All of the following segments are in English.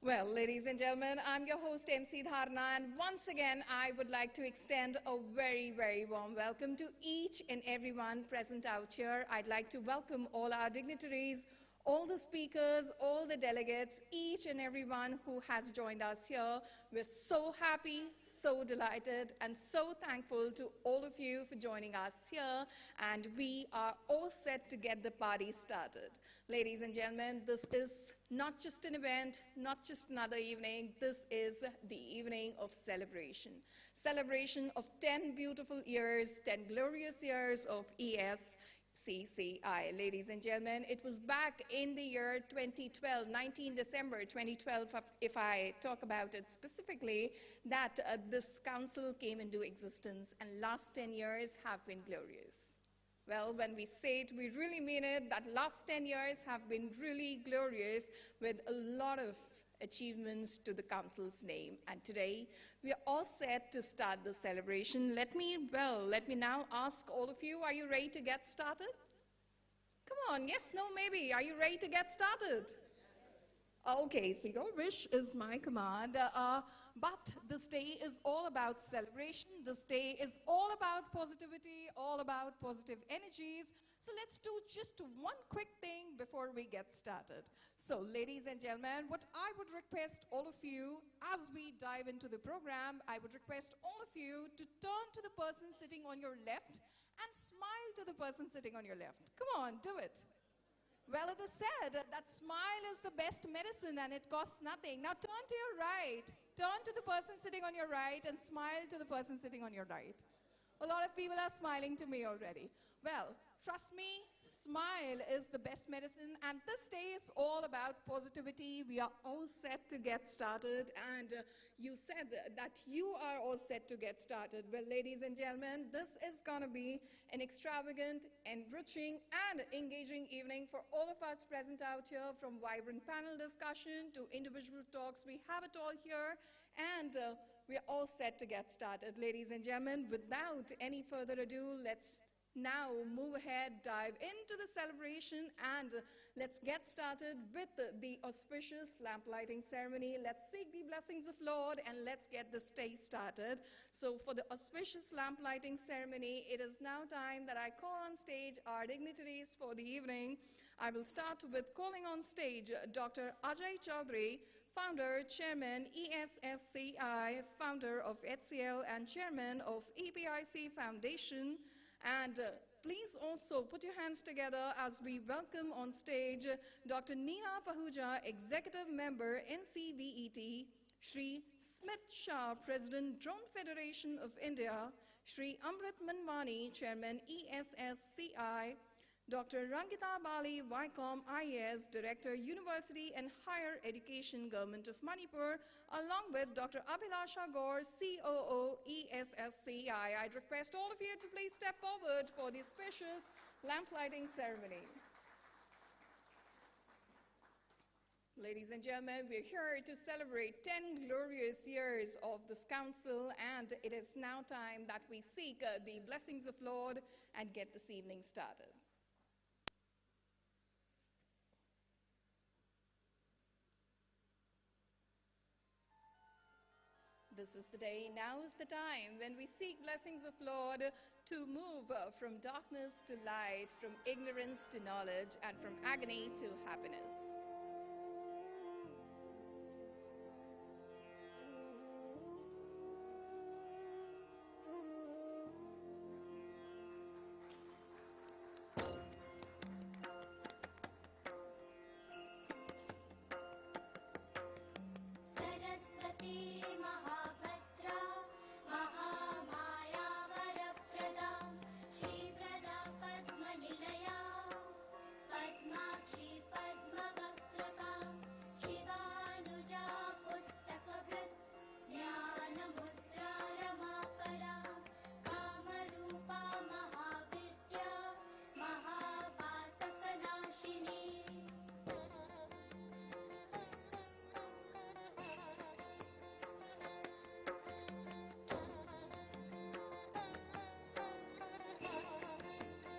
Well, ladies and gentlemen, I'm your host MC Dharna, and once again I would like to extend a very warm welcome to each and everyone present out here. I'd like to welcome all our dignitaries, all the speakers, all the delegates, each and everyone who has joined us here. We're so happy, so delighted, and so thankful to all of you for joining us here, and we are all set to get the party started. Ladies and gentlemen, this is not just an event, not just another evening. This is the evening of celebration. Celebration of 10 beautiful years, 10 glorious years of ESCCI. Ladies and gentlemen, it was back in the year 2012, 19 December 2012, if I talk about it specifically, that this council came into existence, and last 10 years have been glorious. Well, when we say it, we really mean it. That last 10 years have been really glorious with a lot of achievements to the council's name. And today, we are all set to start the celebration. Let me now ask all of you, are you ready to get started? Come on, yes, no, maybe. Are you ready to get started? Okay, so your wish is my command, but this day is all about celebration. This day is all about positivity, all about positive energies. So let's do just one quick thing before we get started. So ladies and gentlemen, what I would request all of you, as we dive into the program, I would request all of you to turn to the person sitting on your left and smile to the person sitting on your left. Come on, do it. Well, it is said that smile is the best medicine and it costs nothing. Now turn to your right. Turn to the person sitting on your right and smile to the person sitting on your right. A lot of people are smiling to me already. Well, trust me, smile is the best medicine, and this day is all about positivity. We are all set to get started, and you said that you are all set to get started. Well, ladies and gentlemen, this is going to be an extravagant, enriching, and engaging evening for all of us present out here, from vibrant panel discussion to individual talks. We have it all here, and we are all set to get started. Ladies and gentlemen, without any further ado, let's now move ahead, dive into the celebration, and let's get started with the auspicious lamp lighting ceremony. Let's seek the blessings of Lord and let's get this day started. So for the auspicious lamp lighting ceremony, it is now time that I call on stage our dignitaries for the evening. I will start with calling on stage Dr. Ajay Chaudhary, founder, chairman, ESSCI, founder of HCL, and chairman of EPIC Foundation. And please also put your hands together as we welcome on stage Dr. Neena Pahuja, executive member, NCVET, Shri Smith Shah, President, Drone Federation of India, Shri Amrit Manmani, chairman, ESSCI, Dr. Rangita Bali, Vicom, IAS, Director, University and Higher Education, Government of Manipur, along with Dr. Abhilasha Gaur, COO, ESSCI. I'd request all of you to please step forward for the auspicious lamp lighting ceremony. Ladies and gentlemen, we're here to celebrate 10 glorious years of this council, and it is now time that we seek the blessings of Lord and get this evening started. This is the day, now is the time when we seek blessings of Lord to move from darkness to light, from ignorance to knowledge, and from agony to happiness.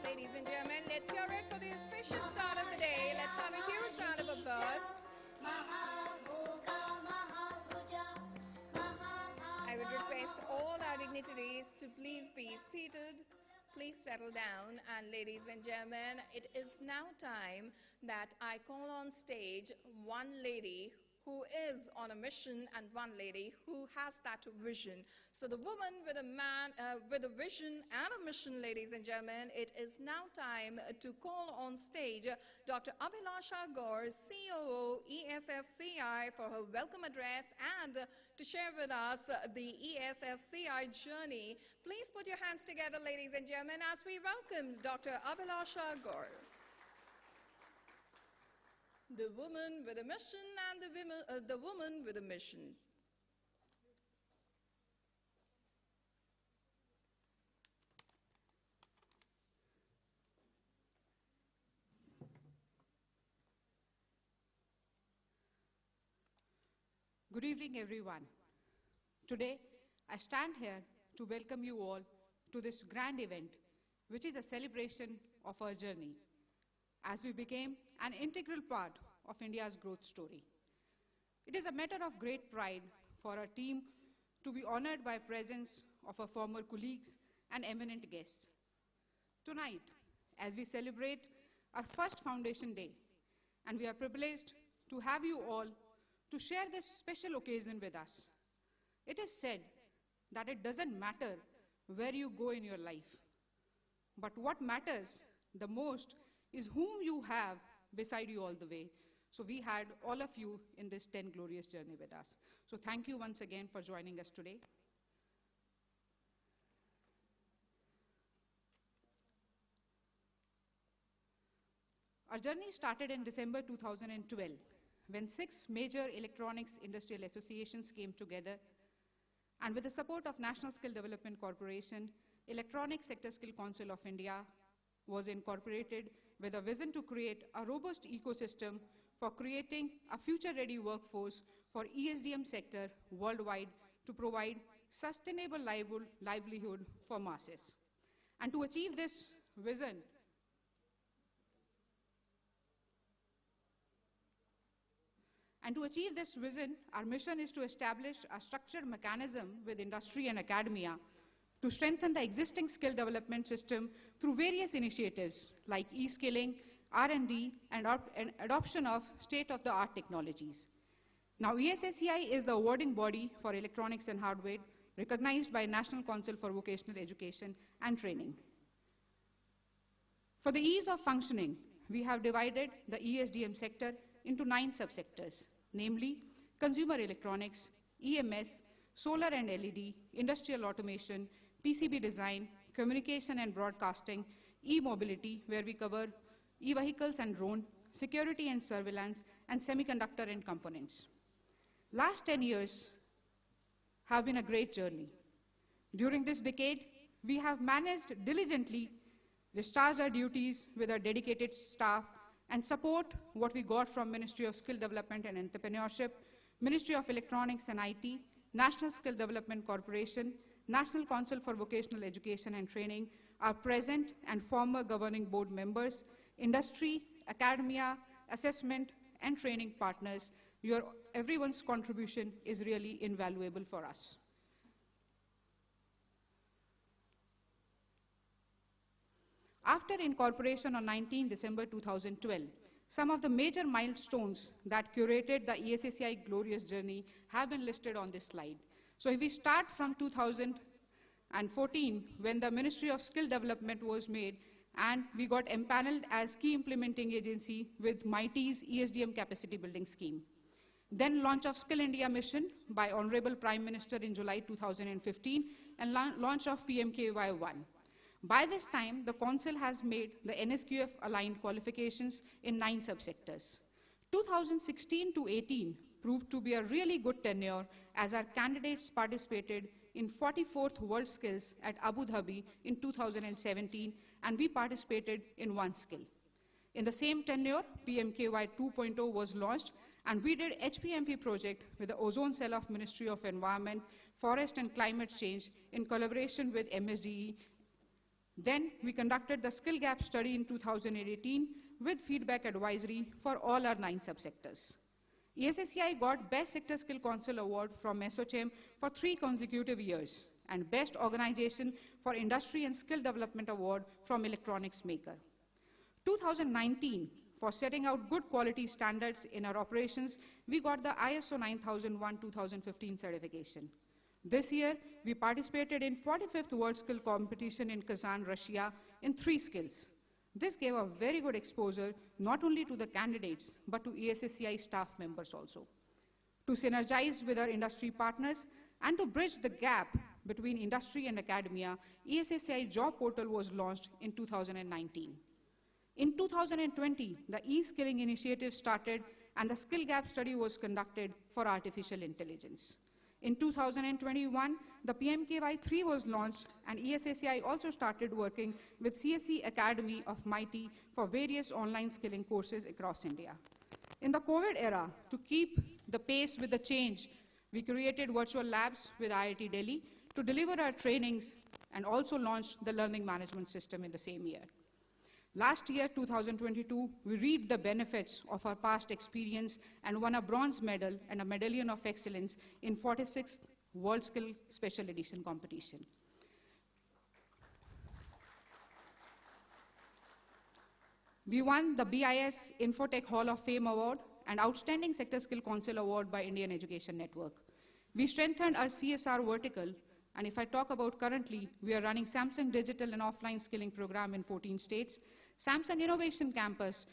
Ladies and gentlemen, let's hear it for the auspicious start of the day. Let's have a huge round of applause. to please be seated. Please settle down. And ladies and gentlemen, it is now time that I call on stage one lady who is on a mission and one lady who has that vision. So the woman with a vision and a mission, ladies and gentlemen, it is now time to call on stage Dr. Abhilasha Gaur, COO ESSCI, for her welcome address and to share with us the ESSCI journey. Please put your hands together, ladies and gentlemen, as we welcome Dr. Abhilasha Gaur. The woman with a mission and the woman with a mission. Good evening, everyone. Today, I stand here to welcome you all to this grand event, which is a celebration of our journey as we became an integral part of India's growth story. It is a matter of great pride for our team to be honored by presence of our former colleagues and eminent guests. Tonight, as we celebrate our first Foundation Day, and we are privileged to have you all to share this special occasion with us. It is said that it doesn't matter where you go in your life, but what matters the most is whom you have beside you all the way. So we had all of you in this 10 glorious journey with us. So thank you once again for joining us today. Our journey started in December 2012, when 6 major electronics industrial associations came together, and with the support of National Skill Development Corporation, Electronic Sector Skill Council of India was incorporated with a vision to create a robust ecosystem for creating a future-ready workforce for ESDM sector worldwide to provide sustainable livelihood for masses. And to achieve this vision, our mission is to establish a structured mechanism with industry and academia to strengthen the existing skill development system through various initiatives like e-skilling, R&D, and adoption of state-of-the-art technologies. Now, ESSCI is the awarding body for electronics and hardware, recognized by National Council for Vocational Education and Training. For the ease of functioning, we have divided the ESDM sector into 9 subsectors, namely consumer electronics, EMS, solar and LED, industrial automation, PCB design, communication and broadcasting, e-mobility, where we cover e-vehicles and drone, security and surveillance, and semiconductor and components. Last 10 years have been a great journey. During this decade, we have managed diligently, discharged our duties with our dedicated staff, and support what we got from Ministry of Skill Development and Entrepreneurship, Ministry of Electronics and IT, National Skill Development Corporation, National Council for Vocational Education and Training, our present and former governing board members, industry, academia, assessment, and training partners. Everyone's contribution is really invaluable for us. After incorporation on 19 December 2012, some of the major milestones that curated the ESSCI glorious journey have been listed on this slide. So if we start from 2014, when the Ministry of Skill Development was made, and we got empaneled as key implementing agency with MIT's ESDM capacity building scheme. Then launch of Skill India mission by Honorable Prime Minister in July 2015, and launch of PMKY1. By this time, the Council has made the NSQF aligned qualifications in 9 subsectors. 2016 to 18 proved to be a really good tenure as our candidates participated in 44th World Skills at Abu Dhabi in 2017, and we participated in 1 skill. In the same tenure, PMKY 2.0 was launched, and we did HPMP project with the ozone cell of Ministry of Environment, Forest and Climate Change in collaboration with MSDE. Then we conducted the skill gap study in 2018 with feedback advisory for all our 9 subsectors. ESSCI got Best Sector Skill Council Award from SOCHM for 3 consecutive years, and Best Organization for Industry and Skill Development Award from Electronics Maker. 2019, for setting out good quality standards in our operations, we got the ISO 9001-2015 certification. This year, we participated in 45th World Skill Competition in Kazan, Russia in 3 skills. This gave a very good exposure not only to the candidates, but to ESSCI staff members also. To synergize with our industry partners and to bridge the gap between industry and academia, ESSCI Job Portal was launched in 2019. In 2020, the e-skilling initiative started and the skill gap study was conducted for artificial intelligence. In 2021, the PMKY3 was launched and ESSCI also started working with CSE Academy of MIT for various online skilling courses across India. In the COVID era, to keep the pace with the change, we created virtual labs with IIT Delhi to deliver our trainings and also launched the learning management system in the same year. Last year, 2022, we reaped the benefits of our past experience and won a bronze medal and a medallion of excellence in 46th World Skill Special Edition competition. We won the BIS Infotech Hall of Fame Award and Outstanding Sector Skill Council Award by Indian Education Network. We strengthened our CSR vertical, and if I talk about currently, we are running Samsung Digital and Offline Skilling Program in 14 states, Samsung Innovation Campus,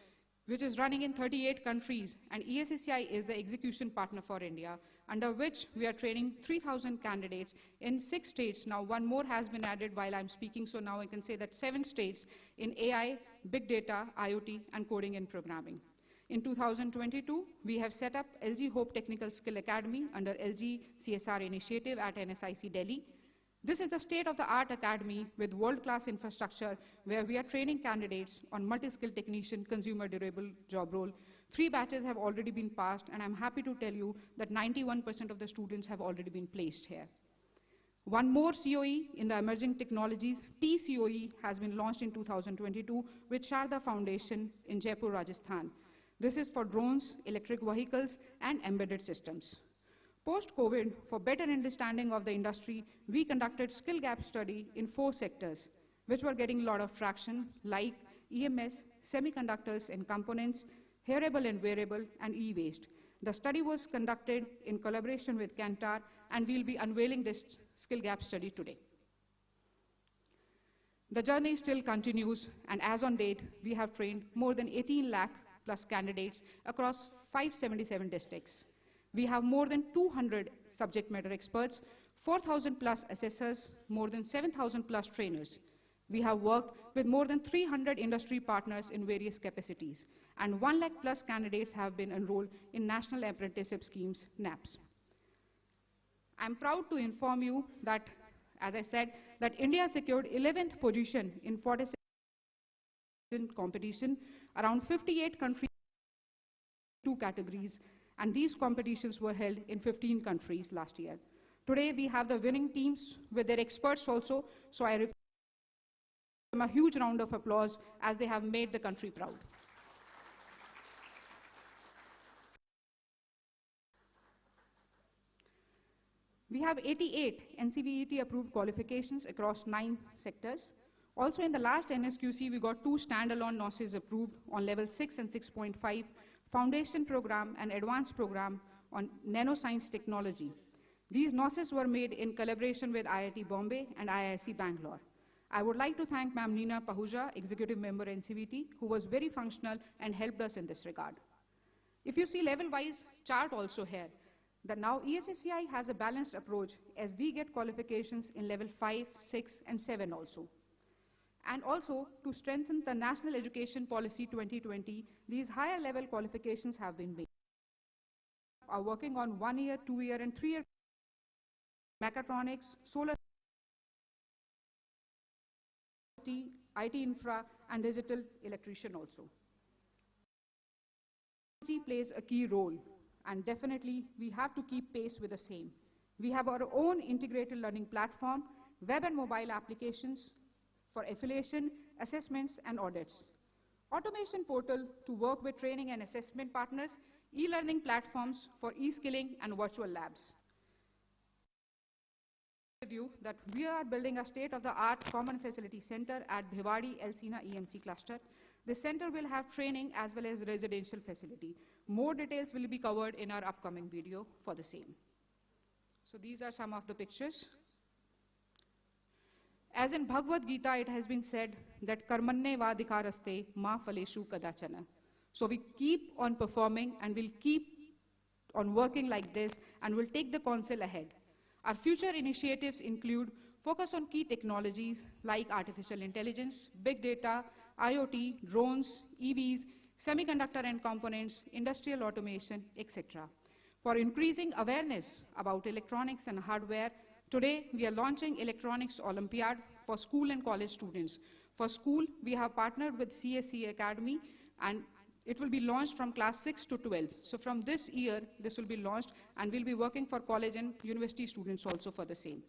which is running in 38 countries, and ESSCI is the execution partner for India, under which we are training 3,000 candidates in 6 states. Now, one more has been added while I'm speaking, so now I can say that 7 states in AI, big data, IoT, and coding and programming. In 2022, we have set up LG Hope Technical Skill Academy under LG CSR initiative at NSIC Delhi. This is the state-of-the-art academy with world-class infrastructure where we are training candidates on multi-skilled technician consumer durable job role. 3 batches have already been passed, and I'm happy to tell you that 91% of the students have already been placed here. One more COE in the emerging technologies, TCOE, has been launched in 2022 with Sharda Foundation in Jaipur, Rajasthan. This is for drones, electric vehicles, and embedded systems. Post-COVID, for better understanding of the industry, we conducted skill gap study in 4 sectors, which were getting a lot of traction, like EMS, semiconductors and components, hearable and wearable, and e-waste. The study was conducted in collaboration with Kantar, and we'll be unveiling this skill gap study today. The journey still continues, and as on date, we have trained more than 18 lakh plus candidates across 577 districts. We have more than 200 subject matter experts, 4,000 plus assessors, more than 7,000 plus trainers. We have worked with more than 300 industry partners in various capacities, and 1 lakh plus candidates have been enrolled in National Apprenticeship Schemes, NAPS. I'm proud to inform you that, as I said, that India secured 11th position in 46 competition, around 58 countries, 2 categories, and these competitions were held in 15 countries last year. Today, we have the winning teams with their experts also, so I give them a huge round of applause as they have made the country proud. We have 88 NCVET approved qualifications across 9 sectors. Also, in the last NSQC, we got 2 standalone NOSes approved on level 6 and 6.5, foundation program and advanced program on nanoscience technology. These NOSes were made in collaboration with IIT Bombay and IISc Bangalore. I would like to thank Ma'am Neena Pahuja, Executive Member NCVT, who was very functional and helped us in this regard. If you see level-wise chart also here, that now ESSCI has a balanced approach as we get qualifications in level 5, 6, and 7 also. And also, to strengthen the National Education Policy 2020, these higher level qualifications have been made. Are working on 1-year, 2-year, and 3-year mechatronics, solar, IT infra, and digital electrician also. Technology plays a key role, and definitely we have to keep pace with the same. We have our own integrated learning platform, web and mobile applications for affiliation, assessments, and audits. Automation portal to work with training and assessment partners, e-learning platforms for e-skilling and virtual labs. with you that we are building a state-of-the-art common facility center at Bhiwadi Elsina EMC cluster. This center will have training as well as residential facility. More details will be covered in our upcoming video for the same. So these are some of the pictures. As in Bhagavad Gita, it has been said that karmanne vadikaraste ma phaleshu kadachana. So we keep on performing and we'll keep on working like this and we'll take the council ahead. Our future initiatives include focus on key technologies like artificial intelligence, big data, IoT, drones, EVs, semiconductor and components, industrial automation, etc. For increasing awareness about electronics and hardware, today we are launching Electronics Olympiad for school and college students. For school, we have partnered with CSE Academy and it will be launched from class 6 to 12. So from this year, this will be launched and we'll be working for college and university students also for the same.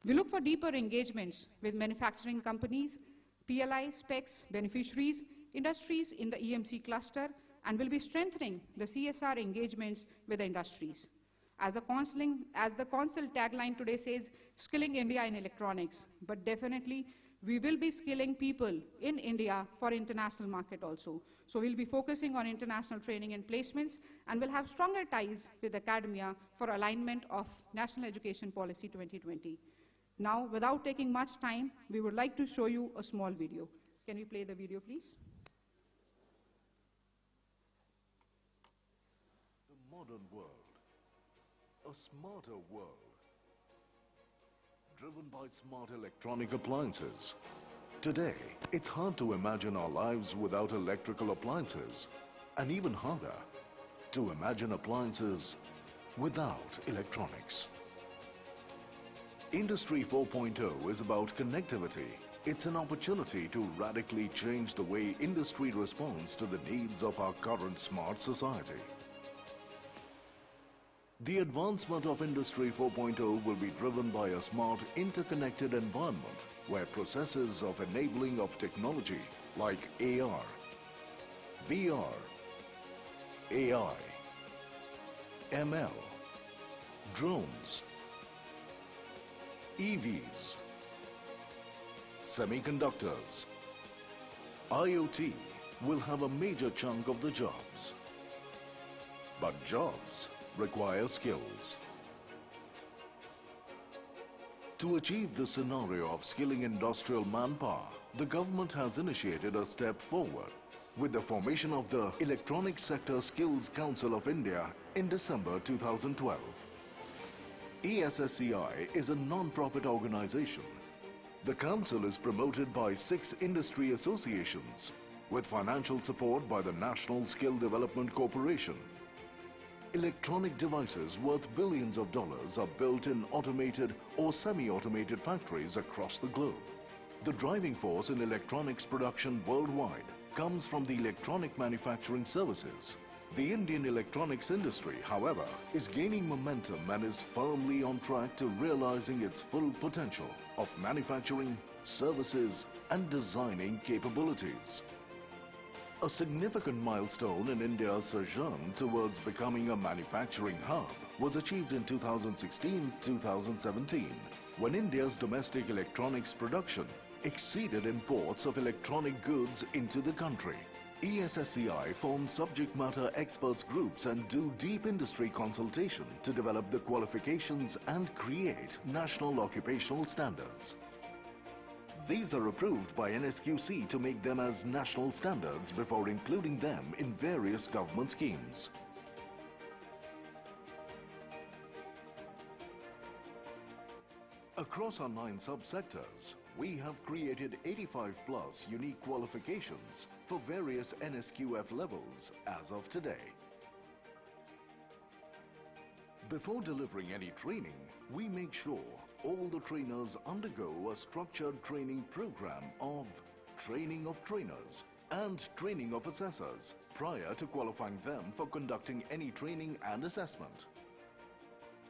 We look for deeper engagements with manufacturing companies, PLI, specs, beneficiaries, industries in the EMC cluster, and will be strengthening the CSR engagements with the industries. As the council tagline today says, skilling India in electronics, but definitely we will be skilling people in India for international market also. So we'll be focusing on international training and placements, and we'll have stronger ties with academia for alignment of National Education Policy 2020. Now, without taking much time, we would like to show you a small video. Can we play the video, please? The modern world, a smarter world, driven by smart electronic appliances. Today, it's hard to imagine our lives without electrical appliances, and even harder to imagine appliances without electronics. Industry 4.0 is about connectivity. It's an opportunity to radically change the way industry responds to the needs of our current smart society. The advancement of Industry 4.0 will be driven by a smart, interconnected environment where processes of enabling of technology like AR, VR, AI, ML, drones, EVs, semiconductors, IoT will have a major chunk of the jobs. But jobs require skills. To achieve this scenario of skilling industrial manpower, the government has initiated a step forward with the formation of the Electronics Sector Skills Council of India in December 2012. ESSCI is a non-profit organization. The council is promoted by 6 industry associations with financial support by the National Skill Development Corporation. Electronic devices worth billions of dollars are built in automated or semi-automated factories across the globe. The driving force in electronics production worldwide comes from the electronic manufacturing services. The Indian electronics industry, however, is gaining momentum and is firmly on track to realizing its full potential of manufacturing, services, and designing capabilities. A significant milestone in India's sojourn towards becoming a manufacturing hub was achieved in 2016-2017, when India's domestic electronics production exceeded imports of electronic goods into the country. ESSCI forms subject matter experts groups and do deep industry consultation to develop the qualifications and create national occupational standards. These are approved by NSQC to make them as national standards before including them in various government schemes. Across our 9 subsectors, we have created 85 plus unique qualifications for various NSQF levels as of today. Before delivering any training, we make sure all the trainers undergo a structured training program of training of trainers and training of assessors prior to qualifying them for conducting any training and assessment.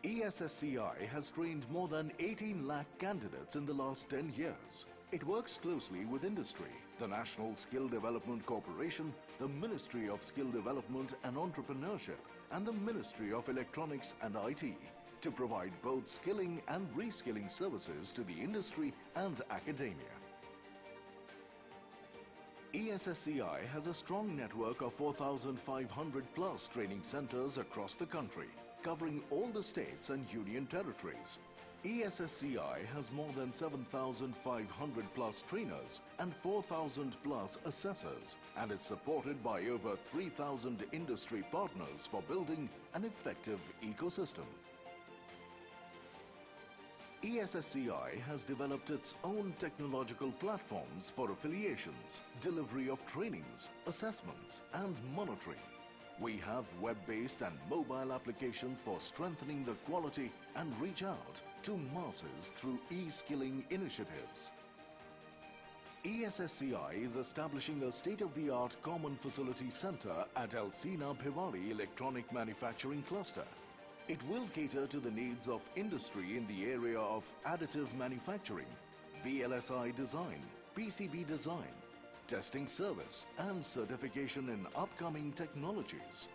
ESSCI has trained more than 18 lakh candidates in the last 10 years. It works closely with industry, the National Skill Development Corporation, the Ministry of Skill Development and Entrepreneurship, and the Ministry of Electronics and IT to provide both skilling and reskilling services to the industry and academia. ESSCI has a strong network of 4,500 plus training centers across the country, covering all the states and union territories. ESSCI has more than 7,500 plus trainers and 4,000 plus assessors and is supported by over 3,000 industry partners for building an effective ecosystem. ESSCI has developed its own technological platforms for affiliations, delivery of trainings, assessments and monitoring. We have web-based and mobile applications for strengthening the quality and reach out to masses through e-skilling initiatives. ESSCI is establishing a state-of-the-art common facility center at Elsina Bhiwadi Electronic Manufacturing Cluster. It will cater to the needs of industry in the area of additive manufacturing, VLSI design, PCB design, testing service and certification in upcoming technologies.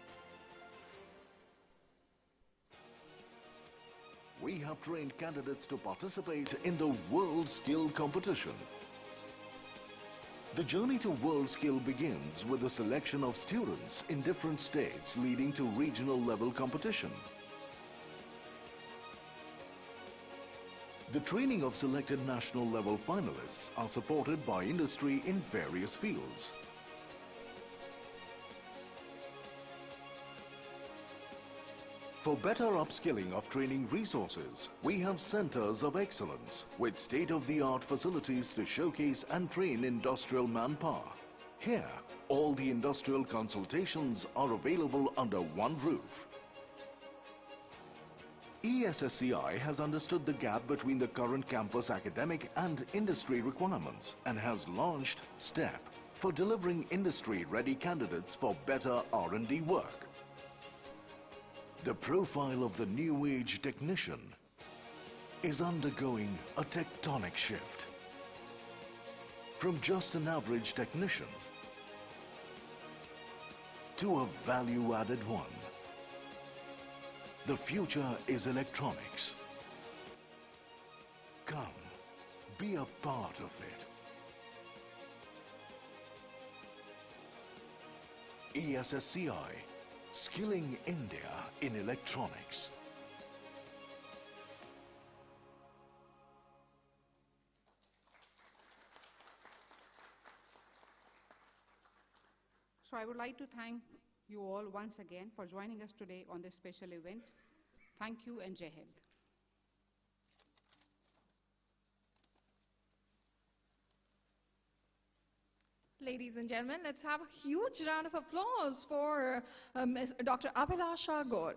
We have trained candidates to participate in the World Skill Competition. The journey to World Skill begins with the selection of students in different states leading to regional level competition. The training of selected national level finalists are supported by industry in various fields. For better upskilling of training resources, we have centers of excellence with state-of-the-art facilities to showcase and train industrial manpower. Here, all the industrial consultations are available under one roof. ESSCI has understood the gap between the current campus academic and industry requirements and has launched STEP for delivering industry-ready candidates for better R&D work. The profile of the new age technician is undergoing a tectonic shift. From just an average technician to a value-added one. The future is electronics. Come, be a part of it. ESSCI, Skilling India in Electronics. So I would like to thank you all once again for joining us today on this special event. Thank you and Jai Hind. Ladies and gentlemen, let's have a huge round of applause for Dr. Abhilasha Gaur.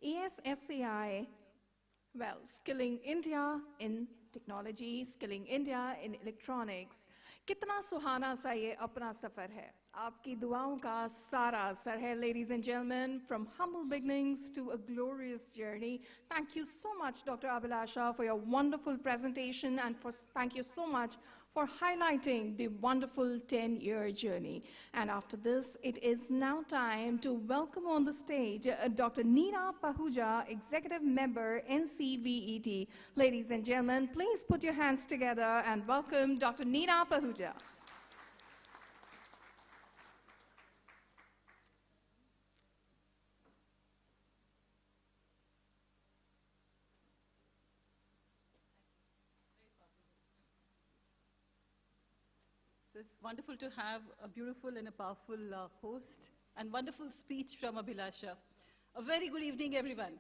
ESSCI, well, Skilling India in Technology, Skilling India in Electronics. कितना सुहाना सा ये अपना सफर है आपकी दुआओं का सारा असर है ladies and gentlemen, from humble beginnings to a glorious journey. Thank you so much, Dr. Abhilasha, for your wonderful presentation and thank you so much for highlighting the wonderful 10-year journey. And after this, it is now time to welcome on the stage Dr. Neera Pahuja, Executive Member, NCVET. Ladies and gentlemen, please put your hands together and welcome Dr. Neera Pahuja. So it's wonderful to have a beautiful and a powerful host and wonderful speech from Abhilasha. A very good evening, everyone.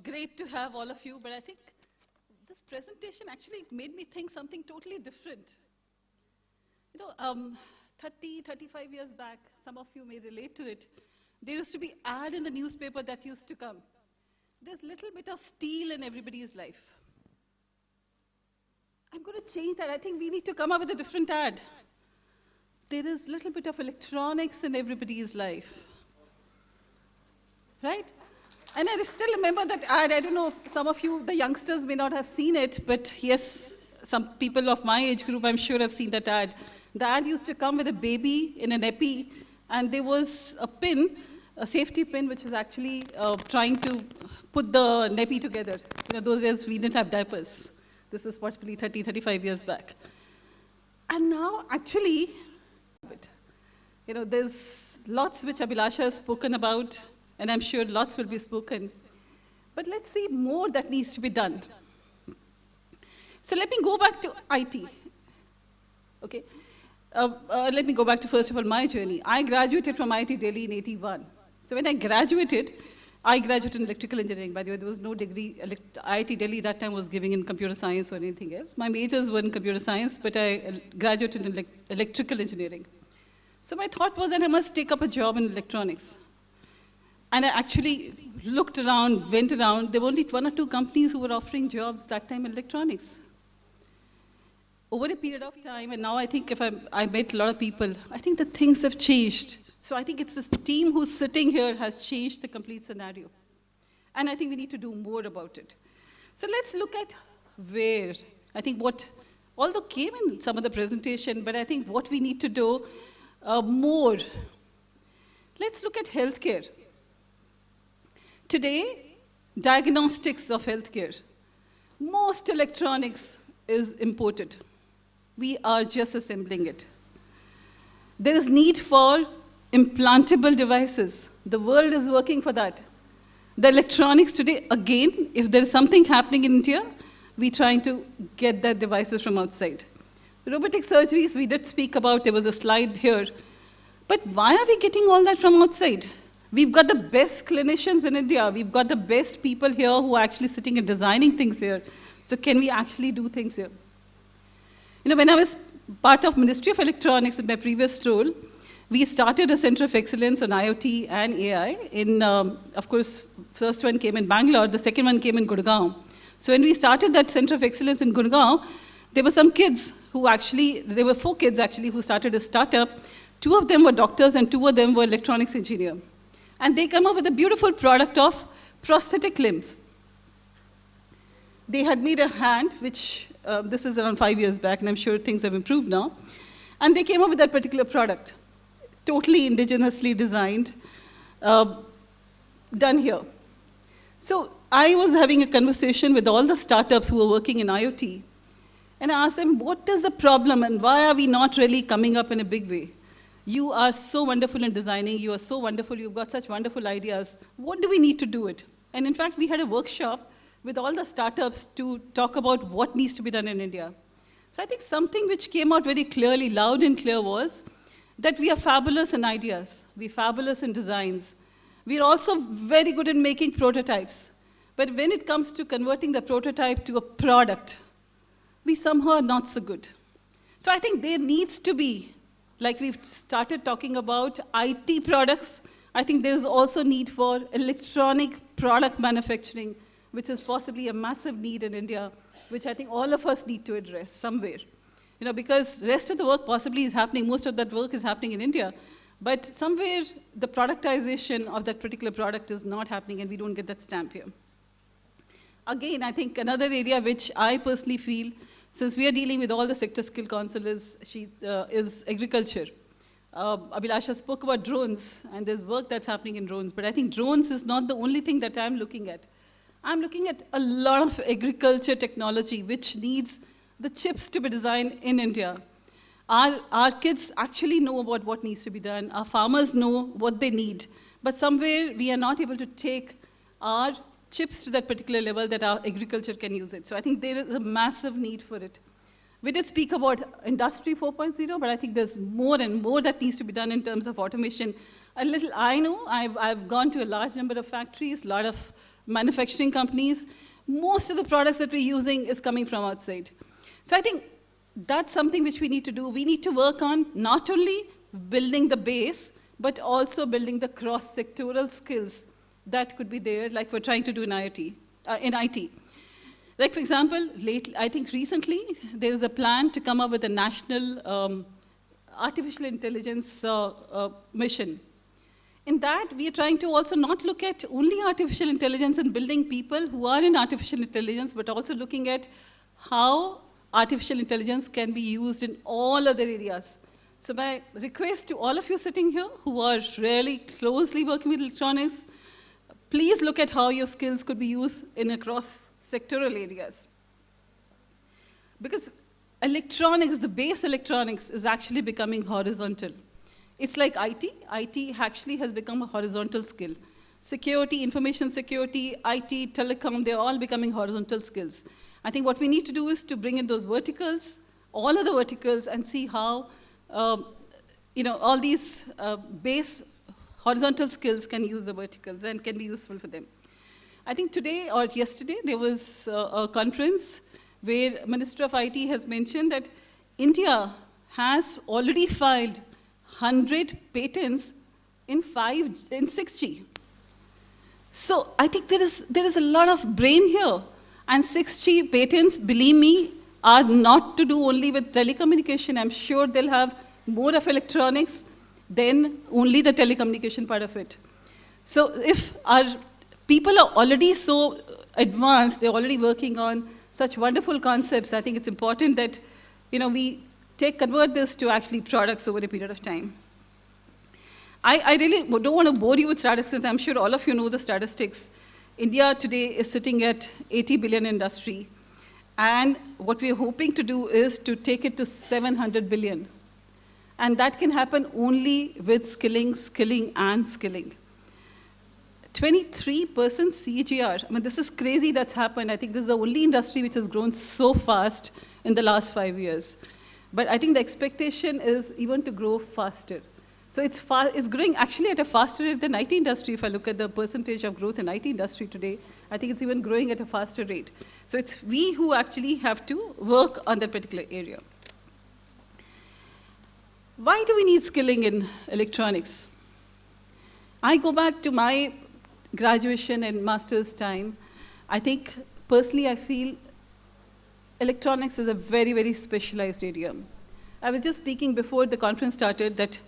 Great to have all of you, but I think this presentation actually made me think something totally different. You know, 30, 35 years back, some of you may relate to it, there used to be ad in the newspaper that used to come. There's a little bit of steel in everybody's life. I'm going to change that. I think we need to come up with a different ad. There is a little bit of electronics in everybody's life. Right? And I still remember that ad. I don't know, some of you, the youngsters, may not have seen it, but yes, some people of my age group, I'm sure, have seen that ad. The ad used to come with a baby in an epi, And there was a pin, a safety pin, which was actually trying to put the nappy together. Those days we didn't have diapers. This is possibly 30, 35 years back. And now, actually, there's lots which Abhilasha has spoken about, and I'm sure lots will be spoken. But let's see more that needs to be done. So let me go back to IT. Okay. Let me go back to, first of all, my journey. I graduated from IIT Delhi in 81. So when I graduated in electrical engineering. By the way, there was no degree. IIT Delhi that time was giving in computer science or anything else. My majors were in computer science, but I graduated in electrical engineering. So my thought was that I must take up a job in electronics. And I actually looked around, went around. There were only 1 or 2 companies who were offering jobs that time in electronics. Over a period of time, and now I think if I met a lot of people, I think that things have changed. So I think it's this team who's sitting here has changed the complete scenario. And I think we need to do more about it. So let's look at where, I think what, although came in some of the presentation, but I think what we need to do more. Let's look at healthcare. Today, diagnostics of healthcare. Most electronics is imported. We are just assembling it. There is need for implantable devices. The world is working for that. The electronics today, again, if there is something happening in India, we're trying to get the devices from outside. Robotic surgeries, we did speak about, there was a slide here. But why are we getting all that from outside? We've got the best clinicians in India. We've got the best people here who are actually sitting and designing things here. So can we actually do things here? When I was part of Ministry of Electronics in my previous role, we started a center of excellence on IoT and AI. Of course, first one came in Bangalore, the second one came in Gurgaon. So when we started that center of excellence in Gurgaon, there were some kids who actually, there were 4 kids actually who started a startup. 2 of them were doctors and 2 of them were electronics engineers. And they come up with a beautiful product of prosthetic limbs. They had made a hand, which this is around 5 years back, and I'm sure things have improved now. And they came up with that particular product, totally indigenously designed, done here. So I was having a conversation with all the startups who were working in IoT, and I asked them, what is the problem and why are we not really coming up in a big way? You are so wonderful in designing, you are so wonderful, you've got such wonderful ideas. What do we need to do it? And in fact, we had a workshop with all the startups to talk about what needs to be done in India. So I think something which came out very clearly, loud and clear, was that we are fabulous in ideas. We're fabulous in designs. We're also very good in making prototypes. But when it comes to converting the prototype to a product, we somehow are not so good. So I think there needs to be, like we've started talking about IT products, I think there's also need for electronic product manufacturing, which is possibly a massive need in India, which I think all of us need to address somewhere. Because rest of the work possibly is happening, most of that work is happening in India, but somewhere the productization of that particular product is not happening and we don't get that stamp here. Again, I think another area which I personally feel, since we are dealing with all the sector skill council, is agriculture. Abhilasha spoke about drones, and there's work that's happening in drones, but I think drones is not the only thing that I'm looking at. I'm looking at a lot of agriculture technology which needs the chips to be designed in India. Our kids actually know about what needs to be done. Our farmers know what they need. But somewhere we are not able to take our chips to that particular level that our agriculture can use it. So I think there is a massive need for it. We did speak about Industry 4.0, but I think there's more and more that needs to be done in terms of automation. I know, I've gone to a large number of factories, a lot of manufacturing companies. Most of the products that we're using is coming from outside. So I think that's something which we need to do. We need to work on not only building the base, but also building the cross-sectoral skills that could be there, like we're trying to do in IT. Like, for example, I think recently, there is a plan to come up with a national artificial intelligence mission. In that, we are trying to also not look at only artificial intelligence and building people who are in artificial intelligence, but also looking at how artificial intelligence can be used in all other areas. So my request to all of you sitting here who are really closely working with electronics, please look at how your skills could be used in across sectoral areas. Because electronics, the base electronics is actually becoming horizontal. It's like IT. IT actually has become a horizontal skill. Security, information security, IT, telecom, they're all becoming horizontal skills. I think what we need to do is to bring in those verticals, all of the verticals, and see how all these base horizontal skills can use the verticals and can be useful for them. I think today or yesterday there was a conference where Minister of IT has mentioned that India has already filed 100 patents in 6G. So I think there is a lot of brain here. And 6G patents, believe me, are not to do only with telecommunication. I'm sure they'll have more of electronics than only the telecommunication part of it. So if our people are already so advanced, they're already working on such wonderful concepts, I think it's important that we convert this to actually products over a period of time. I really don't want to bore you with statistics. I'm sure all of you know the statistics. India today is sitting at 80 billion industry. And what we're hoping to do is to take it to 700 billion. And that can happen only with skilling, and skilling. 23% CAGR. I mean, this is crazy that's happened. I think this is the only industry which has grown so fast in the last 5 years. But I think the expectation is even to grow faster. So it's growing actually at a faster rate than IT industry. If I look at the percentage of growth in IT industry today, I think it's even growing at a faster rate. So it's we who actually have to work on that particular area. Why do we need skilling in electronics? I go back to my graduation and master's time. I think, personally, I feel electronics is a very, very specialized area. I was just speaking before the conference started that,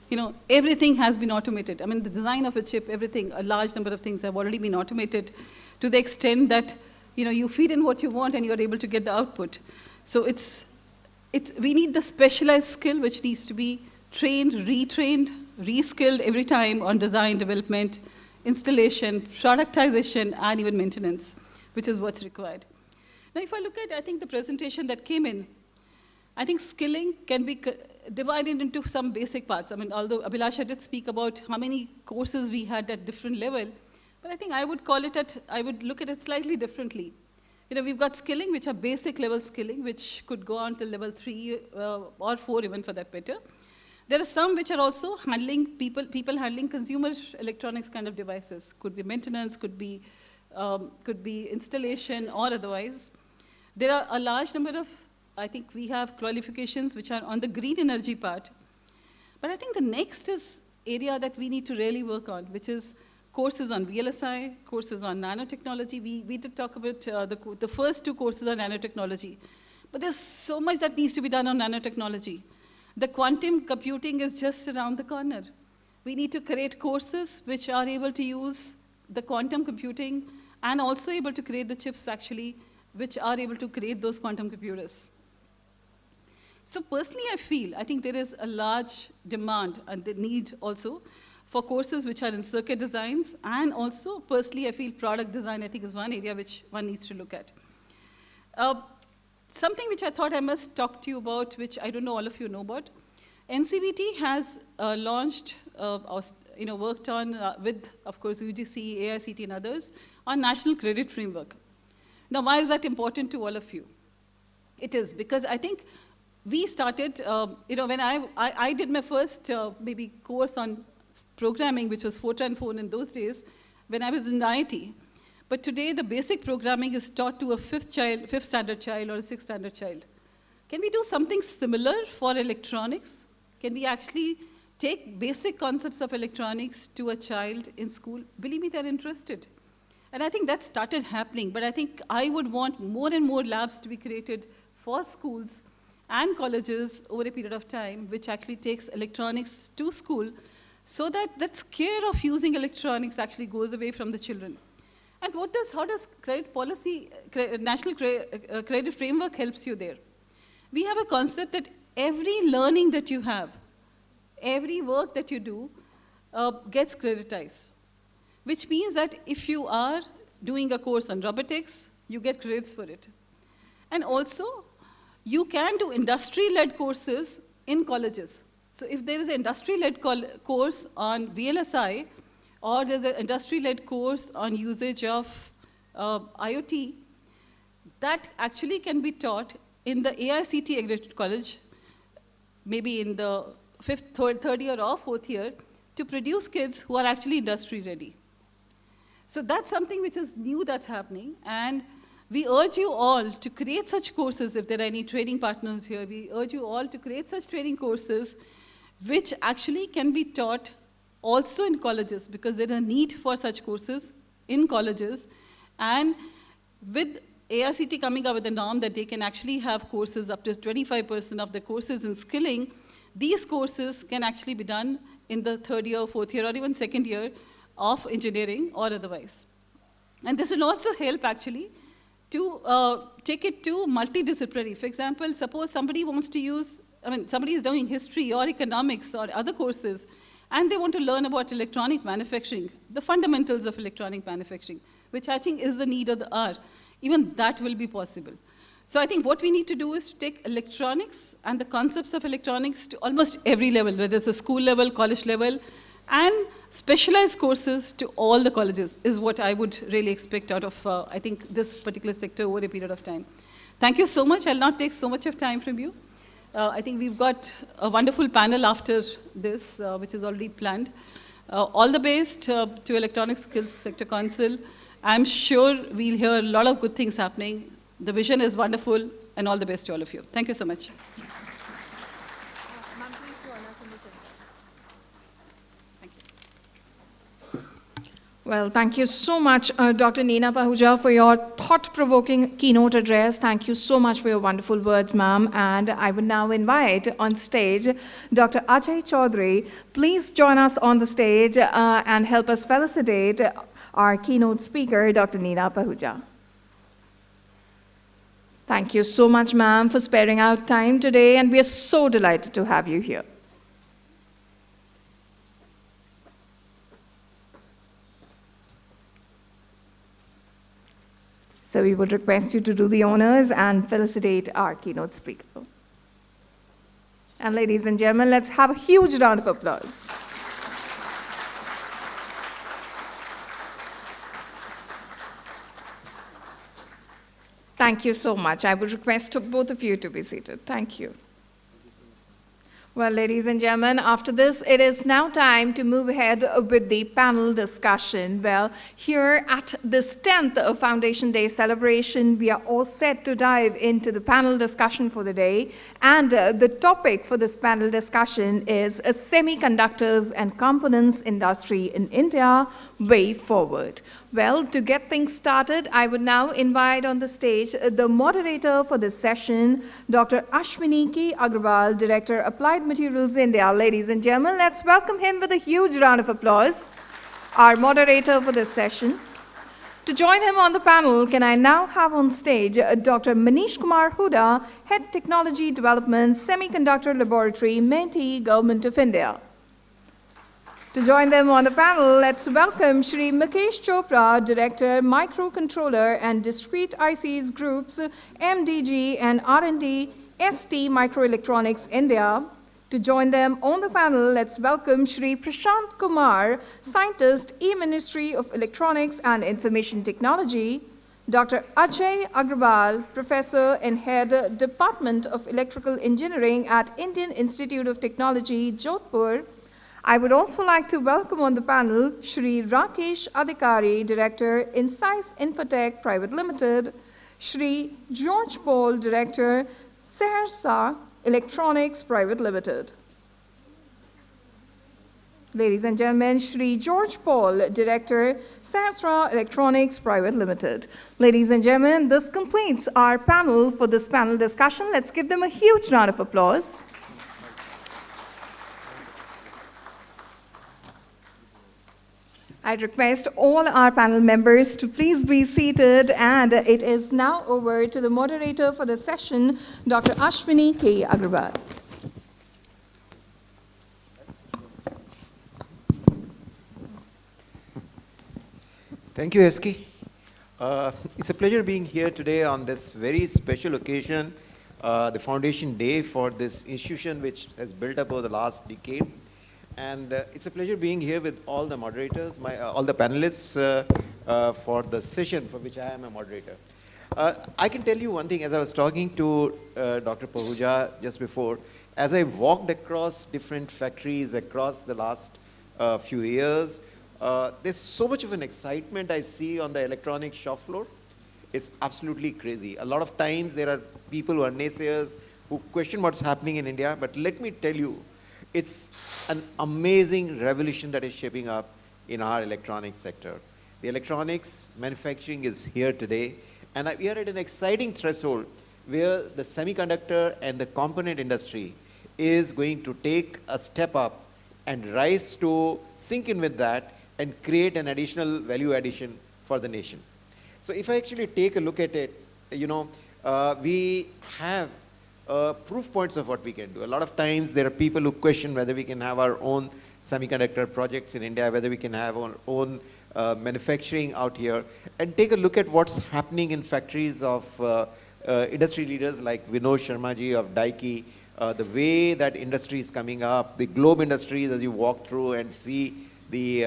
everything has been automated. I mean, the design of a chip, everything, a large number of things have already been automated to the extent that, you feed in what you want and you're able to get the output. So we need the specialized skill which needs to be trained, retrained, reskilled every time on design, development, installation, productization, and even maintenance, which is what's required. Now, if I look at, I think, the presentation that came in, I think skilling can be divided into some basic parts. I mean, although Abhilasha did speak about how many courses we had at different level, but I think I would look at it slightly differently. We've got skilling, which are basic level skilling, which could go on to level 3 or 4 even for that matter. There are some which are also handling people handling consumer electronics kind of devices. Could be maintenance, could be installation or otherwise. There are a large number of, I think we have qualifications which are on the green energy part. But I think the next is area that we need to really work on, which is courses on VLSI, courses on nanotechnology. We did talk about the first 2 courses on nanotechnology. But there's so much that needs to be done on nanotechnology. The quantum computing is just around the corner. We need to create courses which are able to use the quantum computing and also able to create the chips actually which are able to create those quantum computers. So personally, I think there is a large demand and the need also for courses which are in circuit designs, and also personally I feel product design I think is one area which one needs to look at. Something which I thought I must talk to you about, which I don't know all of you know about. NCBT has launched, worked on with, of course, UGC, AICT and others on National Credit Framework. Now, why is that important to all of you? It is because I think we started, when I did my first maybe course on programming, which was Fortran phone in those days, when I was in IIT. But today, the basic programming is taught to a 5th standard child or a 6th standard child. Can we do something similar for electronics? Can we actually take basic concepts of electronics to a child in school? Believe me, they're interested. And I think that started happening. But I think I would want more and more labs to be created for schools and colleges over a period of time, which actually takes electronics to school, so that that scare of using electronics actually goes away from the children. And how does credit policy, National Credit Framework helps you there? We have a concept that every learning that you have every work that you do gets creditized, which means that if you are doing a course on robotics, you get credits for it. And also, you can do industry-led courses in colleges. So if there is an industry-led course on VLSI, or there's an industry-led course on usage of IoT, that actually can be taught in the AICT accredited college, maybe in the third year or fourth year, to produce kids who are actually industry ready. So that's something which is new that's happening, and we urge you all to create such courses. If there are any training partners here, we urge you all to create such training courses which actually can be taught also in colleges, because there is a need for such courses in colleges. And with AICT coming up with a norm that they can actually have courses up to 25% of the courses in skilling, these courses can actually be done in the third year, fourth year, or even second year of engineering or otherwise. And this will also help actually to take it to multidisciplinary. For example, suppose somebody wants to use, somebody is doing history or economics or other courses, and they want to learn about electronic manufacturing, the fundamentals of electronic manufacturing, which I think is the need of the hour. Even that will be possible. So I think what we need to do is to take electronics and the concepts of electronics to almost every level, whether it's a school level, college level, and specialized courses to all the colleges is what I would really expect out of, I think, this particular sector over a period of time. Thank you so much. I'll not take so much of time from you. I think we've got a wonderful panel after this, which is already planned. All the best to Electronic Skills Sector Council. I'm sure we'll hear a lot of good things happening. The vision is wonderful, and all the best to all of you. Thank you so much. Well, thank you so much, Dr. Neena Pahuja, for your thought-provoking keynote address. Thank you so much for your wonderful words, ma'am. And I would now invite on stage Dr. Ajay Chaudhary. Please join us on the stage and help us felicitate our keynote speaker, Dr. Neena Pahuja. Thank you so much, ma'am, for sparing out time today, and we are so delighted to have you here. So we would request you to do the honors and felicitate our keynote speaker. And ladies and gentlemen, let's have a huge round of applause. Thank you so much. I would request both of you to be seated. Thank you. Well, ladies and gentlemen, after this, it is now time to move ahead with the panel discussion. Well, here at this 10th Foundation Day celebration, we are all set to dive into the panel discussion for the day. And the topic for this panel discussion is Semiconductors and Components Industry in India, Way Forward. Well, to get things started, I would now invite on the stage the moderator for this session, Dr. Ashwini K. Agrawal, Director, Applied Materials India. Ladies and gentlemen, let's welcome him with a huge round of applause, our moderator for this session. To join him on the panel, can I now have on stage Dr. Manish Kumar Huda, Head Technology Development, Semiconductor Laboratory, Menti, Government of India. To join them on the panel, let's welcome Shri Mukesh Chopra, Director, Microcontroller and Discrete ICs Groups, MDG and R&D, ST Microelectronics India. To join them on the panel, let's welcome Shri Prashant Kumar, Scientist, E-Ministry of Electronics and Information Technology, Dr. Ajay Agrawal, Professor and Head, Department of Electrical Engineering at Indian Institute of Technology, Jodhpur. I would also like to welcome on the panel Shri Rakesh Adhikari, Director, Insights Infotech Private Limited, Shri George Paul, Director, Saharsa Electronics Private Limited. Ladies and gentlemen, Shri George Paul, Director, Sahasra Electronics Private Limited. Ladies and gentlemen, this completes our panel for this panel discussion. Let's give them a huge round of applause. I request all our panel members to please be seated, and it is now over to the moderator for the session, Dr. Ashwini K. Agrawal. Thank you, Eski. It's a pleasure being here today on this very special occasion, the foundation day for this institution which has built up over the last decade. And it's a pleasure being here with all the moderators, all the panelists for the session for which I am a moderator. I can tell you one thing, as I was talking to Dr. Pahuja just before, as I walked across different factories across the last few years, there's so much of an excitement I see on the electronic shop floor. It's absolutely crazy. A lot of times there are people who are naysayers who question what's happening in India, but let me tell you, it's an amazing revolution that is shaping up in our electronics sector. The electronics manufacturing is here today, and we are at an exciting threshold where the semiconductor and the component industry is going to take a step up and rise to sync in with that and create an additional value addition for the nation. So if I actually take a look at it, we have proof points of what we can do. A lot of times there are people who question whether we can have our own semiconductor projects in India, whether we can have our own manufacturing out here, and take a look at what's happening in factories of industry leaders like Vinod Sharma-ji of Daiki, the way that industry is coming up, the globe industries as you walk through and see the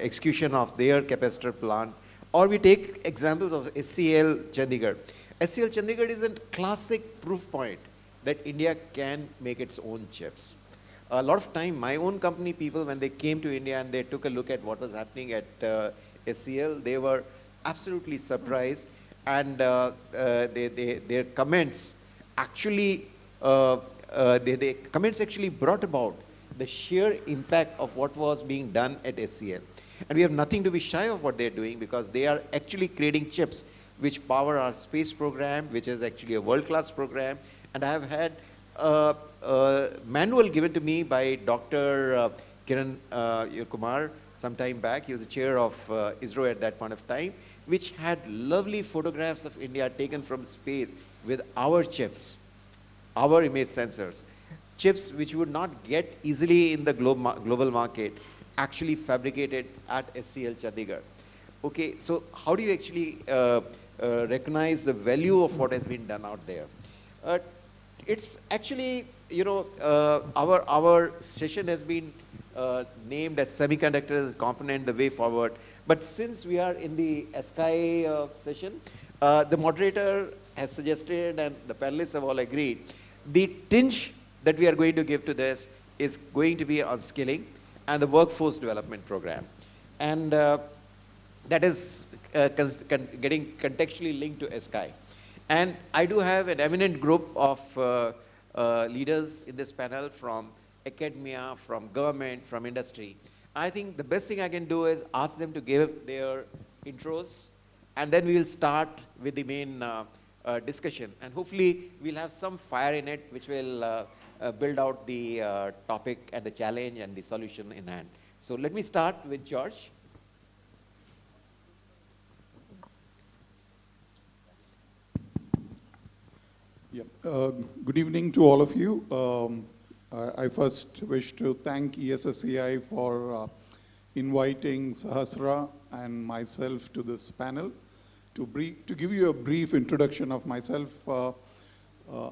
execution of their capacitor plant. Or we take examples of SCL Chandigarh. SCL Chandigarh is a classic proof point that India can make its own chips. A lot of time, my own company people, when they came to India and they took a look at what was happening at SCL, they were absolutely surprised, and their comments actually, comments actually brought about the sheer impact of what was being done at SCL. And we have nothing to be shy of what they're doing, because they are actually creating chips which power our space program, which is actually a world-class program. And I have had a manual given to me by Dr. Kiran Kumar some time back. He was the chair of ISRO at that point of time, which had lovely photographs of India taken from space with our chips, our image sensors. Chips which you would not get easily in the global market, actually fabricated at SCL Chandigarh. Okay, so how do you actually recognize the value of what has been done out there? It's actually, our session has been named as semiconductors component, the way forward. But since we are in the ESSCI session, the moderator has suggested, and the panelists have all agreed, the tinge that we are going to give to this is going to be on skilling and the workforce development program. And that is getting contextually linked to ESSCI. And I do have an eminent group of leaders in this panel from academia, from government, from industry. I think the best thing I can do is ask them to give their intros, and then we will start with the main discussion. And hopefully we'll have some fire in it, which will build out the topic and the challenge and the solution in hand. So let me start with George. Yeah. Good evening to all of you. I first wish to thank ESSCI for inviting Sahasra and myself to this panel. To give you a brief introduction of myself,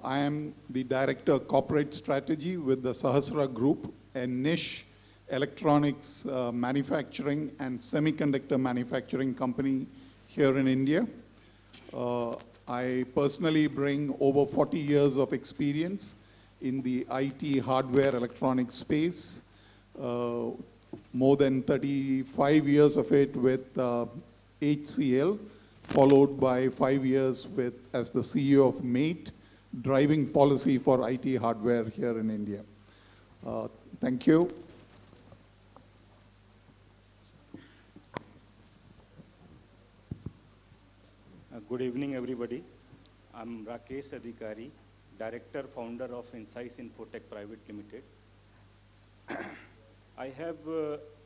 I am the Director of Corporate Strategy with the Sahasra Group, a niche electronics manufacturing and semiconductor manufacturing company here in India. I personally bring over 40 years of experience in the IT hardware electronics space, more than 35 years of it with HCL, followed by 5 years as the CEO of Mate, driving policy for IT hardware here in India. Thank you. Good evening, everybody. I'm Rakesh Adhikari, Director, Founder of Insights Infotech Private Limited. I have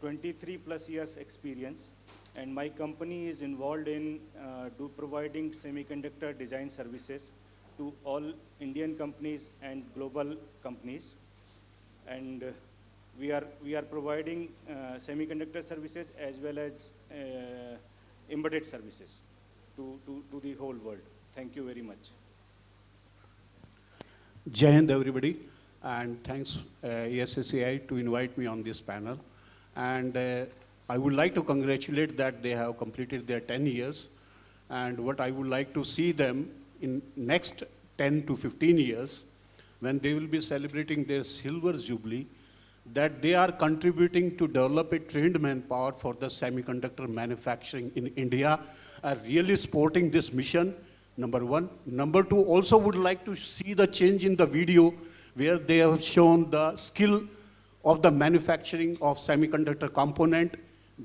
23 plus years experience, and my company is involved in providing semiconductor design services to all Indian companies and global companies. And we are providing semiconductor services as well as embedded services to the whole world. Thank you very much. Jai Hind, everybody, and thanks ESSCI to invite me on this panel. And I would like to congratulate that they have completed their 10 years. And what I would like to see them in next 10 to 15 years, when they will be celebrating their silver jubilee, that they are contributing to develop a trained manpower for the semiconductor manufacturing in India, are really supporting this mission, number one. Number two, also would like to see the change in the video where they have shown the skill of the manufacturing of semiconductor component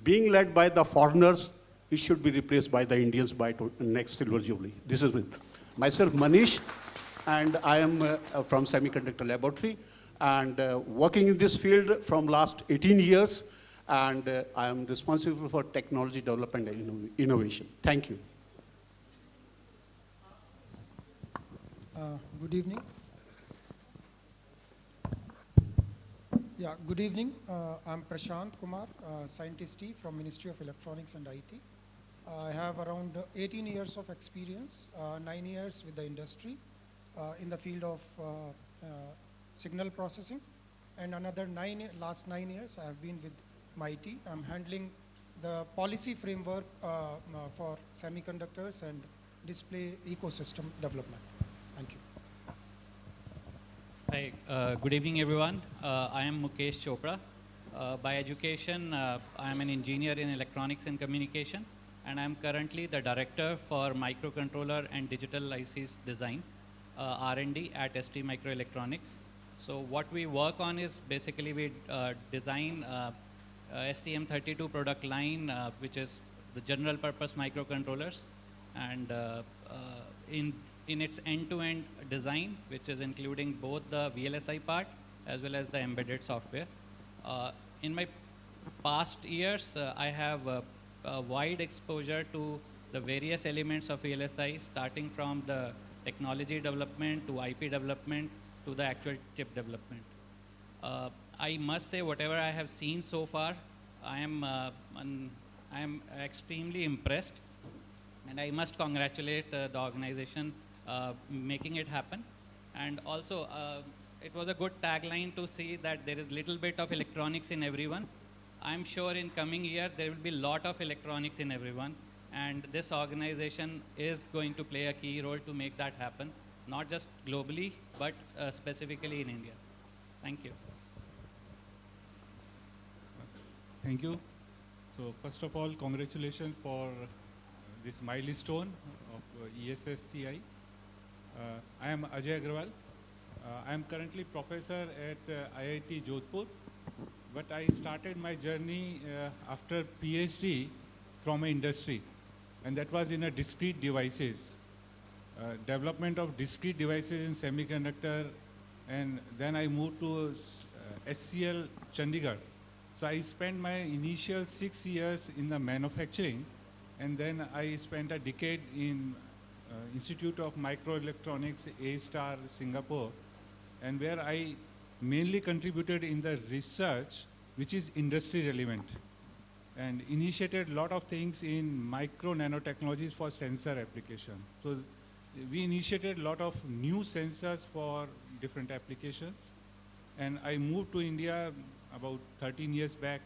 being led by the foreigners. It should be replaced by the Indians by next silver jubilee. This is with myself, Manish, and I am from Semiconductor Laboratory, and working in this field from last 18 years, and I am responsible for technology development and innovation. Thank you. Good evening. Yeah, good evening. I'm Prashant Kumar, Scientist T from Ministry of Electronics and IT. I have around 18 years of experience, 9 years with the industry in the field of signal processing, and another last 9 years I have been with MIT. I'm handling the policy framework for semiconductors and display ecosystem development. Thank you. Hi, good evening, everyone. I am Mukesh Chopra. By education, I am an engineer in electronics and communication, and I am currently the director for microcontroller and digital ICs design, R&D at ST Microelectronics. So what we work on is basically we design STM32 product line, which is the general purpose microcontrollers, and in its end-to-end design, which is including both the VLSI part as well as the embedded software. In my past years, I have a wide exposure to the various elements of VLSI, starting from the technology development to IP development to the actual chip development. I must say, whatever I have seen so far, I am extremely impressed, and I must congratulate the organization making it happen. And also, it was a good tagline to see that there is little bit of electronics in everyone. I'm sure in coming year there will be a lot of electronics in everyone, and this organization is going to play a key role to make that happen, not just globally, but specifically in India. Thank you. Thank you. So first of all, congratulations for this milestone of ESSCI. I am Ajay Agrawal. I am currently professor at IIT Jodhpur, but I started my journey after PhD from industry, and that was in a discrete devices, development of discrete devices in semiconductor, and then I moved to SCL Chandigarh. So I spent my initial 6 years in the manufacturing, and then I spent a decade in Institute of Microelectronics, A-Star, Singapore, and where I mainly contributed in the research, which is industry relevant, and initiated a lot of things in micro nanotechnologies for sensor application. So we initiated a lot of new sensors for different applications, and I moved to India about 13 years back,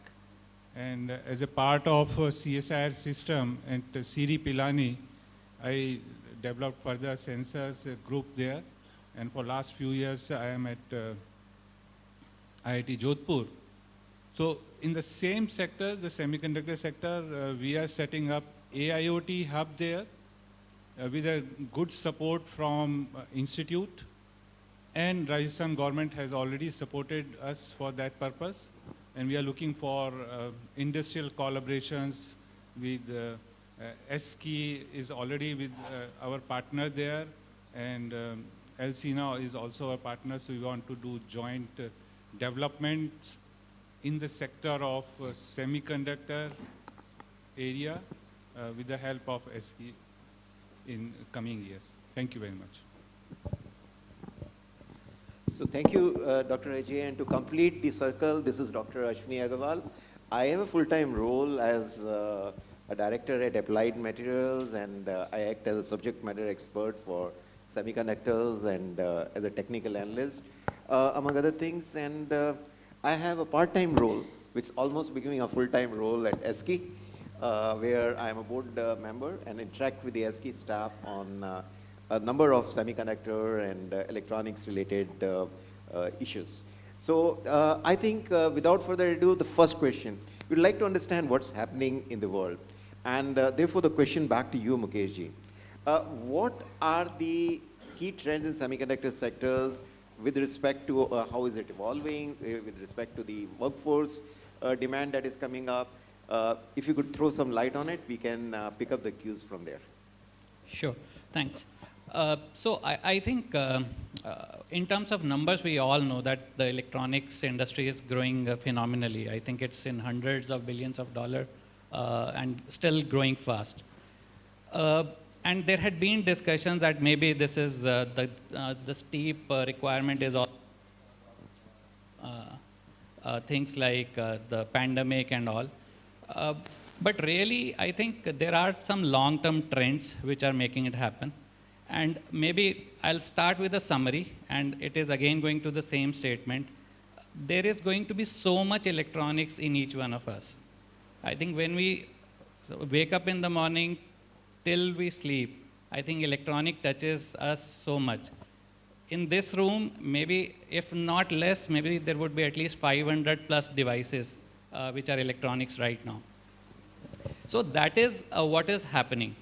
and as a part of CSIR system and Siri Pilani, I developed further sensors group there, and for last few years I am at IIT Jodhpur. So in the same sector, the semiconductor sector, we are setting up AIoT hub there with a good support from institute, and Rajasthan government has already supported us for that purpose, and we are looking for industrial collaborations with ESSCI is already with our partner there, and LCNA is also a partner, so we want to do joint developments in the sector of semiconductor area with the help of ESSCI in coming years. Thank you very much. So thank you, Dr. Ajay. And to complete the circle, this is Dr. Ashwini Agarwal. I have a full-time role as a director at Applied Materials, and I act as a subject matter expert for semiconductors and as a technical analyst, among other things. And I have a part-time role, which is almost becoming a full-time role at ESSCI, where I am a board member and interact with the ESSCI staff on a number of semiconductor and electronics related issues. So I think without further ado, the first question, we'd like to understand what's happening in the world. And therefore the question back to you, Mukeshji. What are the key trends in semiconductor sectors with respect to how is it evolving, with respect to the workforce demand that is coming up? If you could throw some light on it, we can pick up the cues from there. Sure, thanks. So I think in terms of numbers, we all know that the electronics industry is growing phenomenally. I think it's in hundreds of billions of dollars and still growing fast. And there had been discussions that maybe this is the steep requirement is all things like the pandemic and all. But really, I think there are some long-term trends which are making it happen. And maybe I'll start with a summary, and it is again going to the same statement. There is going to be so much electronics in each one of us. I think when we wake up in the morning till we sleep, I think electronic touches us so much. In this room, maybe if not less, maybe there would be at least 500 plus devices which are electronics right now. So that is what is happening.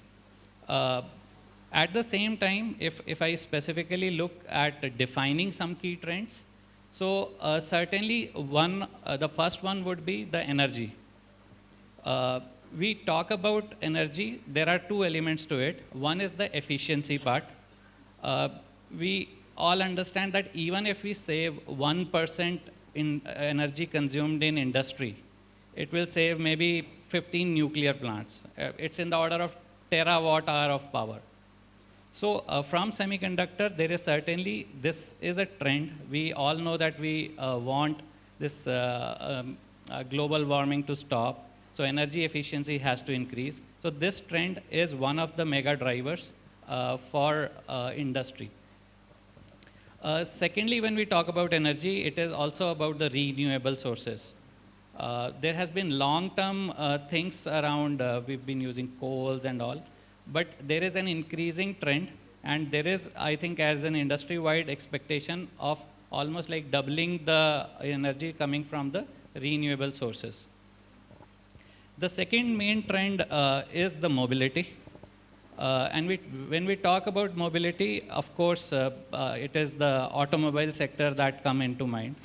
At the same time, if I specifically look at defining some key trends, so certainly the first one would be the energy. We talk about energy, there are two elements to it. One is the efficiency part. We all understand that even if we save 1% in energy consumed in industry, it will save maybe 15 nuclear plants. It's in the order of terawatt hour of power. So from semiconductor, there is certainly, this is a trend. We all know that we want this global warming to stop. So energy efficiency has to increase. So this trend is one of the mega drivers for industry. Secondly, when we talk about energy, it is also about the renewable sources. There has been long-term things around, we've been using coals and all, but there is an increasing trend, and there is, I think, as an industry-wide expectation of almost like doubling the energy coming from the renewable sources. The second main trend is the mobility. And when we talk about mobility, of course, it is the automobile sector that come into mind.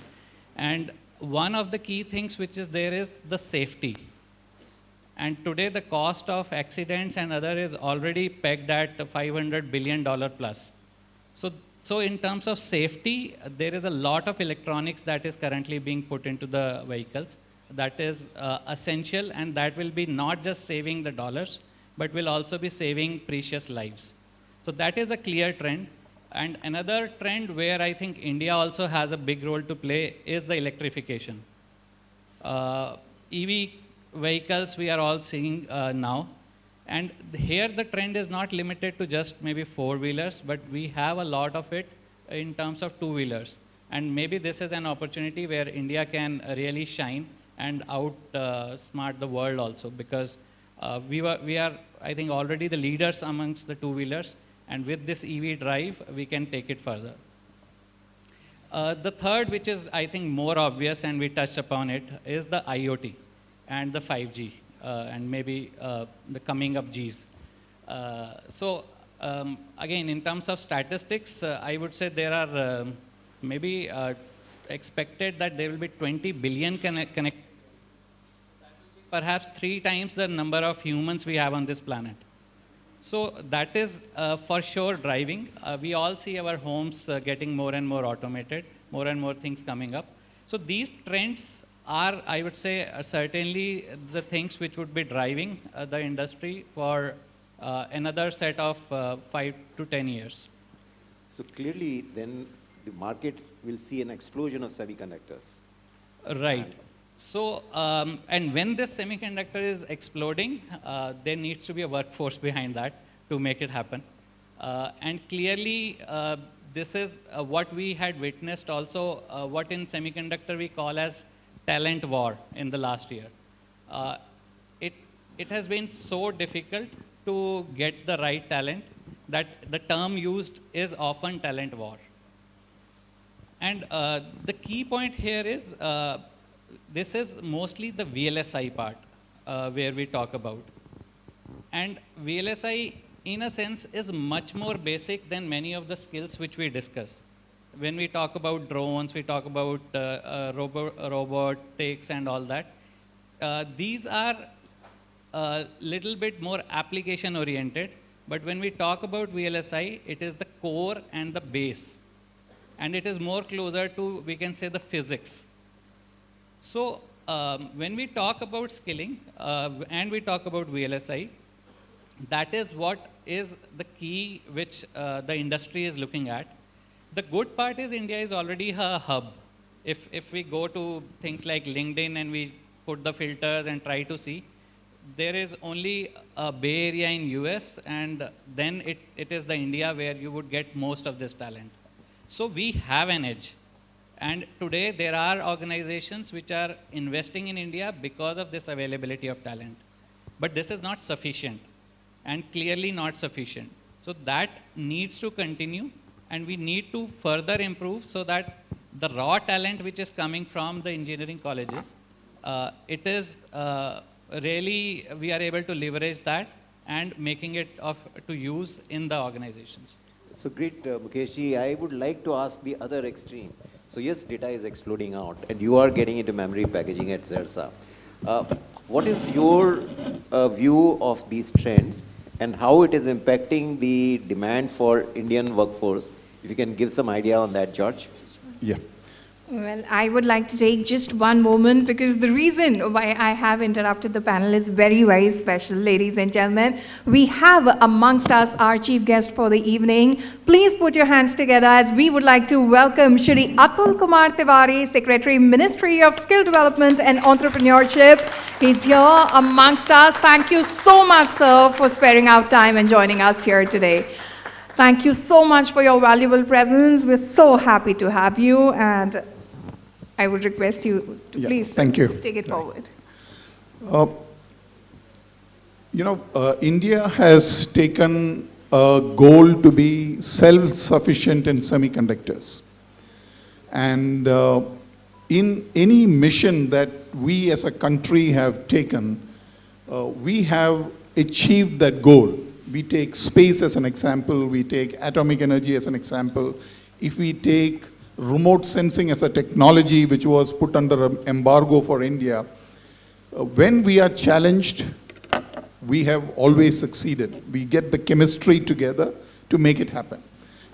And one of the key things which is there is the safety. And today the cost of accidents and other is already pegged at $500 billion plus. So in terms of safety, there is a lot of electronics that is currently being put into the vehicles. That is essential, and that will be not just saving the dollars, but will also be saving precious lives. So that is a clear trend. And another trend where I think India also has a big role to play is the electrification. EV vehicles we are all seeing now. And here the trend is not limited to just maybe four-wheelers, but we have a lot of it in terms of two-wheelers. And maybe this is an opportunity where India can really shine and outsmart the world also, because we are, I think, already the leaders amongst the two-wheelers, and with this EV drive, we can take it further. The third, which is, I think, more obvious, and we touched upon it, is the IoT and the 5G, and maybe the coming up Gs. Again, in terms of statistics, I would say there are maybe expected that there will be 20 billion connected, perhaps 3 times the number of humans we have on this planet. So that is for sure driving. We all see our homes getting more and more automated, more and more things coming up. So these trends are, I would say, certainly the things which would be driving the industry for another set of 5 to 10 years. So clearly then the market we'll see an explosion of semiconductors. Right. So, and when this semiconductor is exploding, there needs to be a workforce behind that to make it happen. And clearly, this is what we had witnessed also, what in semiconductor we call as talent war in the last year. Uh, it has been so difficult to get the right talent that the term used is often talent war. And the key point here is this is mostly the VLSI part where we talk about. And VLSI, in a sense, is much more basic than many of the skills which we discuss. When we talk about drones, we talk about robotics and all that. These are a little bit more application oriented. But when we talk about VLSI, it is the core and the base. And it is more closer to, we can say, the physics. So when we talk about skilling and we talk about VLSI, that is what is the key which the industry is looking at. The good part is India is already a hub. If we go to things like LinkedIn and we put the filters and try to see, there is only a Bay Area in US, and then it is the India where you would get most of this talent. So we have an edge. And today there are organizations which are investing in India because of this availability of talent. But this is not sufficient, and clearly not sufficient. So that needs to continue, and we need to further improve so that the raw talent which is coming from the engineering colleges, it is really, we are able to leverage that and making it to use in the organizations. So great, Mukeshji. I would like to ask the other extreme. So yes, data is exploding out, and you are getting into memory packaging at CERSA. What is your view of these trends and how it is impacting the demand for Indian workforce? If you can give some idea on that, George. Yeah. Well, I would like to take just one moment because the reason why I have interrupted the panel is very, very special, ladies and gentlemen. We have amongst us our chief guest for the evening. Please put your hands together as we would like to welcome Shri Atul Kumar Tiwari, Secretary, Ministry of Skill Development and Entrepreneurship. He's here amongst us. Thank you so much, sir, for sparing out time and joining us here today. Thank you so much for your valuable presence. We're so happy to have you, and I would request you to please thank you. Take it forward. India has taken a goal to be self-sufficient in semiconductors. And in any mission that we as a country have taken, we have achieved that goal. We take space as an example, we take atomic energy as an example. If we take remote sensing as a technology which was put under an embargo for India, when we are challenged, we have always succeeded. We get the chemistry together to make it happen.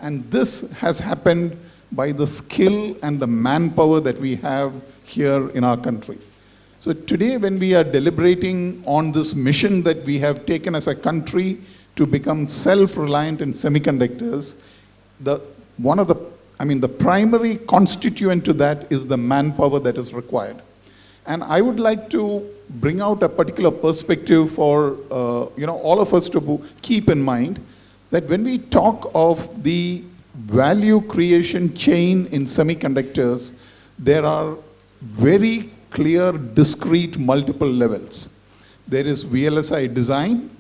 And this has happened by the skill and the manpower that we have here in our country. So today when we are deliberating on this mission that we have taken as a country to become self-reliant in semiconductors, the primary constituent to that is the manpower that is required. And I would like to bring out a particular perspective for all of us to keep in mind that when we talk of the value creation chain in semiconductors, there are very clear, discrete, multiple levels. There is VLSI design,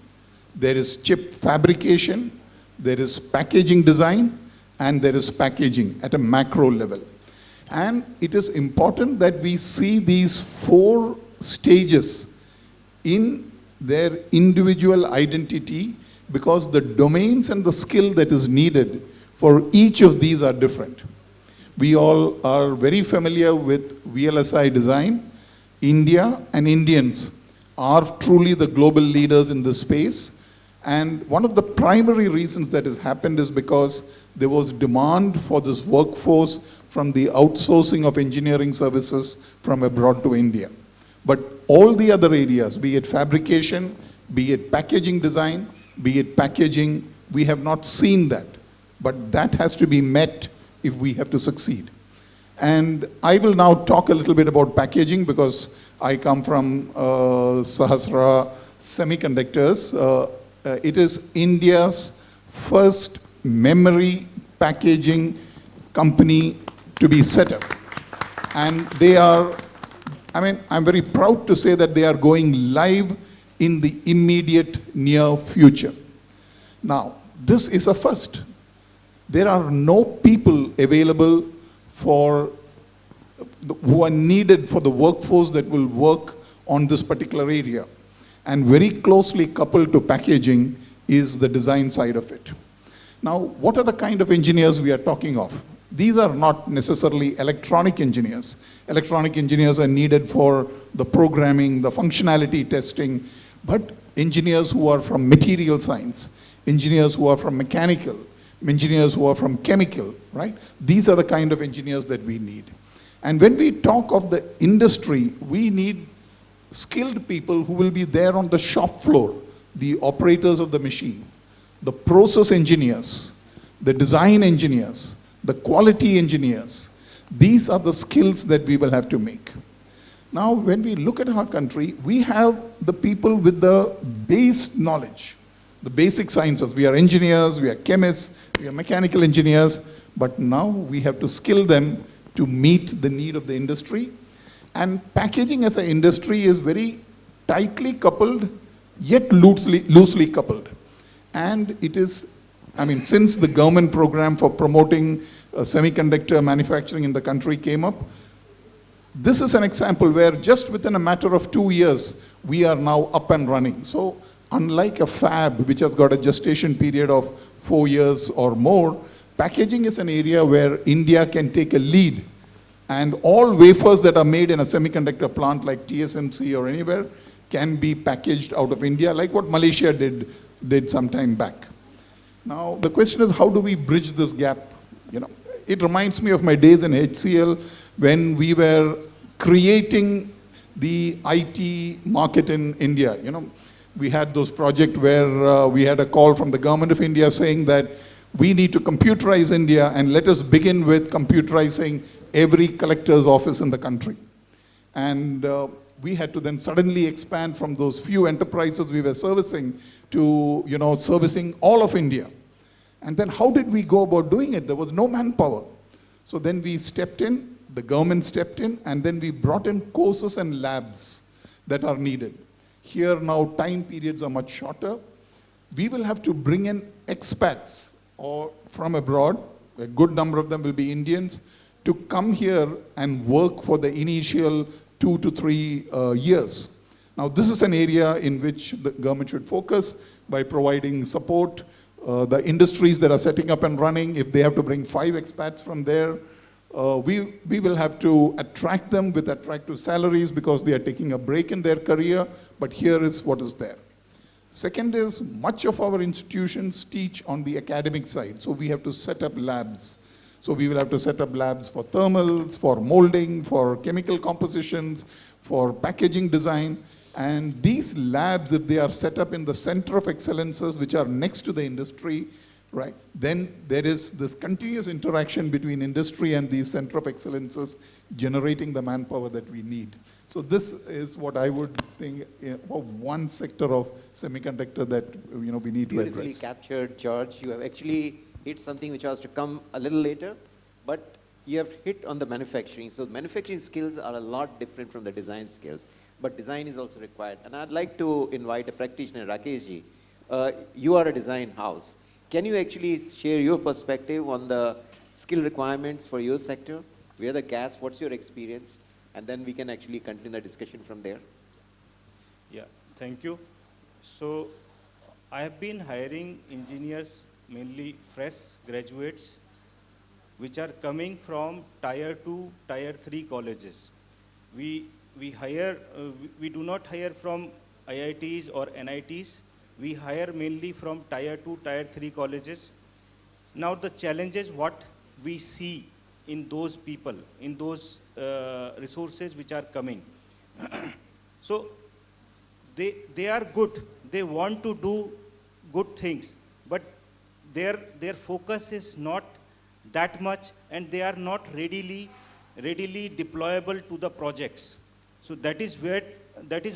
there is chip fabrication, there is packaging design, and there is packaging at a macro level. And it is important that we see these four stages in their individual identity, because the domains and the skill that is needed for each of these are different. We all are very familiar with VLSI design. India and Indians are truly the global leaders in this space. And one of the primary reasons that has happened is because there was demand for this workforce from the outsourcing of engineering services from abroad to India. But all the other areas, be it fabrication, be it packaging design, be it packaging, we have not seen that. But that has to be met if we have to succeed. And I will now talk a little bit about packaging because I come from Sahasra Semiconductors. It is India's first memory packaging company to be set up. And they are, I'm very proud to say that they are going live in the immediate near future. Now, this is a first. There are no people available who are needed for the workforce that will work on this particular area. And very closely coupled to packaging is the design side of it. Now, what are the kind of engineers we are talking of? These are not necessarily electronic engineers. Electronic engineers are needed for the programming, the functionality testing, but engineers who are from material science, engineers who are from mechanical, engineers who are from chemical, right? These are the kind of engineers that we need. And when we talk of the industry, we need skilled people who will be there on the shop floor, the operators of the machine, the process engineers, the design engineers, the quality engineers. These are the skills that we will have to make. Now, when we look at our country, we have the people with the base knowledge, the basic sciences. We are engineers, we are chemists, we are mechanical engineers, but now we have to skill them to meet the need of the industry. And packaging as an industry is very tightly coupled, yet loosely coupled. And it is, since the government program for promoting semiconductor manufacturing in the country came up, this is an example where just within a matter of 2 years, we are now up and running. So unlike a fab, which has got a gestation period of 4 years or more, packaging is an area where India can take a lead. And all wafers that are made in a semiconductor plant like TSMC or anywhere can be packaged out of India, like what Malaysia did some time back. Now, the question is, how do we bridge this gap? It reminds me of my days in HCL when we were creating the IT market in India. We had those projects where we had a call from the government of India saying that we need to computerize India and let us begin with computerizing every collector's office in the country. And we had to then suddenly expand from those few enterprises we were servicing to, servicing all of India. And then how did we go about doing it? There was no manpower. So then we stepped in, the government stepped in, and then we brought in courses and labs that are needed. Here now time periods are much shorter. We will have to bring in expats or from abroad, a good number of them will be Indians, to come here and work for the initial 2 to 3 years. Now this is an area in which the government should focus by providing support. The industries that are setting up and running, if they have to bring 5 expats from there, we will have to attract them with attractive salaries because they are taking a break in their career, but here is what is there. Second is, much of our institutions teach on the academic side, so we have to set up labs. So we will have to set up labs for thermals, for molding, for chemical compositions, for packaging design. And these labs, if they are set up in the center of excellences, which are next to the industry, right, then there is this continuous interaction between industry and these center of excellences generating the manpower that we need. So this is what I would think of one sector of semiconductor that we need to address. Beautifully captured, George. You have actually hit something which was to come a little later, but you have hit on the manufacturing. So manufacturing skills are a lot different from the design skills, but design is also required. And I'd like to invite a practitioner, Rakesh ji. You are a design house. Can you actually share your perspective on the skill requirements for your sector? Where are the gaps? What's your experience? And then we can actually continue the discussion from there. Yeah, thank you. So I have been hiring engineers, mainly fresh graduates, which are coming from tier 2, tier 3 colleges. We do not hire from IITs or NITs. We hire mainly from tier 2, tier 3 colleges. Now the challenges what we see in those people, in those resources which are coming. So they are good. They want to do good things, but their focus is not that much, and they are not readily readily deployable to the projects. So that is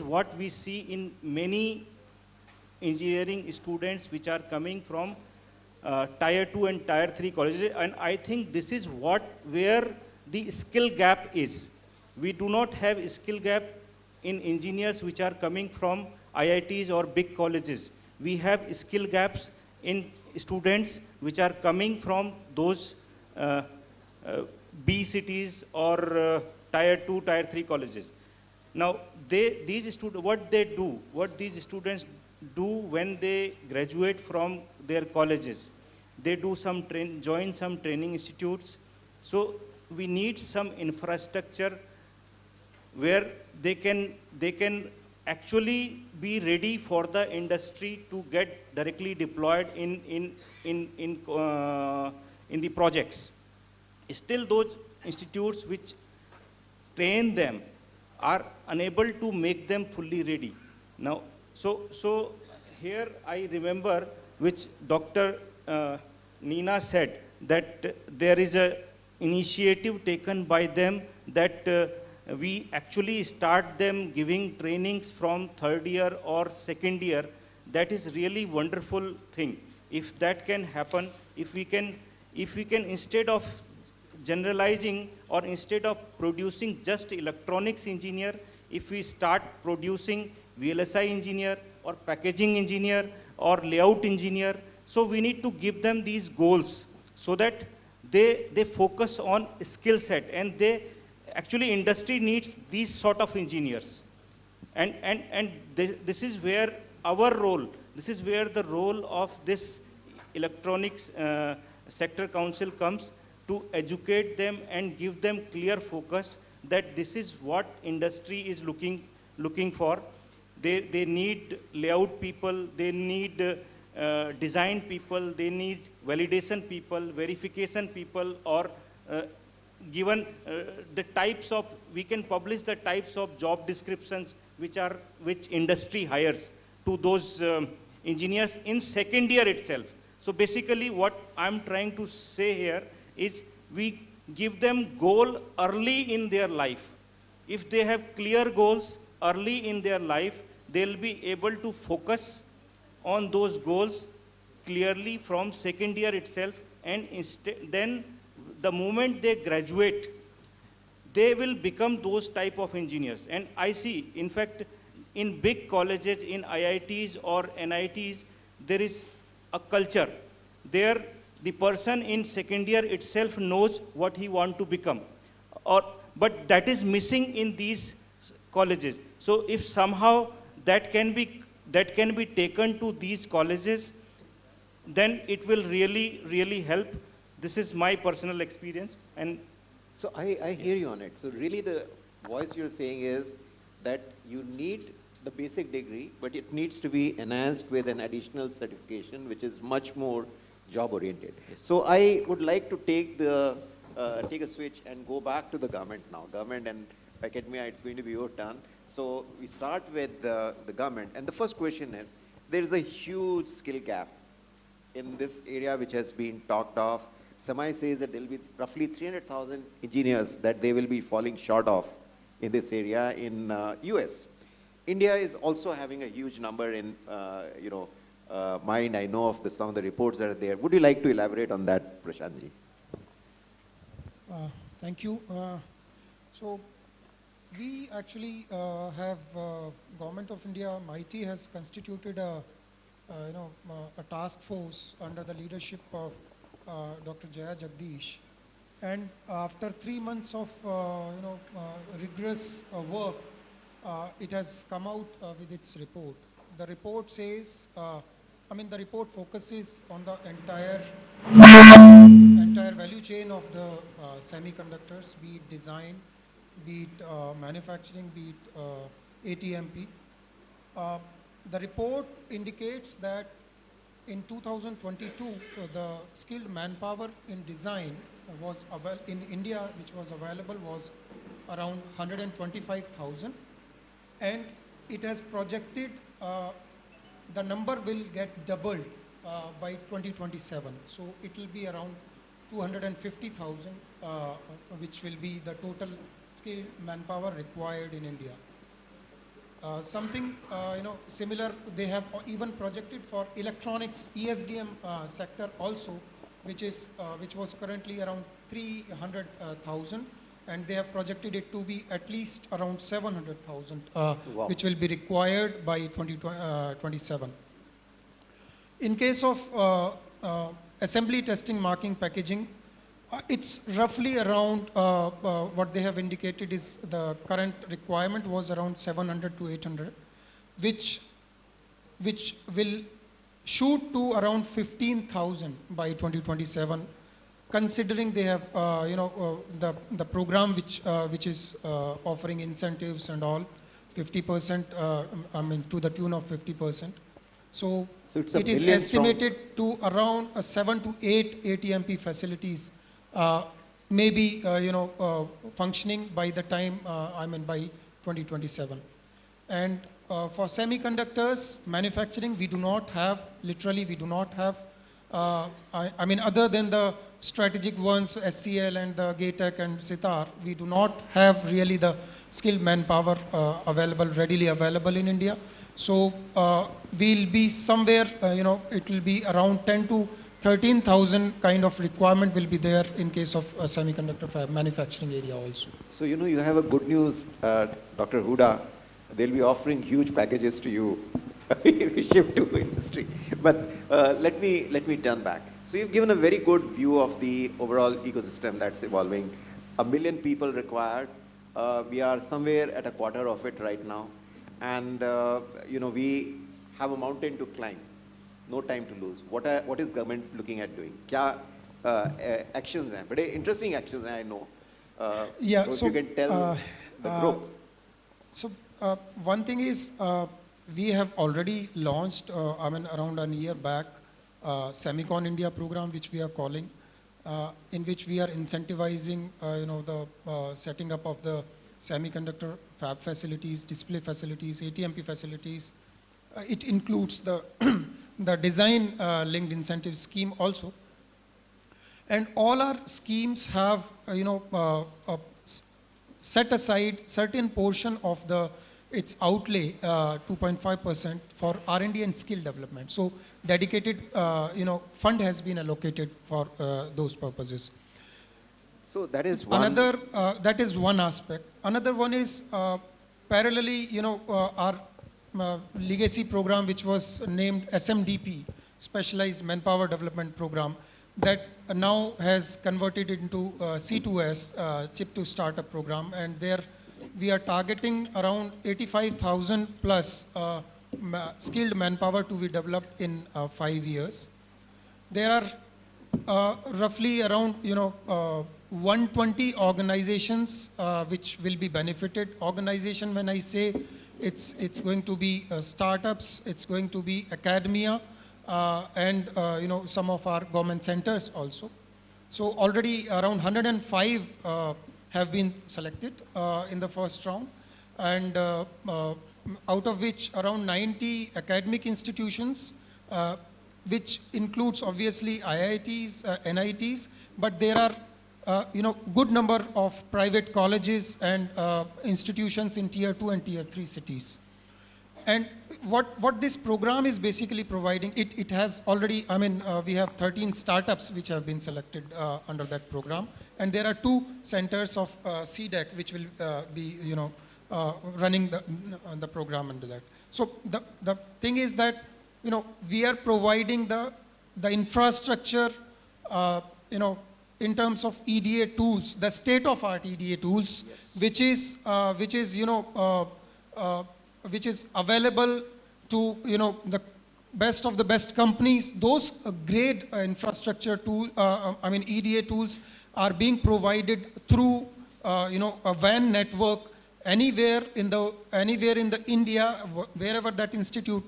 what we see in many engineering students which are coming from tier 2 and tier 3 colleges, and I think this is where the skill gap is. We do not have skill gap in engineers which are coming from IITs or big colleges. We have skill gaps in students which are coming from those uh, uh, B cities or tier 2, tier 3 colleges. Now, what these students do when they graduate from their colleges, they do join some training institutes. So we need some infrastructure where they can actually be ready for the industry to get directly deployed in the projects. Still, those institutes which train them are unable to make them fully ready. Now, so here I remember which Dr. Nina said that there is a initiative taken by them that we actually start them giving trainings from third year or second year. That is really wonderful thing. If that can happen, if we can instead of generalizing or instead of producing just electronics engineer, if we start producing VLSI engineer or packaging engineer or layout engineer, so we need to give them these goals so that they focus on skill set, and they actually industry needs these sort of engineers. And this is where our role, this is where the role of this electronics sector council comes, to educate them and give them clear focus that this is what industry is looking for. They need layout people, they need design people, they need validation people, verification people, or given the types of, we can publish the types of job descriptions which industry hires to those engineers in second year itself. So basically what I'm trying to say here is we give them goal early in their life. If they have clear goals early in their life, they'll be able to focus on those goals clearly from second year itself, and then the moment they graduate, they will become those type of engineers. And I see, in fact, in big colleges, in IITs or NITs, there is a culture. There, the person in second year itself knows what he want to become. But that is missing in these colleges. So if somehow that can be taken to these colleges, then it will really help. This is my personal experience. And so I hear you on it. So really the voice you're saying is that you need the basic degree, but it needs to be enhanced with an additional certification, which is much more job oriented. So I would like to take a switch and go back to the government now. Government and academia, it's going to be your turn. So we start with the government. And the first question is, there is a huge skill gap in this area which has been talked of. Samai says that there will be roughly 300,000 engineers that they will be falling short of in this area in US. India is also having a huge number in, mind. I know of some of the reports that are there. Would you like to elaborate on that, Prashantji? Thank you. So we actually have Government of India, MIT has constituted a task force under the leadership of Dr. Jaya Jagdish. And after 3 months of rigorous work, it has come out with its report. The report says, the report focuses on the entire value chain of the semiconductors, be it design, be it manufacturing, be it ATMP. The report indicates that in 2022, the skilled manpower in design was in India, which was available, was around 125,000, and it has projected the number will get doubled by 2027. So it will be around 250,000, which will be the total skilled manpower required in India. Something similar they have even projected for electronics ESDM sector also, which was currently around 300,000, and they have projected it to be at least around 700,000, Wow. which will be required by 2027. In case of assembly, testing, marking, packaging, it's roughly around what they have indicated is the current requirement was around 700 to 800, which will shoot to around 15,000 by 2027, considering they have the program which is offering incentives and all 50%, I mean to the tune of 50%. So it's a it is million strong. estimated to around 7 to 8 ATMP facilities maybe functioning by the time by 2027. And for semiconductors manufacturing, we do not have other than the strategic ones, SCL and the GATEC and Sitar, we do not have really the skilled manpower readily available in India. So we'll be somewhere, it will be around 10 to 13,000 kind of requirement will be there in case of semiconductor fab manufacturing area also. So, you have a good news, Dr. Huda. They'll be offering huge packages to you if you shift to industry. But let me turn back. So you've given a very good view of the overall ecosystem that's evolving. 1 million people required. We are somewhere at a quarter of it right now. And, we have a mountain to climb. No time to lose. What is government looking at doing? Kya actions hain? Bade interesting actions hain, I know. Yeah, so if you can tell the group. So one thing is we have already launched, around a year back, Semicon India program, which we are calling, in which we are incentivizing, the setting up of the semiconductor fab facilities, display facilities, ATMP facilities. It includes the the design linked incentive scheme also. And all our schemes have, set aside certain portion of its outlay, 2.5% for R&D and skill development. So dedicated, fund has been allocated for those purposes. So that is one. That is one aspect. Another one is parallelly, our legacy program, which was named SMDP, Specialized Manpower Development Program, that now has converted into C2S, Chip to Startup Program, and there we are targeting around 85,000 plus skilled manpower to be developed in 5 years. There are roughly around 120 organizations which will be benefited. Organization, when I say it's going to be startups, it's going to be academia, and some of our government centers also. So already around 105 have been selected in the first round, and out of which around 90 academic institutions, which includes obviously IITs, NITs, but there are good number of private colleges and institutions in tier 2 and tier 3 cities. And what this program is basically providing, it has already, we have 13 startups which have been selected under that program, and there are 2 centers of CDEC which will be, running the program under that. So the thing is that, we are providing the infrastructure, in terms of EDA tools, the state-of-art EDA tools, yes, which is available to the best of the best companies. Those great infrastructure tool, EDA tools are being provided through a WAN network anywhere in the India, wherever that institute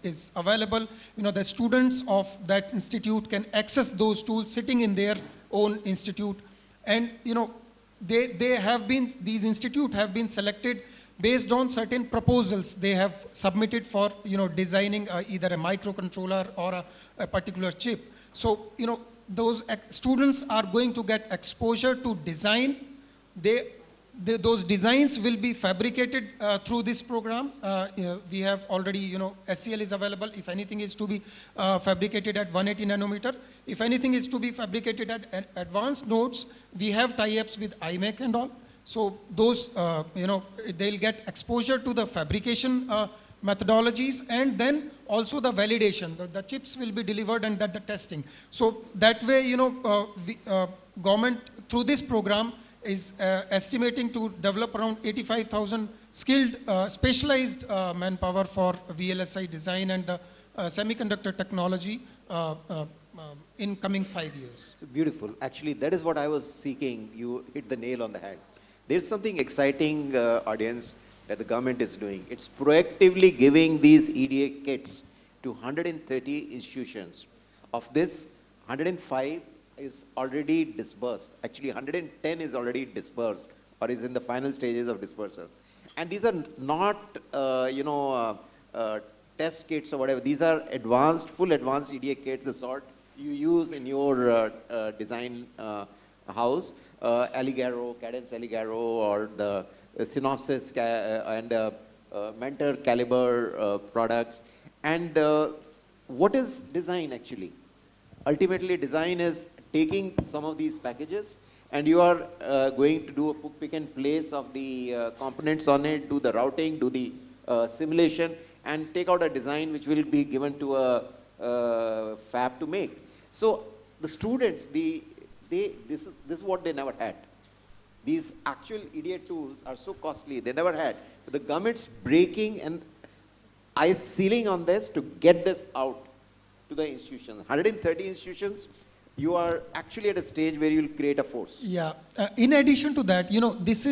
is available. The students of that institute can access those tools sitting in their own institute, and these institutes have been selected based on certain proposals they have submitted for designing either a microcontroller or a particular chip. So those students are going to get exposure to design. Those designs will be fabricated through this program. We have already, SCL is available. If anything is to be fabricated at 180 nanometer, if anything is to be fabricated at advanced nodes, we have tie-ups with IMEC and all. So those, they'll get exposure to the fabrication methodologies, and then also the validation. The chips will be delivered and that the testing. So that way, government through this program is estimating to develop around 85,000 skilled, specialized manpower for VLSI design and the semiconductor technology in coming 5 years. So beautiful. Actually, that is what I was seeking. You hit the nail on the head. There's something exciting, audience, that the government is doing. It's proactively giving these EDA kits to 130 institutions. Of this, 105 is already disbursed. Actually, 110 is already disbursed or is in the final stages of dispersal. And these are not, test kits or whatever. These are advanced, full advanced EDA kits, the sort you use in your design house. Alligaro, Cadence Alligaro, or the Synopsys and Mentor Caliber products. And what is design actually? Ultimately, design is taking some of these packages and you are going to do a pick and place of the components on it, do the routing, do the simulation, and take out a design which will be given to a fab to make. So the students, this is what they never had. These actual EDA tools are so costly, they never had. But the government's breaking and ice sealing on this to get this out to the institutions. 130 institutions, you are actually at a stage where you will create a force. Yeah. In addition to that, this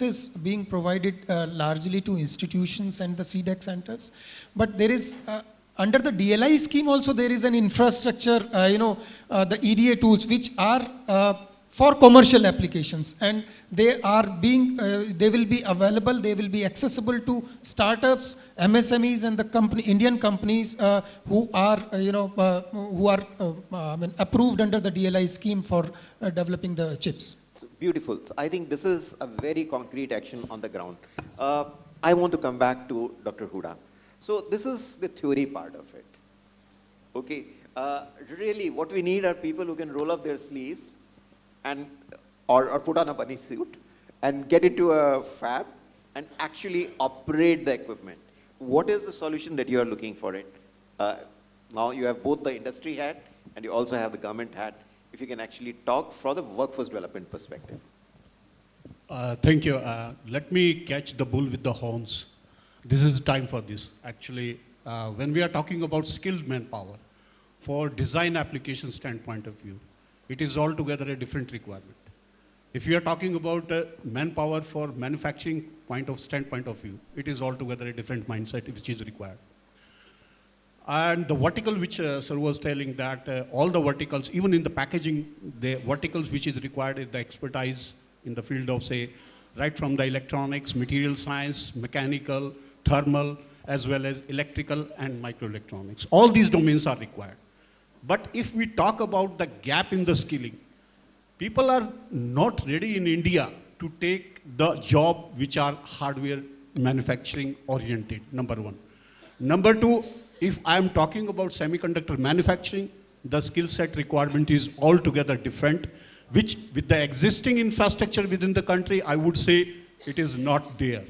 is being provided largely to institutions and the CDEC centers. But there is under the DLI scheme also there is an infrastructure, the EDA tools which are for commercial applications, and they are being, they will be available, they will be accessible to startups, MSMEs, and the Indian companies who are, approved under the DLI scheme for developing the chips. So, beautiful. So I think this is a very concrete action on the ground. I want to come back to Dr. Huda. So this is the theory part of it. Okay. Really, what we need are people who can roll up their sleeves and or put on a bunny suit and get into a fab and actually operate the equipment. What is the solution that you are looking for it? Now you have both the industry hat and you also have the government hat. If you can actually talk from the workforce development perspective. Thank you. Let me catch the bull with the horns. This is time for this. Actually, when we are talking about skilled manpower, for design application standpoint of view, it is altogether a different requirement. If you are talking about manpower for manufacturing standpoint of view, it is altogether a different mindset which is required. And the vertical which sir was telling that all the verticals, even in the packaging, the verticals which is required is the expertise in the field of, say, right from the electronics, material science, mechanical, thermal, as well as electrical and microelectronics. All these domains are required. But if we talk about the gap in the skilling, people are not ready in India to take the job which are hardware manufacturing oriented, number one. Number two, if I am talking about semiconductor manufacturing, the skill set requirement is altogether different, which with the existing infrastructure within the country, I would say it is not there.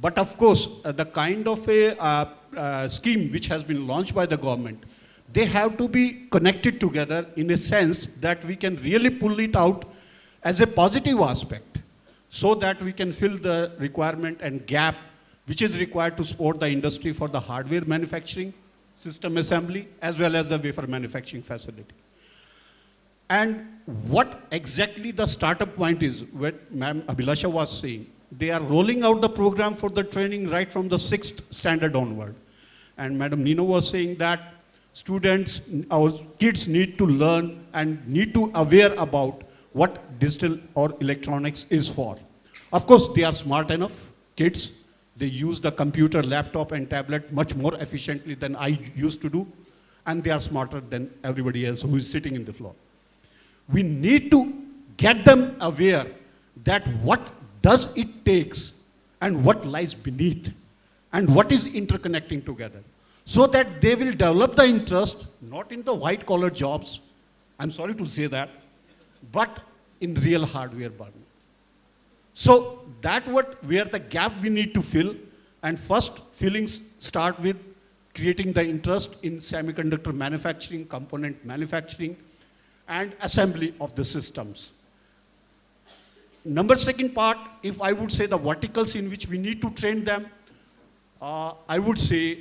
But of course, the kind of a scheme which has been launched by the government, they have to be connected together in a sense that we can really pull it out as a positive aspect so that we can fill the requirement and gap which is required to support the industry for the hardware manufacturing, system assembly, as well as the wafer manufacturing facility. And what exactly the startup point is, what Ma'am Abhilasha was saying, they are rolling out the program for the training right from the 6th standard onward. And Madam Nino was saying that students, our kids need to learn and need to aware about what digital or electronics is for. Of course, they are smart enough, kids. They use the computer, laptop and tablet much more efficiently than I used to do. and they are smarter than everybody else who is sitting in the floor. We need to get them aware that what does it takes and what lies beneath and what is interconnecting together, so that they will develop the interest not in the white collar jobs, I'm sorry to say that, but in real hardware burning. So that where the gap we need to fill, and first fillings start with creating the interest in semiconductor manufacturing, component manufacturing, and assembly of the systems. Second part, if I would say the verticals in which we need to train them, I would say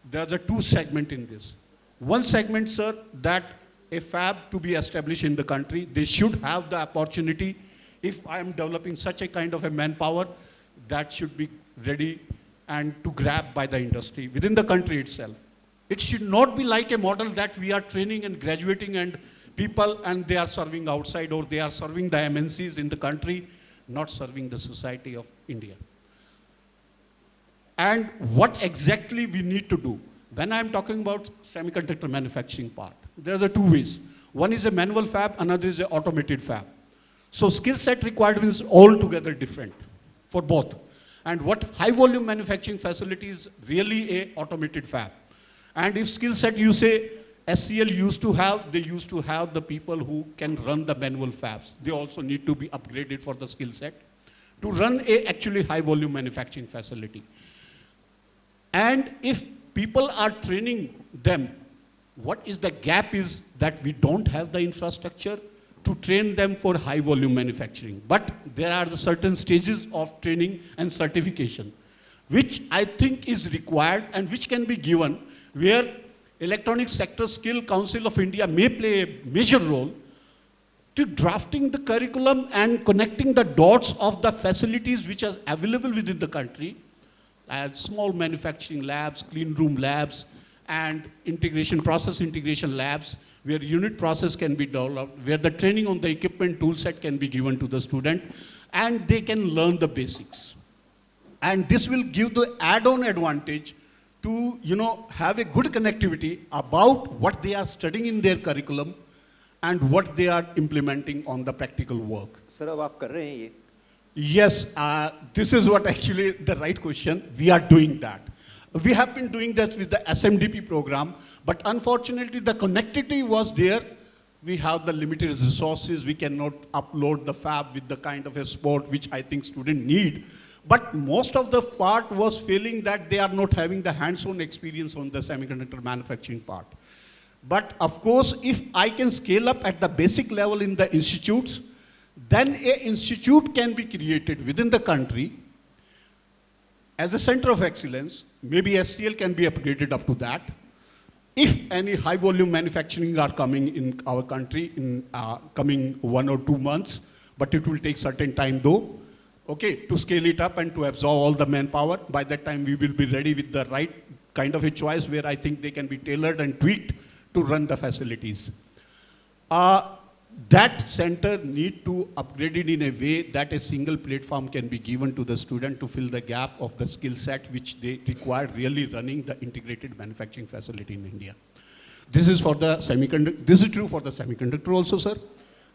there's a two segment in this. One segment, sir, that a fab to be established in the country, they should have the opportunity. If I am developing such a kind of a manpower, that should be ready and to grab by the industry within the country itself. It should not be like a model that we are training and graduating and people and they are serving outside, or they are serving the MNCs in the country, not serving the society of India. And what exactly we need to do? When I'm talking about semiconductor manufacturing part, there's a two ways. One is a manual fab, another is an automated fab. So skill set requirements altogether different for both. And what high volume manufacturing facility is really a automated fab. And if skill set you say SCL used to have, they used to have the people who can run the manual fabs. They also need to be upgraded for the skill set to run a actually high volume manufacturing facility. And if people are training them, what is the gap is that we don't have the infrastructure to train them for high volume manufacturing. But there are the certain stages of training and certification, which I think is required and which can be given, where Electronic Sector Skill Council of India may play a major role to drafting the curriculum and connecting the dots of the facilities which are available within the country, small manufacturing labs, clean room labs, and process integration labs, where unit process can be developed, where the training on the equipment tool set can be given to the student, and they can learn the basics. And this will give the add-on advantage to have a good connectivity about what they are studying in their curriculum and what they are implementing on the practical work. Sir, ab aap kar rahe hain ye? Yes, this is what actually the right question. We are doing that. We have been doing that with the SMDP program, but unfortunately the connectivity was there. We have the limited resources. We cannot upload the fab with the kind of a support which I think students need. But most of the part was feeling that they are not having the hands-on experience on the semiconductor manufacturing part. But of course, if I can scale up at the basic level in the institutes, then an institute can be created within the country as a center of excellence. Maybe SCL can be upgraded up to that. If any high volume manufacturing are coming in our country in coming 1 or 2 months, but it will take certain time though, okay, to scale it up and to absorb all the manpower. By that time we will be ready with the right kind of a choice where I think they can be tailored and tweaked to run the facilities. That center need to upgrade it in a way that a single platform can be given to the student to fill the gap of the skill set which they require really running the integrated manufacturing facility in India. This is for the semiconductor. This is true for the semiconductor also, sir.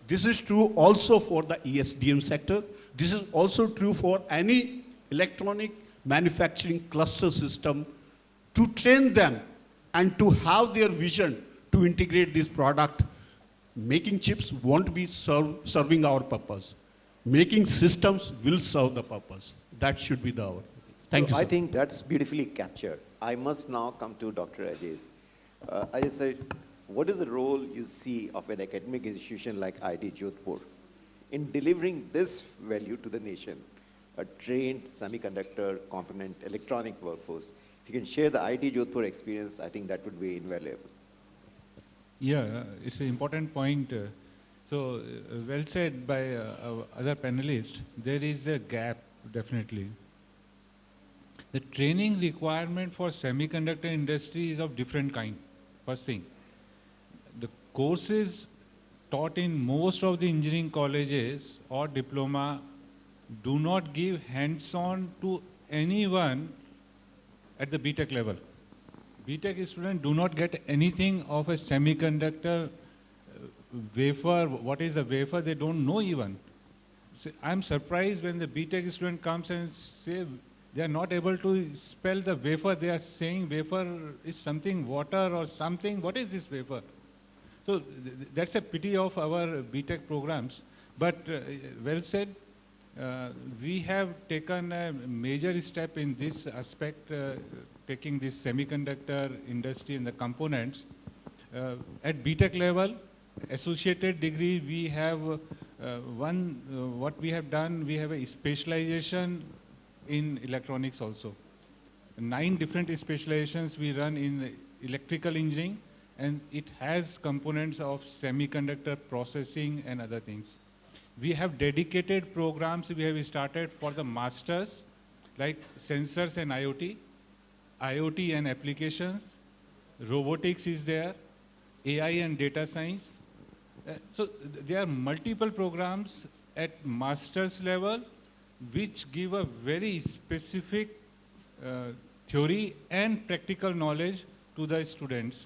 This is true also for the ESDM sector. This is also true for any electronic manufacturing cluster system, to train them and to have their vision to integrate this product. Making chips won't be serving our purpose. Making systems will serve the purpose. That should be the hour. Thank you, sir. I think that's beautifully captured. I must now come to Dr. Ajay. Ajay sir, what is the role you see of an academic institution like IIT Jodhpur in delivering this value to the nation? A trained semiconductor component electronic workforce. If you can share the IIT Jodhpur experience, I think that would be invaluable. Yeah, it's an important point. Well said by our other panelists. There is a gap, definitely. The training requirement for semiconductor industry is of different kind. First thing, the courses taught in most of the engineering colleges or diploma do not give hands-on to anyone at the BTech level. BTech students do not get anything of a semiconductor wafer. What is a wafer? They don't know even. So I'm surprised when the BTech student comes and say they are not able to spell the wafer. They are saying wafer is something water or something. What is this wafer? So that's a pity of our BTech programs. But well said. We have taken a major step in this aspect, taking this semiconductor industry and the components. At BTech level, associated degree, we have what we have done, we have a specialization in electronics also. 9 different specializations we run in electrical engineering, and it has components of semiconductor processing and other things. We have dedicated programs we have started for the masters, like sensors and IoT, IoT and applications, robotics is there, AI and data science. So there are multiple programs at master's level which give a very specific theory and practical knowledge to the students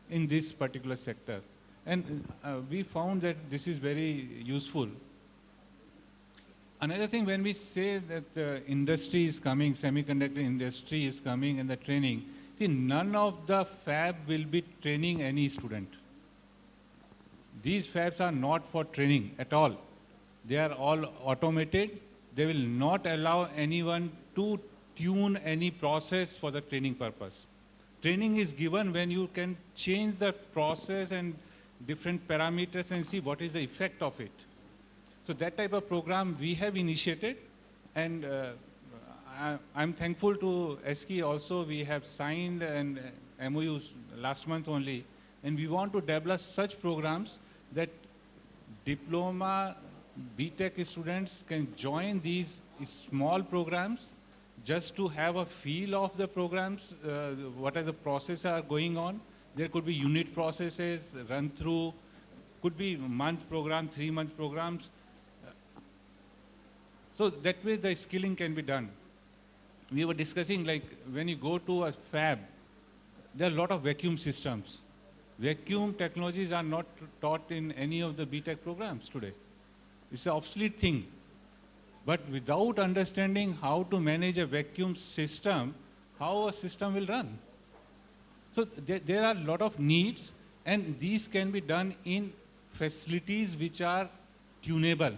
in this particular sector. And we found that this is very useful. Another thing, when we say that the industry is coming, semiconductor industry is coming and the training, see, none of the fab will be training any student. These fabs are not for training at all. They are all automated. They will not allow anyone to tune any process for the training purpose. Training is given when you can change the process and different parameters and see what is the effect of it. So that type of program we have initiated, and I'm thankful to ESSCI also. We have signed an MOU last month only, and we want to develop such programs that diploma BTech students can join these small programs just to have a feel of the programs, what are the processes are going on. There could be unit processes run through, could be month program, 3-month programs. So that way the skilling can be done. We were discussing, like, when you go to a fab, there are a lot of vacuum systems. Vacuum technologies are not taught in any of the BTech programs today. It's an obsolete thing. But without understanding how to manage a vacuum system, how a system will run? So there are a lot of needs, and these can be done in facilities which are tunable.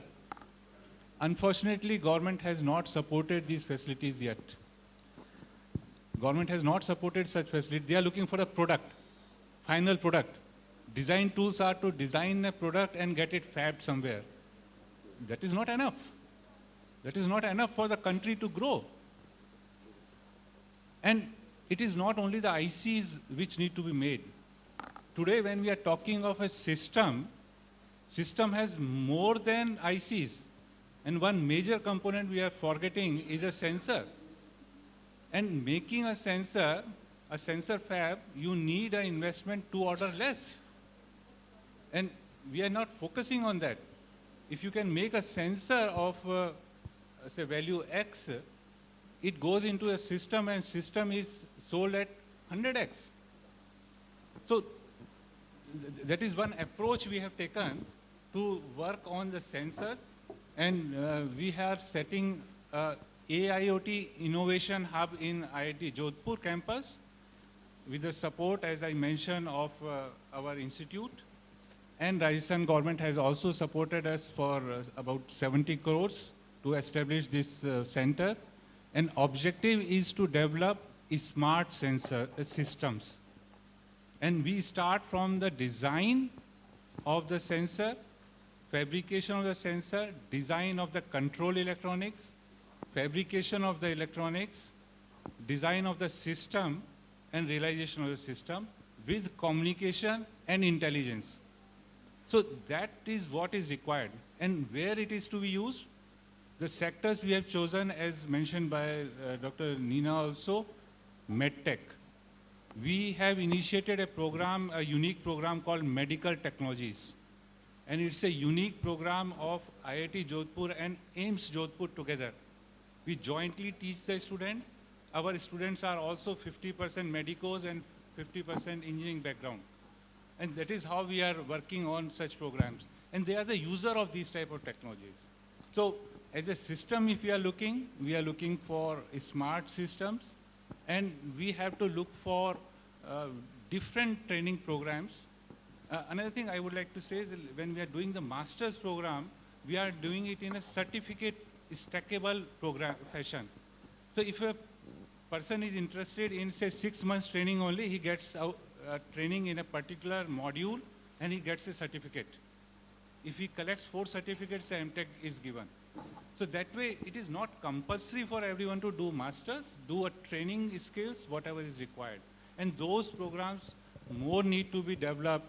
Unfortunately, government has not supported these facilities yet. Government has not supported such facilities. They are looking for a product, final product. Design tools are to design a product and get it fabbed somewhere. That is not enough. That is not enough for the country to grow. And it is not only the ICs which need to be made. Today, when we are talking of a system, system has more than ICs. And one major component we are forgetting is a sensor. And making a sensor fab, you need an investment 2 orders less. And we are not focusing on that. If you can make a sensor of, say, value X, it goes into a system, and system is sold at 100X. So that is one approach we have taken to work on the sensors. And we are setting AIoT Innovation Hub in IIT Jodhpur campus with the support, as I mentioned, of our institute. And Rajasthan government has also supported us for about 70 crores to establish this center. And objective is to develop smart sensor systems. And we start from the design of the sensor, fabrication of the sensor, design of the control electronics, fabrication of the electronics, design of the system, and realization of the system with communication and intelligence. So that is what is required. And where it is to be used, the sectors we have chosen, as mentioned by Dr. Nina also, MedTech. We have initiated a program, a unique program called Medical Technologies. And it's a unique program of IIT Jodhpur and AIMS Jodhpur together. We jointly teach the student. Our students are also 50% medicos and 50% engineering background. And that is how we are working on such programs. And they are the user of these type of technologies. So as a system, if we are looking for smart systems, and we have to look for different training programs. Another thing I would like to say is that when we are doing the master's program, we are doing it in a certificate stackable program fashion. So if a person is interested in, say, 6 months training only, he gets training in a particular module and he gets a certificate. If he collects 4 certificates, the MTech is given. So that way, it is not compulsory for everyone to do masters, do a training skills, whatever is required. And those programs more need to be developed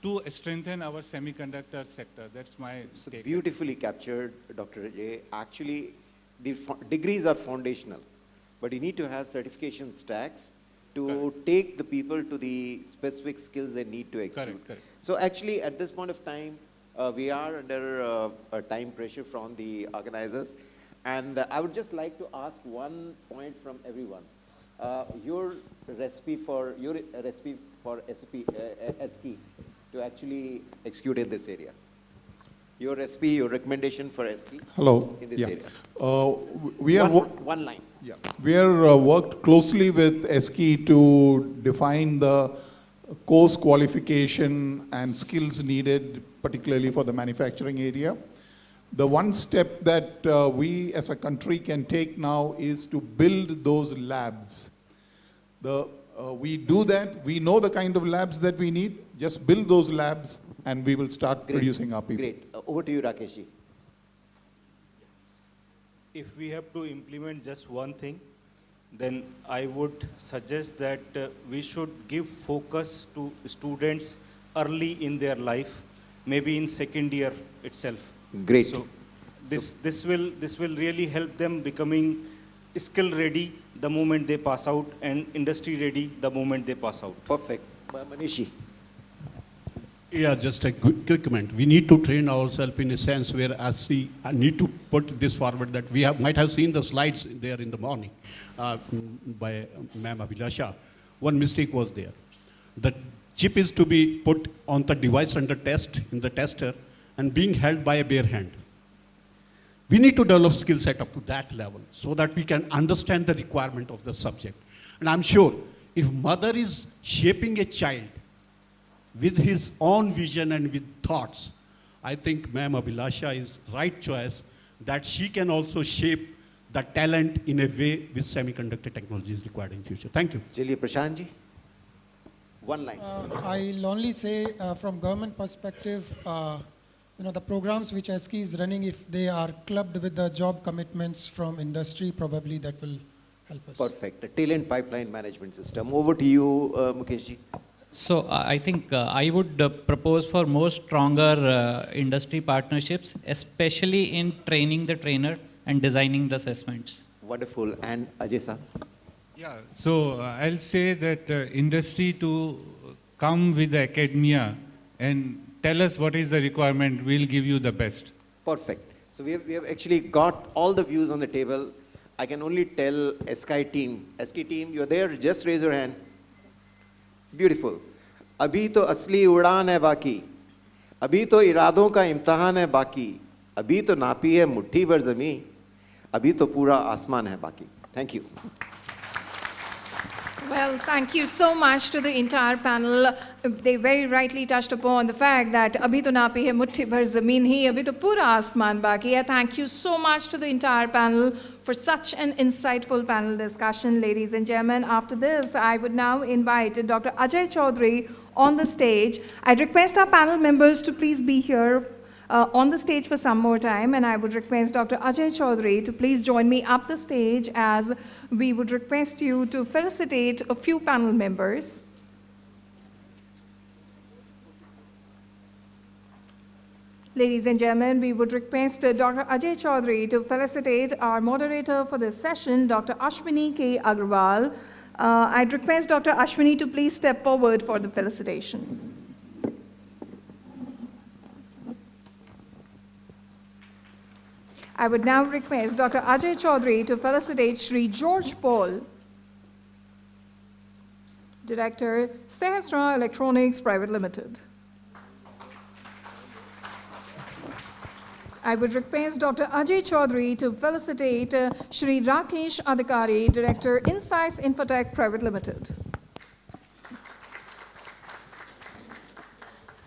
to strengthen our semiconductor sector. That's my take. Beautifully captured, Dr. Ajay. Actually, the degrees are foundational, but you need to have certification stacks to take the people to the specific skills they need to execute. Correct. So actually, at this point of time, we are under a time pressure from the organizers. And I would just like to ask one point from everyone. Your recipe for ESSCI to actually execute in this area. Your recipe, your recommendation for ESSCI in this area. We are one line. Yeah. We are worked closely with ESSCI to define the course qualification and skills needed, particularly for the manufacturing area. The one step that we as a country can take now is to build those labs. We do that. We know the kind of labs that we need. Just build those labs and we will start producing our people. Great. Over to you, Rakeshji. If we have to implement just one thing, then I would suggest that we should give focus to students early in their life, maybe in second year itself. Great. So this will really help them becoming skill ready the moment they pass out and industry ready the moment they pass out. Perfect. Manishi. Yeah, just a quick comment. We need to train ourselves in a sense where I need to put this forward that we might have seen the slides there in the morning by Ma'am Abhilasha. One mistake was there. The chip is to be put on the device under test in the tester and being held by a bare hand. We need to develop skill set up to that level so that we can understand the requirement of the subject. And I'm sure if mother is shaping a child with his own vision and with thoughts, I think Ma'am Abhilasha is right choice that she can also shape the talent in a way which semiconductor technology is required in future. Thank you. Chaliye, Prashant ji. One line. I'll only say from government perspective, the programs which ESSCI is running, if they are clubbed with the job commitments from industry, probably that will help us. Perfect. A talent pipeline management system. Over to you, Mukesh ji. So I think I would propose for more stronger industry partnerships, especially in training the trainer and designing the assessments. Wonderful. And Ajay sir? Yeah, so I'll say that industry to come with the academia and tell us what is the requirement, we'll give you the best. Perfect. So we have actually got all the views on the table. I can only tell ESSCI team. ESSCI team, you're there, just raise your hand. Beautiful. अभी तो असली उड़ान है बाकी, अभी तो इरादों का इम्तहान है बाकी, अभी तो नापी है मुट्ठी भर ज़मीं, अभी तो पूरा आसमान है बाकी. Thank you. Well, thank you so much to the entire panel. They very rightly touched upon the fact that abhi to napi hai mutti bhar zameen hi, abhi to pura asman baki hai. Thank you so much to the entire panel for such an insightful panel discussion, ladies and gentlemen. After this, I would now invite Dr. Ajay Chaudhary on the stage. I request our panel members to please be here on the stage for some more time, and I would request Dr. Ajay Chaudhary to please join me up the stage, as we would request you to felicitate a few panel members. Ladies and gentlemen, we would request Dr. Ajay Chaudhary to felicitate our moderator for this session, Dr. Ashwini K. Agrawal. I'd request Dr. Ashwini to please step forward for the felicitation. I would now request Dr. Ajay Chaudhary to felicitate Shri George Paul. Director, Sahasra Electronics Private Limited. I would request Dr. Ajay Chaudhary to felicitate Shri Rakesh Adhikari, Director, Insights Infotech Private Limited.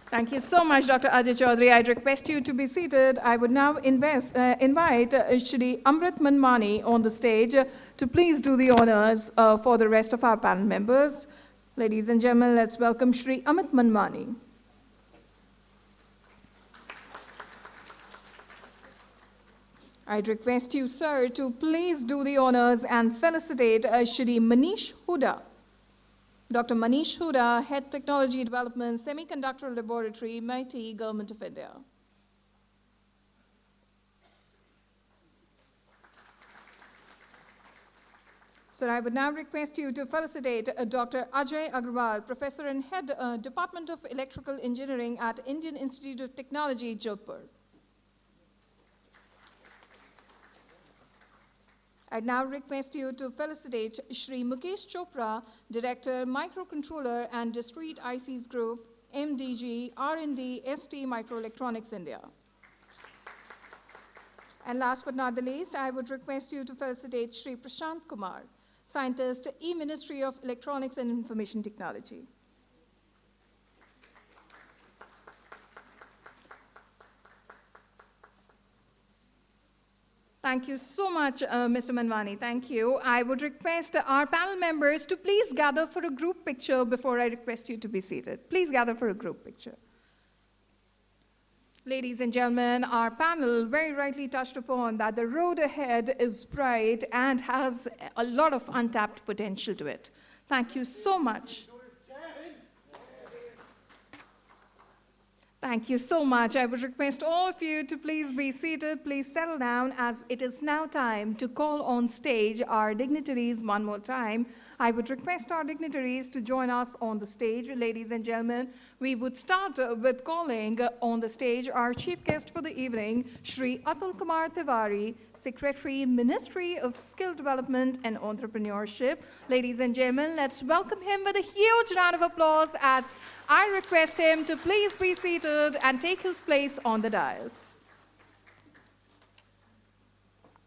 Thank you so much, Dr. Ajay Chaudhary. I'd request you to be seated. I would now invite Shri Amrit Manmani on the stage to please do the honors for the rest of our panel members. Ladies and gentlemen, let's welcome Shri Amit Manmani. I'd request you, sir, to please do the honors and felicitate Shri Manish Huda. Dr. Manish Huda, Head Technology Development, Semiconductor Laboratory, MIT, Government of India. Sir, I would now request you to felicitate Dr. Ajay Agrawal, Professor and Head Department of Electrical Engineering at Indian Institute of Technology, Jodhpur. I now request you to felicitate Shri Mukesh Chopra, Director, Microcontroller and Discrete ICs Group, MDG, R&D, ST Microelectronics India. And last but not the least, I would request you to felicitate Shri Prashant Kumar, Scientist, E-Ministry of Electronics and Information Technology. Thank you so much, Mr. Manwani. Thank you. I would request our panel members to please gather for a group picture before I request you to be seated. Please gather for a group picture. Ladies and gentlemen, our panel very rightly touched upon that the road ahead is bright and has a lot of untapped potential to it. Thank you so much. Thank you so much. I would request all of you to please be seated, please settle down, as it is now time to call on stage our dignitaries one more time. I would request our dignitaries to join us on the stage. Ladies and gentlemen, we would start with calling on the stage our chief guest for the evening, Shri Atul Kumar Tiwari, Secretary, Ministry of Skill Development and Entrepreneurship. Ladies and gentlemen, let's welcome him with a huge round of applause as I request him to please be seated and take his place on the dais.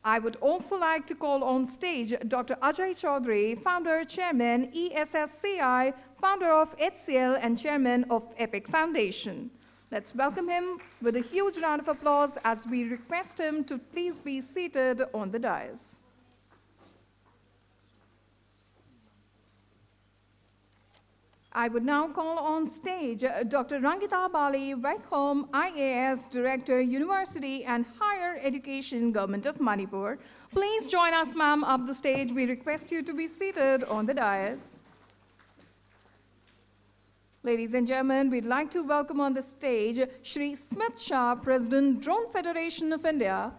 I would also like to call on stage Dr. Ajay Chaudhary, Founder, Chairman, ESSCI, Founder of HCL and Chairman of EPIC Foundation. Let's welcome him with a huge round of applause as we request him to please be seated on the dais. I would now call on stage Dr. Rangita Bali, Vaikom, IAS Director, University and Higher Education, Government of Manipur. Please join us, ma'am, up the stage. We request you to be seated on the dais. Ladies and gentlemen, we'd like to welcome on the stage Shri Smith Shah, President, Drone Federation of India.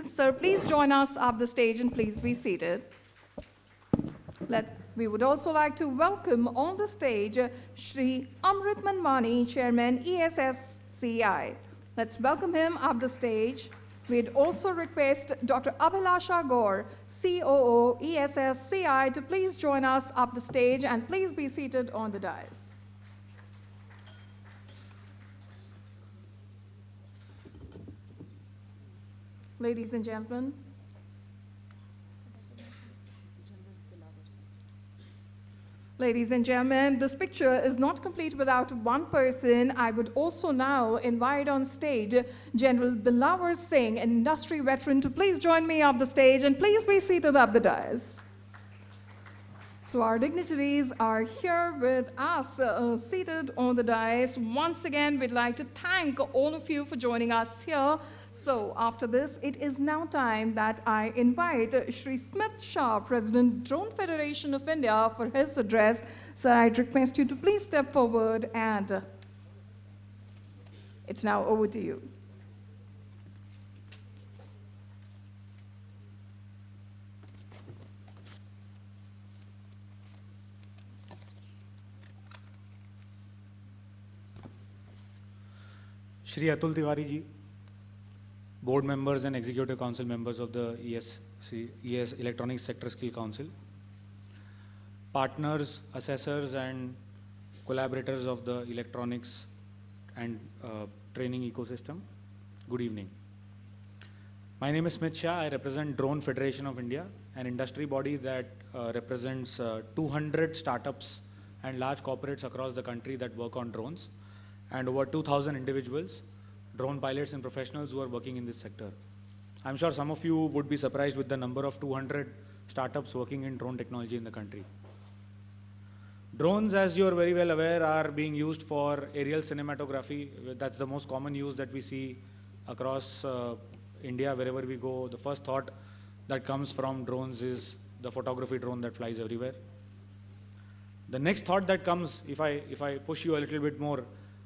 Sir, please join us up the stage and please be seated. We would also like to welcome on the stage Shri Amrit Manmani, Chairman, ESSCI. Let's welcome him up the stage. We'd also request Dr. Abhilasha Gaur, COO, ESSCI, to please join us up the stage and please be seated on the dais. Ladies and gentlemen, this picture is not complete without one person. I would also now invite on stage General Dilawar Singh, an industry veteran, to please join me up the stage and please be seated up the dais. So our dignitaries are here with us, seated on the dais. Once again, we'd like to thank all of you for joining us here. So after this, it is now time that I invite Shri Smith Shah, President, Drone Federation of India, for his address. Sir, I'd request you to please step forward, and it's now over to you. Shri Atul Tiwari ji, board members and executive council members of the ES Electronics Sector Skill Council, partners, assessors, and collaborators of the electronics and training ecosystem. Good evening. My name is Smith Shah. I represent Drone Federation of India, an industry body that represents 200 startups and large corporates across the country that work on drones, and over 2,000 individuals, drone pilots and professionals who are working in this sector. I'm sure some of you would be surprised with the number of 200 startups working in drone technology in the country. Drones, as you're very well aware, are being used for aerial cinematography. That's the most common use that we see across India. Wherever we go, the first thought that comes from drones is the photography drone that flies everywhere. The next thought that comes, if I push you a little bit more,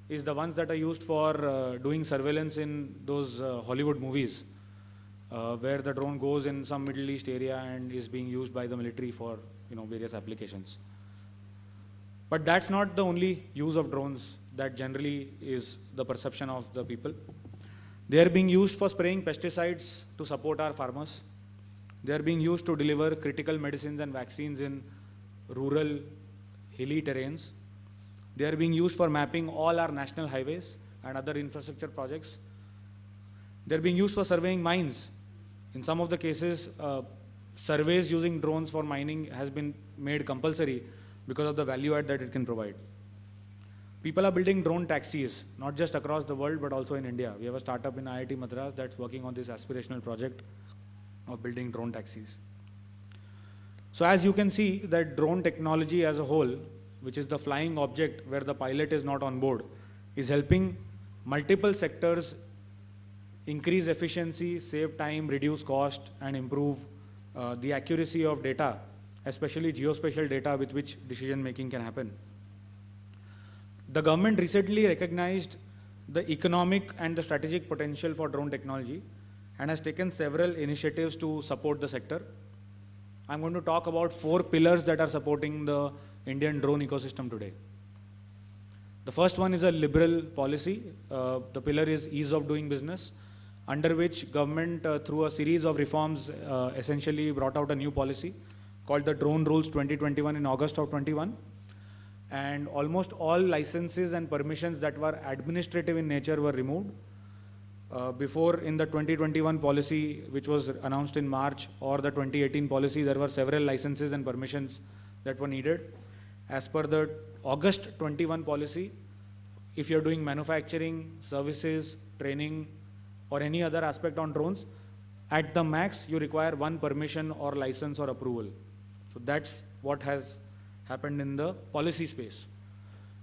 is the ones that are used for doing surveillance in those Hollywood movies, where the drone goes in some Middle East area and is being used by the military for various applications. But that's not the only use of drones that generally is the perception of the people. They are being used for spraying pesticides to support our farmers. They are being used to deliver critical medicines and vaccines in rural, hilly terrains. They are being used for mapping all our national highways and other infrastructure projects. They are being used for surveying mines. In some of the cases, surveys using drones for mining has been made compulsory because of the value add that it can provide. People are building drone taxis, not just across the world, but also in India. We have a startup in IIT Madras that's working on this aspirational project of building drone taxis. So as you can see, that drone technology as a whole, which is the flying object where the pilot is not on board, is helping multiple sectors increase efficiency, save time, reduce cost, and improve the accuracy of data, especially geospatial data with which decision making can happen. The government recently recognized the economic and the strategic potential for drone technology and has taken several initiatives to support the sector. I'm going to talk about 4 pillars that are supporting the Indian drone ecosystem today. The first one is a liberal policy. The pillar is ease of doing business, under which government through a series of reforms essentially brought out a new policy called the Drone Rules 2021 in August of 21. And almost all licenses and permissions that were administrative in nature were removed. Before, in the 2021 policy, which was announced in March, or the 2018 policy, there were several licenses and permissions that were needed. As per the August 21 policy, if you're doing manufacturing, services, training, or any other aspect on drones, at the max, you require 1 permission or license or approval. So that's what has happened in the policy space.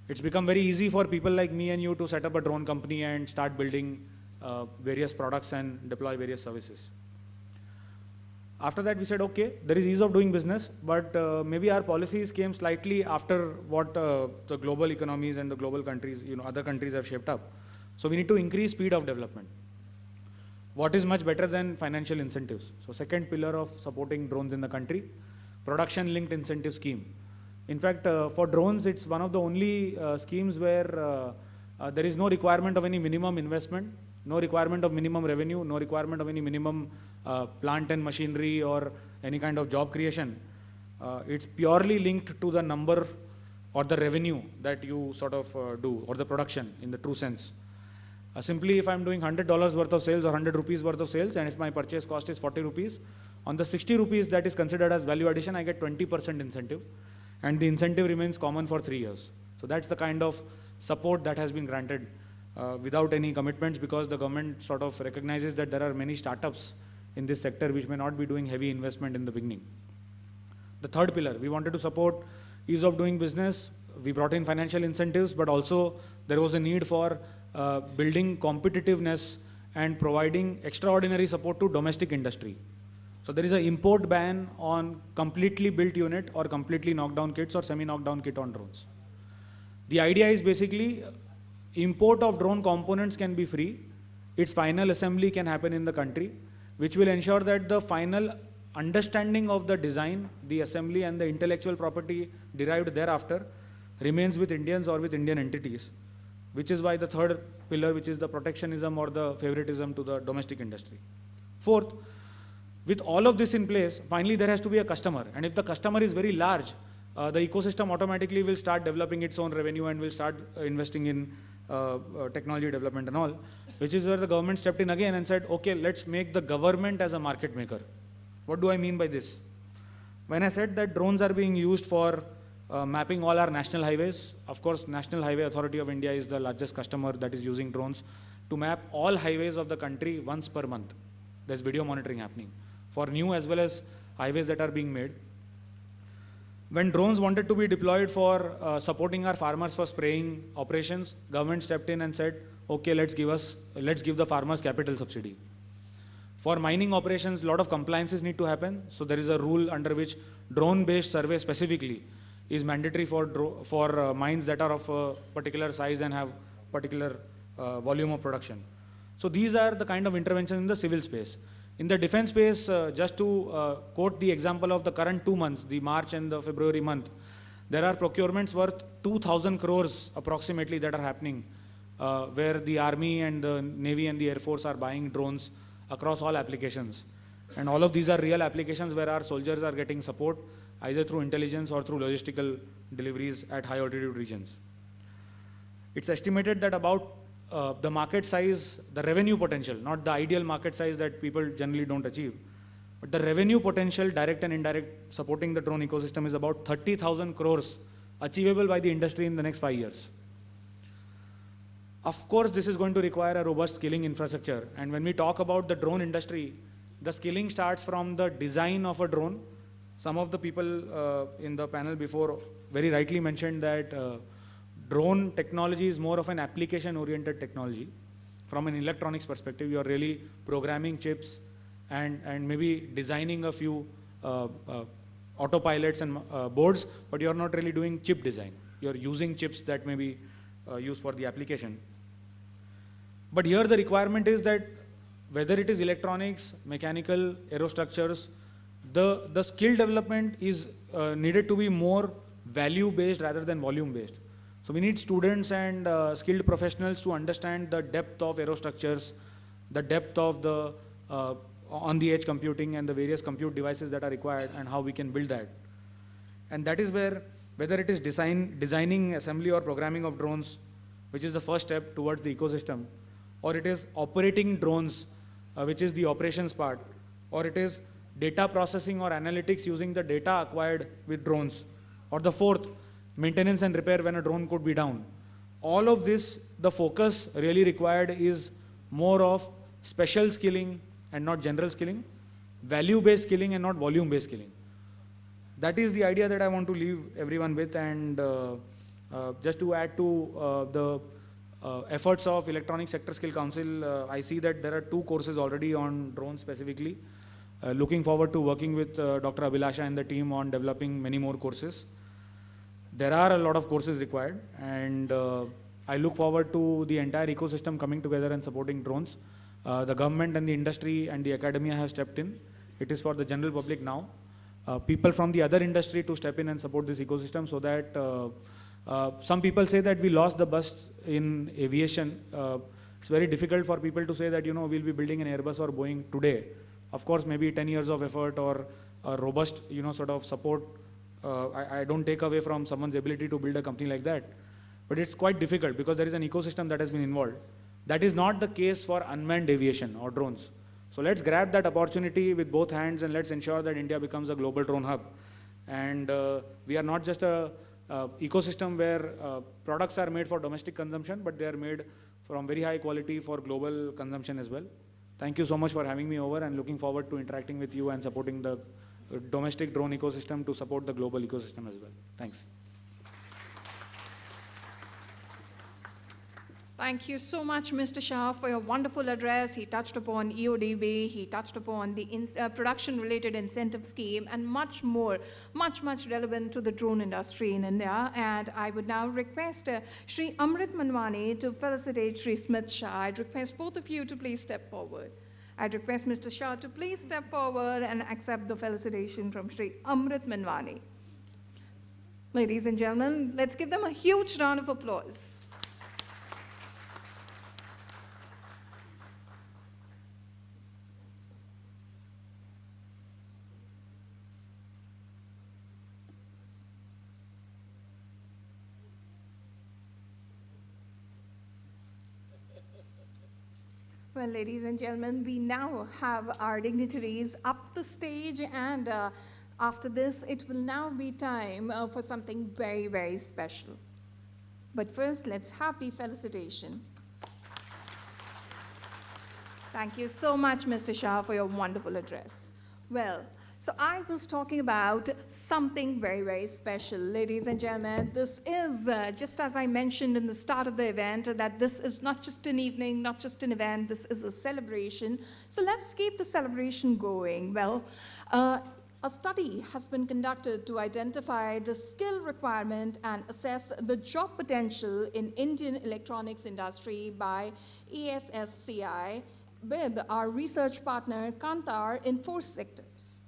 It's become very easy for people like me and you to set up a drone company and start building various products and deploy various services. After that, we said, okay, there is ease of doing business, but maybe our policies came slightly after what the global economies and the global countries, other countries have shaped up. So we need to increase speed of development. What is much better than financial incentives? So second pillar of supporting drones in the country, production linked incentive scheme. In fact, for drones, it's one of the only schemes where there is no requirement of any minimum investment, no requirement of minimum revenue, no requirement of any minimum plant and machinery or any kind of job creation. It's purely linked to the number or the revenue that you sort of do, or the production in the true sense. Simply, if I'm doing $100 worth of sales or 100 rupees worth of sales, and if my purchase cost is 40 rupees, on the 60 rupees that is considered as value addition, I get 20% incentive, and the incentive remains common for 3 years. So that's the kind of support that has been granted without any commitments, because the government sort of recognizes that there are many startups in this sector which may not be doing heavy investment in the beginning. The third pillar, we wanted to support ease of doing business. We brought in financial incentives, but also there was a need for building competitiveness and providing extraordinary support to domestic industry. So there is an import ban on completely built unit or completely knocked down kits or semi-knocked down kit on drones. The idea is basically import of drone components can be free. Its final assembly can happen in the country, which will ensure that the final understanding of the design, the assembly and the intellectual property derived thereafter remains with Indians or with Indian entities, which is why the third pillar, which is the protectionism or the favoritism to the domestic industry. Fourth, with all of this in place, finally there has to be a customer, and if the customer is very large, the ecosystem automatically will start developing its own revenue and will start investing in technology development and all, which is where the government stepped in again and said, okay, let's make the government as a market maker. What do I mean by this? When I said that drones are being used for mapping all our national highways, of course, National Highway Authority of India is the largest customer that is using drones to map all highways of the country once per month. There's video monitoring happening for new as well as highways that are being made. When drones wanted to be deployed for supporting our farmers for spraying operations, government stepped in and said, okay, let's give the farmers capital subsidy. For mining operations, a lot of compliances need to happen. So there is a rule under which drone-based survey specifically is mandatory for mines that are of a particular size and have particular volume of production. So these are the kind of interventions in the civil space. In the defense space, just to quote the example of the current 2 months, the March and the February month, there are procurements worth 2,000 crores approximately that are happening, where the Army and the Navy and the Air Force are buying drones across all applications. And all of these are real applications where our soldiers are getting support either through intelligence or through logistical deliveries at high altitude regions. It's estimated that about the market size, the revenue potential, not the ideal market size that people generally don't achieve, but the revenue potential, direct and indirect, supporting the drone ecosystem is about 30,000 crores achievable by the industry in the next 5 years. Of course, this is going to require a robust skilling infrastructure. And when we talk about the drone industry, the skilling starts from the design of a drone. Some of the people in the panel before very rightly mentioned that drone technology is more of an application-oriented technology. From an electronics perspective, you are really programming chips and maybe designing a few autopilots and boards, but you are not really doing chip design. You are using chips that may be used for the application. But here the requirement is that whether it is electronics, mechanical, aerostructures, the skill development is needed to be more value-based rather than volume-based. So we need students and skilled professionals to understand the depth of aerostructures, the depth of the on-the-edge computing and the various compute devices that are required and how we can build that. And that is where, whether it is designing, assembly or programming of drones, which is the first step towards the ecosystem, or it is operating drones, which is the operations part, or it is data processing or analytics using the data acquired with drones, or the fourth, maintenance and repair when a drone could be down. All of this, the focus really required is more of special skilling and not general skilling, value-based skilling and not volume-based skilling. That is the idea that I want to leave everyone with. And just to add to the efforts of Electronic Sector Skill Council, I see that there are 2 courses already on drones specifically. Looking forward to working with Dr. Abhilasha and the team on developing many more courses. There are a lot of courses required, and I look forward to the entire ecosystem coming together and supporting drones. The government and the industry and the academia have stepped in. It is for the general public now. People from the other industry to step in and support this ecosystem, so that some people say that we lost the bus in aviation. It's very difficult for people to say that, we'll be building an Airbus or Boeing today. Of course, maybe 10 years of effort or a robust, sort of support. I don't take away from someone's ability to build a company like that. But it's quite difficult because there is an ecosystem that has been involved. That is not the case for unmanned aviation or drones. So let's grab that opportunity with both hands and let's ensure that India becomes a global drone hub. And we are not just a ecosystem where products are made for domestic consumption, but they are made from very high quality for global consumption as well. Thank you so much for having me over, and looking forward to interacting with you and supporting the domestic drone ecosystem to support the global ecosystem as well. Thanks. Thank you so much, Mr. Shah, for your wonderful address. He touched upon EODB, he touched upon the production-related incentive scheme, and much more, much relevant to the drone industry in India. And I would now request Shri Amrit Manwani to felicitate Shri Smith Shah. I'd request both of you to please step forward. I'd request Mr. Shah to please step forward and accept the felicitation from Shri Amrit Manwani. Ladies and gentlemen, let's give them a huge round of applause. Well, ladies and gentlemen, we now have our dignitaries up the stage, and after this, it will now be time for something very, very special. But first, let's have the felicitation. Thank you so much, Mr. Shah, for your wonderful address. Well, so I was talking about something very, very special. Ladies and gentlemen, this is, just as I mentioned in the start of the event, that this is not just an evening, not just an event, this is a celebration. So let's keep the celebration going. Well, a study has been conducted to identify the skill requirement and assess the job potential in Indian electronics industry by ESSCI with our research partner Kantar in 4 sectors: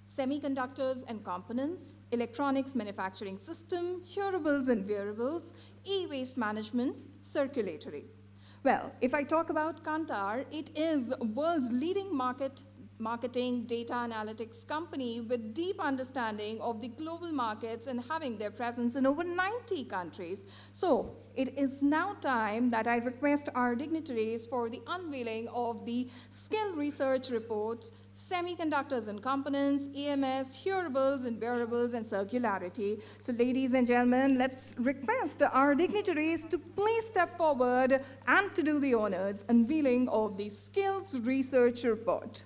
semiconductors and components, electronics manufacturing system, hearables and wearables, e-waste management, circulatory. Well, if I talk about Kantar, it is world's leading marketing data analytics company with deep understanding of the global markets and having their presence in over 90 countries. So it is now time that I request our dignitaries for the unveiling of the skill research reports, semiconductors and components, EMS, hearables and wearables, and circularity. So ladies and gentlemen, let's request our dignitaries to please step forward and to do the honors unveiling of the skills research report.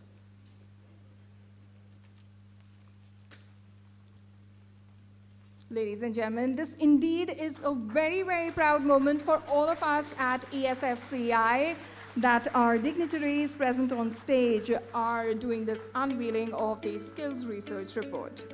Ladies and gentlemen, this indeed is a very, very proud moment for all of us at ESSCI that our dignitaries present on stage are doing this unveiling of the skills research report.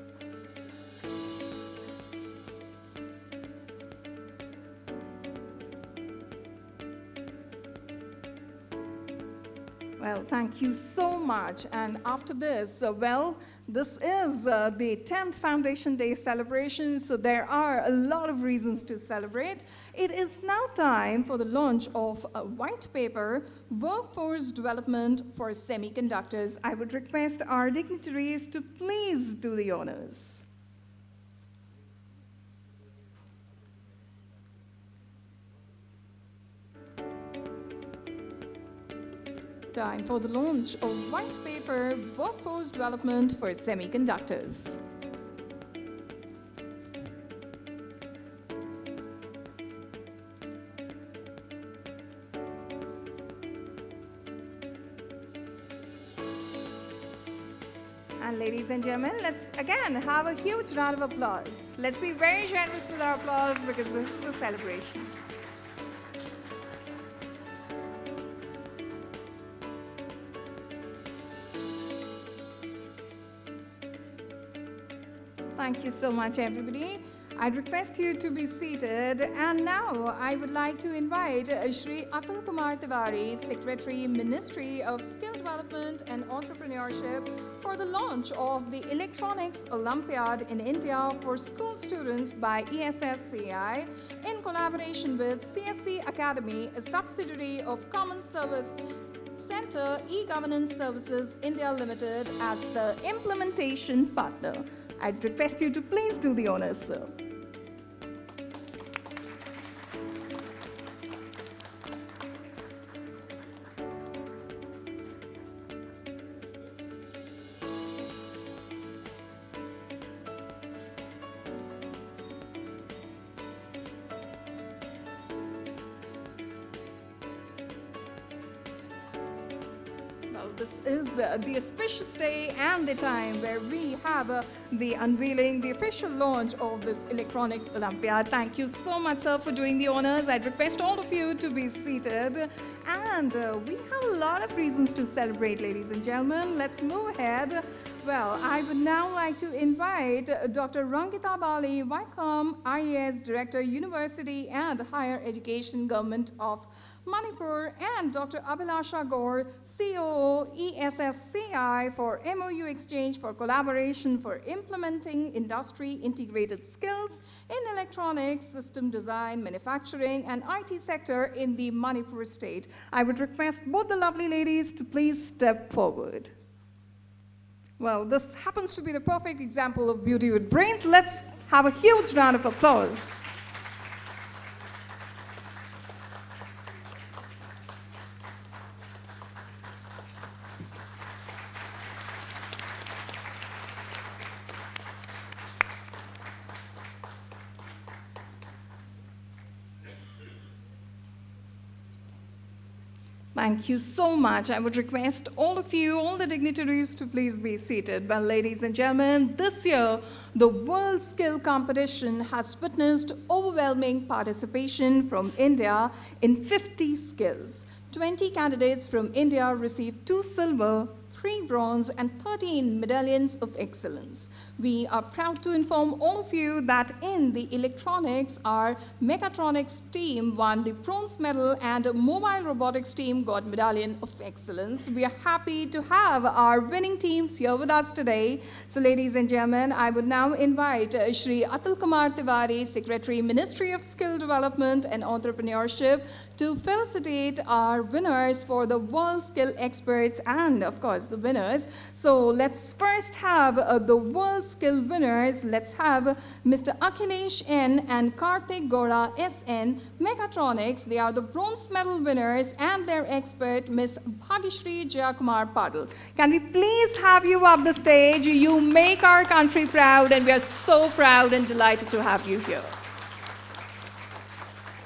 Well, thank you so much. And after this, this is the 10th Foundation Day celebration, so there are a lot of reasons to celebrate. It is now time for the launch of a white paper, Workforce Development for Semiconductors. I would request our dignitaries to please do the honors. Time for the launch of white paper, Workforce Development for Semiconductors. And ladies and gentlemen, let's again have a huge round of applause. Let's be very generous with our applause because this is a celebration. Thank you so much, everybody. I'd request you to be seated. And now I would like to invite Shri Atul Kumar Tiwari, Secretary, Ministry of Skill Development and Entrepreneurship, for the launch of the Electronics Olympiad in India for school students by ESSCI in collaboration with CSC Academy, a subsidiary of Common Service Center E-Governance Services India Limited, as the implementation partner. I'd request you to please do the honors, sir. This is the auspicious day and the time where we have the unveiling, the official launch of this Electronics Olympiad. Thank you so much, sir, for doing the honors. I'd request all of you to be seated. And we have a lot of reasons to celebrate, ladies and gentlemen. Let's move ahead. Well, I would now like to invite Dr. Rangita Bali, Wycombe, IAS Director, University and Higher Education, Government of Manipur, and Dr. Abhilasha Gaur, COO, ESSCI, for MOU exchange for collaboration for implementing industry integrated skills in electronics, system design, manufacturing, and IT sector in the Manipur state. I would request both the lovely ladies to please step forward. Well, this happens to be the perfect example of beauty with brains. Let's have a huge round of applause. Thank you so much. I would request all of you, all the dignitaries, to please be seated. Well, ladies and gentlemen, this year, the World Skill Competition has witnessed overwhelming participation from India in 50 skills. 20 candidates from India received 2 silver, 3 bronze, and 13 medallions of excellence. We are proud to inform all of you that in the electronics, our mechatronics team won the bronze medal and mobile robotics team got medallion of excellence. We are happy to have our winning teams here with us today. So ladies and gentlemen, I would now invite Shri Atul Kumar Tiwari, Secretary, Ministry of Skill Development and Entrepreneurship, to felicitate our winners for the World Skill Experts and, of course, the winners. So let's first have the World Skill winners. Let's have Mr. Akhilesh N and Karthik Gora SN, Mechatronics. They are the bronze medal winners, and their expert, Ms. Bhagishri Jayakumar Padal. Can we please have you up the stage? You make our country proud, and we are so proud and delighted to have you here.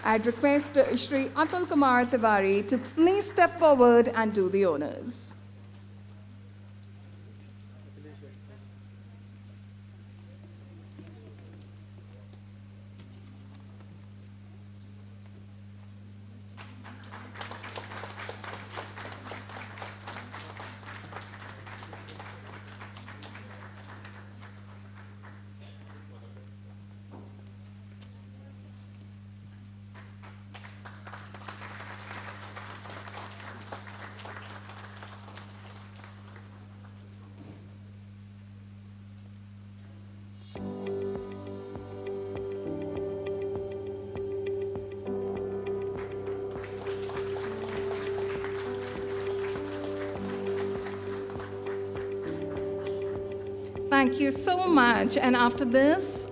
I'd request Shri Atul Kumar Tiwari to please step forward and do the honors. Thank you so much. And after this,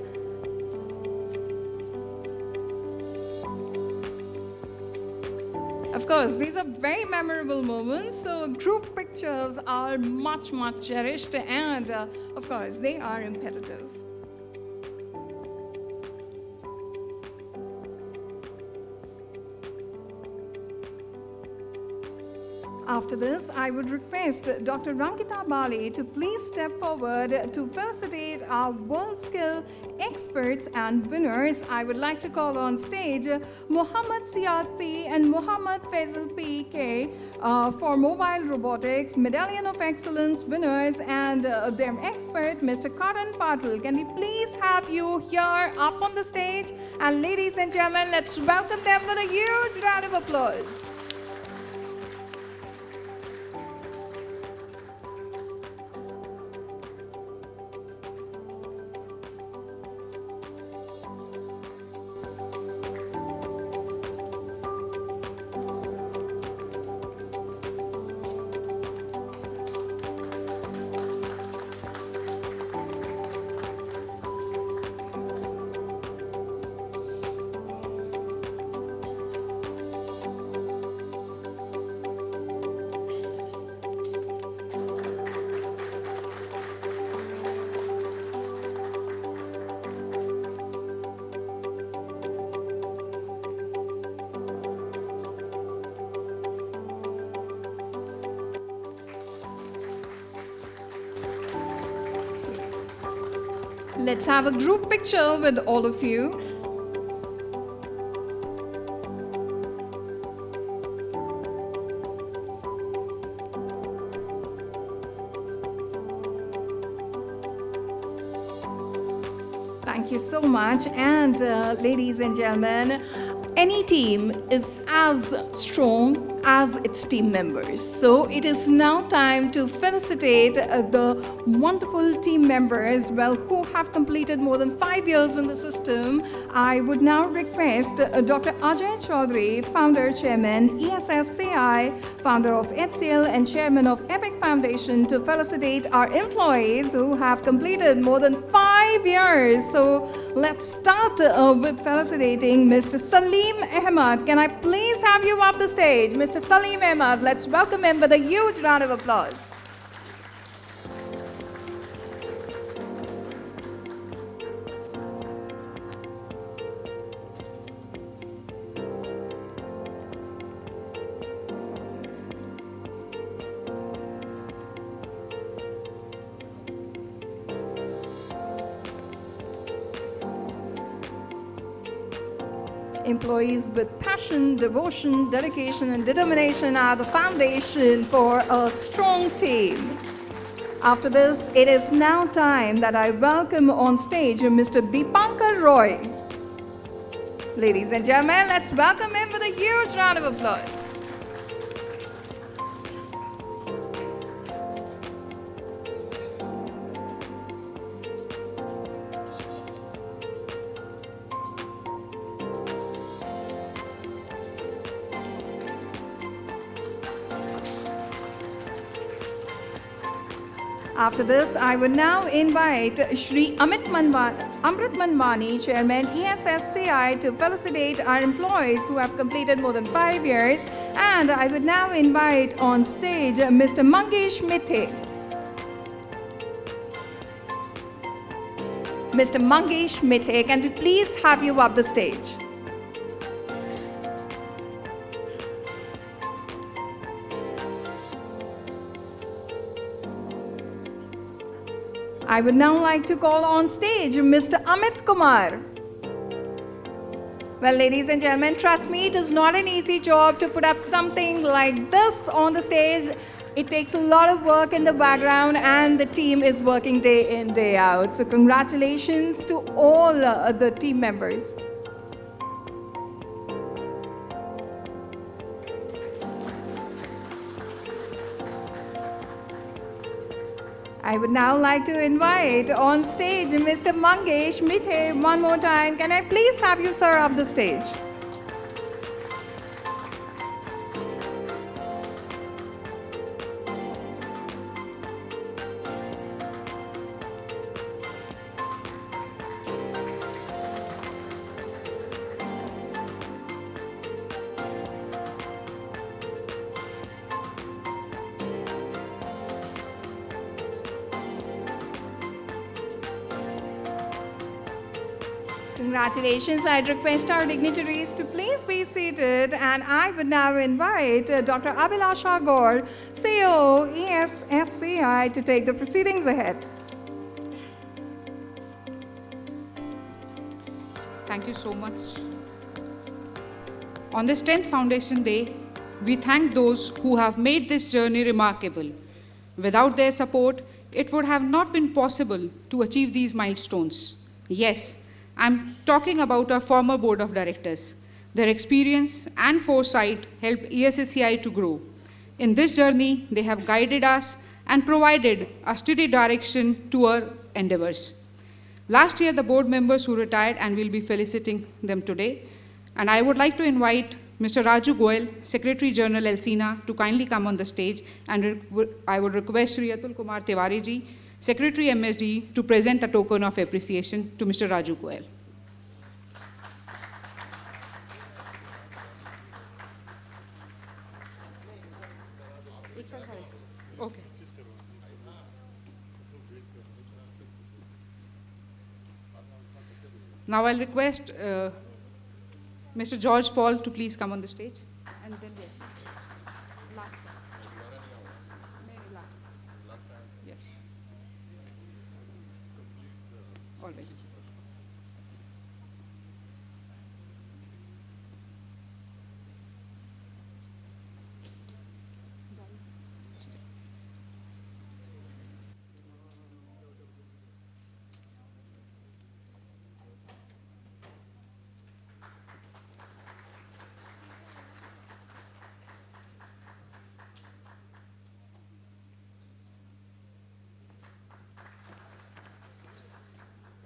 of course, these are very memorable moments. So group pictures are much, much cherished, and of course, they are imperative. After this, I would request Dr. Ramkita Bali to please step forward to felicitate our World Skill experts and winners. I would like to call on stage Muhammad Siad P and Muhammad Faisal PK for mobile robotics, Medallion of Excellence winners, and their expert, Mr. Karan Patil. Can we please have you here up on the stage? And ladies and gentlemen, let's welcome them with a huge round of applause. Let's have a group picture with all of you. Thank you so much. And ladies and gentlemen, any team is as strong as its team members. So it is now time to felicitate the wonderful team members, well, who have completed more than 5 years in the system. I would now request Dr. Ajay Chaudhary, founder, chairman, ESSCI, founder of HCL and chairman of EPIC Foundation, to felicitate our employees who have completed more than 5 years. So let's start with felicitating Mr. Salim Ahmad. Can I please have you up the stage? Mr. Salim Ahmad, let's welcome him with a huge round of applause. Employees with passion, devotion, dedication, and determination are the foundation for a strong team. After this, it is now time that I welcome on stage Mr. Deepankar Roy. Ladies and gentlemen, let's welcome him with a huge round of applause. After this, I would now invite Shri Amrit Manwani, Chairman ESSCI, to felicitate our employees who have completed more than 5 years. And I would now invite on stage Mr. Mangesh Mithe. Mr. Mangesh Mithe, can we please have you up the stage? I would now like to call on stage Mr. Amit Kumar. Well, ladies and gentlemen, trust me, it is not an easy job to put up something like this on the stage. It takes a lot of work in the background, and the team is working day in, day out. So congratulations to all the team members. I would now like to invite on stage Mr. Mangesh Mithe one more time. Can I please have you, sir, up the stage? Congratulations. I'd request our dignitaries to please be seated, and I would now invite Dr. Abhilasha Gaur, CEO, ESSCI, to take the proceedings ahead. Thank you so much. On this 10th Foundation Day, we thank those who have made this journey remarkable. Without their support, it would have not been possible to achieve these milestones. Yes, I'm talking about our former board of directors. Their experience and foresight helped ESSCI to grow. In this journey, they have guided us and provided a steady direction to our endeavors. Last year, the board members who retired, and we'll be felicitating them today. And I would like to invite Mr. Raju Goyal, Secretary General ELSINA, to kindly come on the stage. And I would request Shri Atul Kumar Tiwari ji, Secretary MSD, to present a token of appreciation to Mr. Raju Goyal. Okay. Now I'll request Mr. George Paul to please come on the stage. And then last. Yes. All right.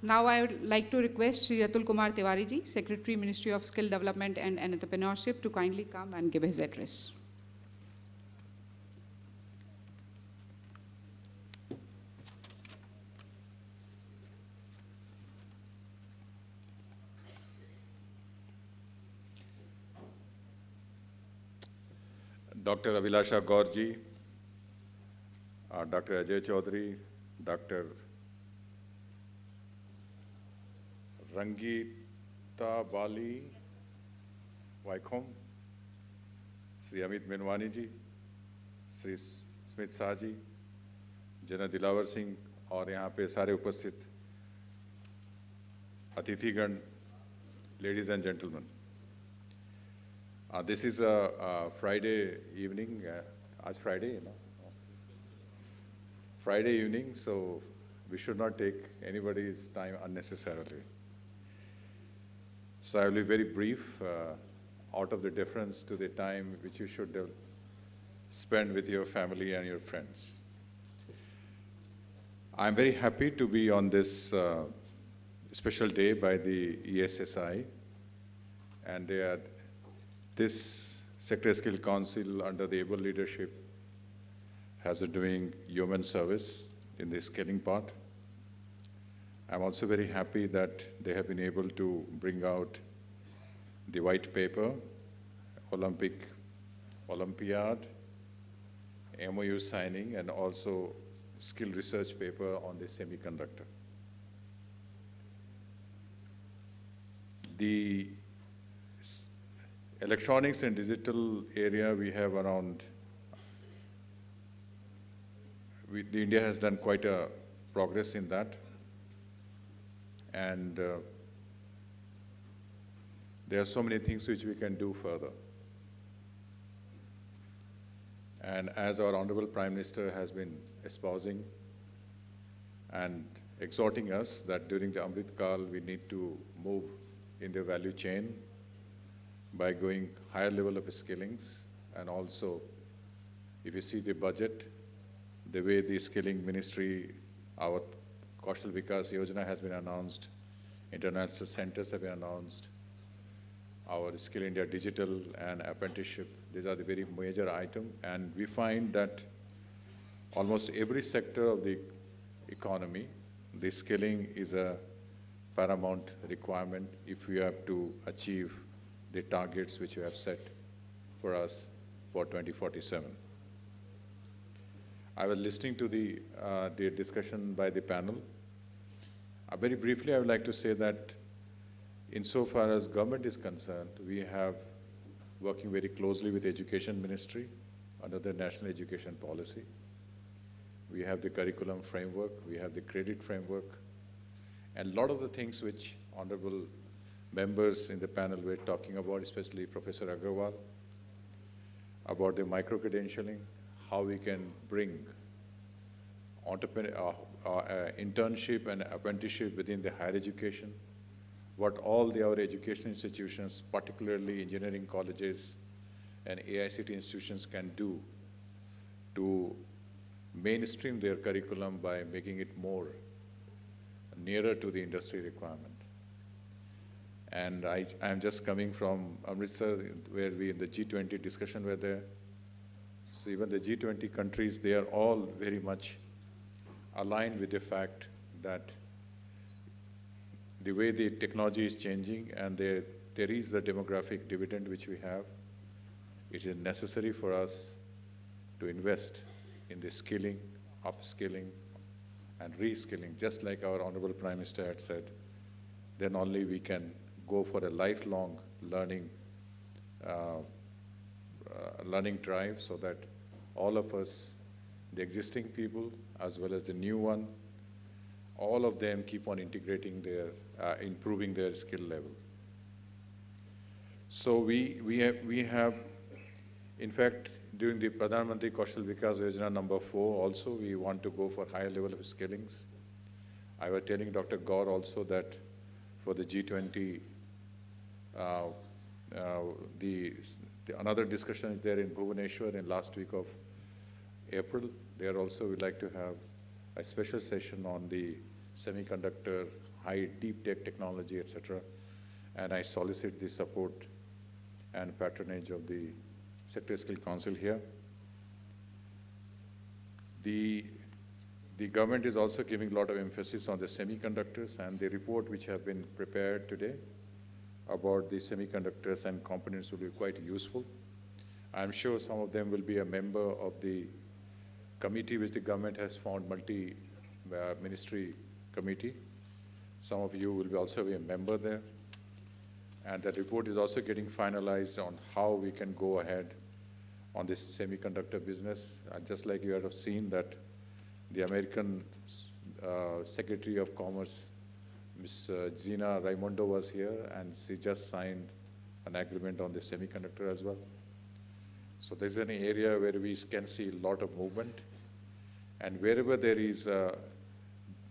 Now I would like to request Shri Atul Kumar Tiwari ji, Secretary, Ministry of Skill Development and Entrepreneurship, to kindly come and give his address. Dr. Abhilasha Gaur ji, Dr. Ajay Chaudhary, Dr. Rangita Bali Vaikom, Sri Amit Menwani ji, Sri Smith Shah ji, जना दिलावर सिंह और यहाँ पे सारे उपस्थित अतिथिगण, ladies and gentlemen, This is a Friday evening. It's Friday, Friday evening, so we should not take anybody's time unnecessarily. So I will be very brief, out of the deference to the time which you should spend with your family and your friends. I'm very happy to be on this special day by the ESSI, and this Secretary Skill Council under the able leadership has been doing human service in the scaling part. I'm also very happy that they have been able to bring out the white paper, Olympiad, MOU signing, and also skill research paper on the semiconductor. The electronics and digital area, we have around, India has done quite a progress in that. And there are so many things which we can do further. And as our Honorable Prime Minister has been espousing and exhorting us that during the Amrit Kal we need to move in the value chain by going higher level of skillings, and also if you see the budget, the way the skilling ministry, our Kaushal Vikas Yojana has been announced, international centers have been announced, our Skill India Digital and apprenticeship, these are the very major items, and we find that almost every sector of the economy, the skilling is a paramount requirement if we have to achieve the targets which we have set for us for 2047. I was listening to the discussion by the panel. Very briefly, I would like to say that insofar as government is concerned, we have working very closely with Education Ministry under the National Education Policy. We have the curriculum framework, we have the credit framework, and a lot of the things which honorable members in the panel were talking about, especially Professor Agarwal, about the micro-credentialing, how we can bring internship and apprenticeship within the higher education, what all our education institutions, particularly engineering colleges and AICT institutions can do to mainstream their curriculum by making it more nearer to the industry requirement. And I'm just coming from Amritsar, where we in the G20 discussion were there. So even the G20 countries, they are all very much aligned with the fact that the way the technology is changing and there is the demographic dividend which we have, it is necessary for us to invest in the skilling, upskilling, and reskilling, just like our Honorable Prime Minister had said. Then only we can go for a lifelong learning drive, so that all of us, the existing people as well as the new one, all of them keep on integrating their, improving their skill level. So we have, in fact, during the Pradhan Mantri Kaushal Vikas Yojana number 4 also, we want to go for higher level of skillings. I was telling Dr. Gaur also that for the G20, another discussion is there in Bhubaneswar in last week of April. There also we'd like to have a special session on the semiconductor, high deep tech technology, etc. And I solicit the support and patronage of the Secretary Skill Council here. The government is also giving a lot of emphasis on the semiconductors, and the report which have been prepared today about the semiconductors and components will be quite useful. I'm sure some of them will be a member of the committee which the government has formed, multi-ministry committee. Some of you will also be a member there. And the report is also getting finalized on how we can go ahead on this semiconductor business. Just like you have seen that the American Secretary of Commerce, Ms. Gina Raimondo was here, and she just signed an agreement on the semiconductor as well. So there's an area where we can see a lot of movement, and wherever there is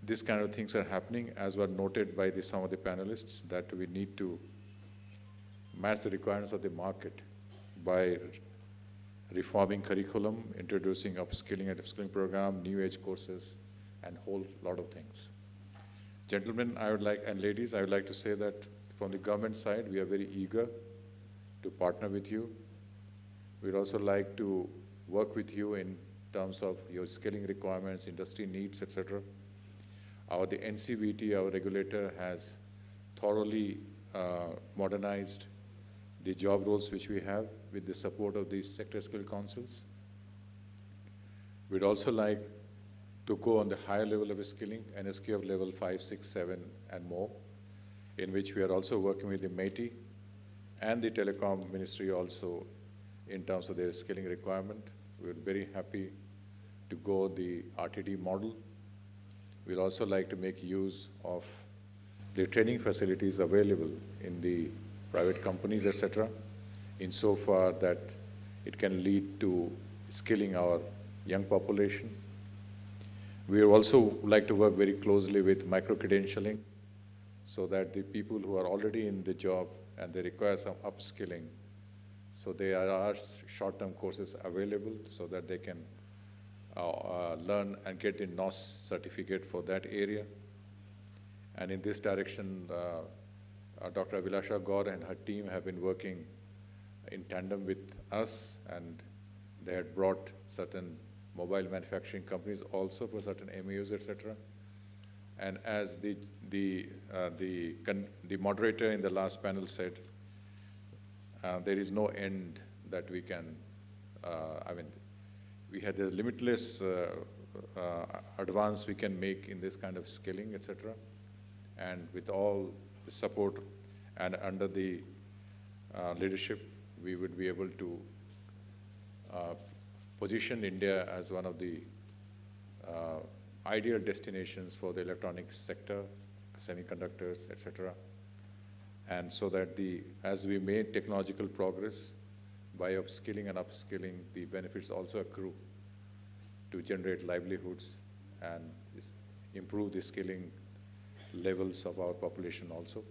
this kind of things are happening, as were noted by some of the panelists, that we need to match the requirements of the market by reforming curriculum, introducing upskilling and upskilling program, new age courses, and whole lot of things. Gentlemen, and ladies, I would like to say that from the government side, we are very eager to partner with you. We'd also like to work with you in terms of your skilling requirements, industry needs, etc. The NCVT, our regulator, has thoroughly modernized the job roles which we have with the support of these sector skill councils. We'd also like to go on the higher level of skilling, NSQ of level 5, 6, 7 and more, in which we are also working with the METI and the Telecom Ministry also in terms of their skilling requirement. We're very happy to go the RTD model. We'd also like to make use of the training facilities available in the private companies, etc., insofar that it can lead to skilling our young population. We also like to work very closely with micro-credentialing so that the people who are already in the job and they require some upskilling, so there are short-term courses available so that they can learn and get a NOS certificate for that area. And in this direction, Dr. Abhilasha Gaur and her team have been working in tandem with us, and they had brought certain mobile manufacturing companies also for certain MAUs, etc. And as the moderator in the last panel said, there is no end that we can, we had the limitless advance we can make in this kind of skilling, etc. And with all the support and under the leadership, we would be able to position India as one of the ideal destinations for the electronics sector, semiconductors, etc. And so that as we made technological progress, by upskilling and upskilling, the benefits also accrue to generate livelihoods and improve the skilling levels of our population also.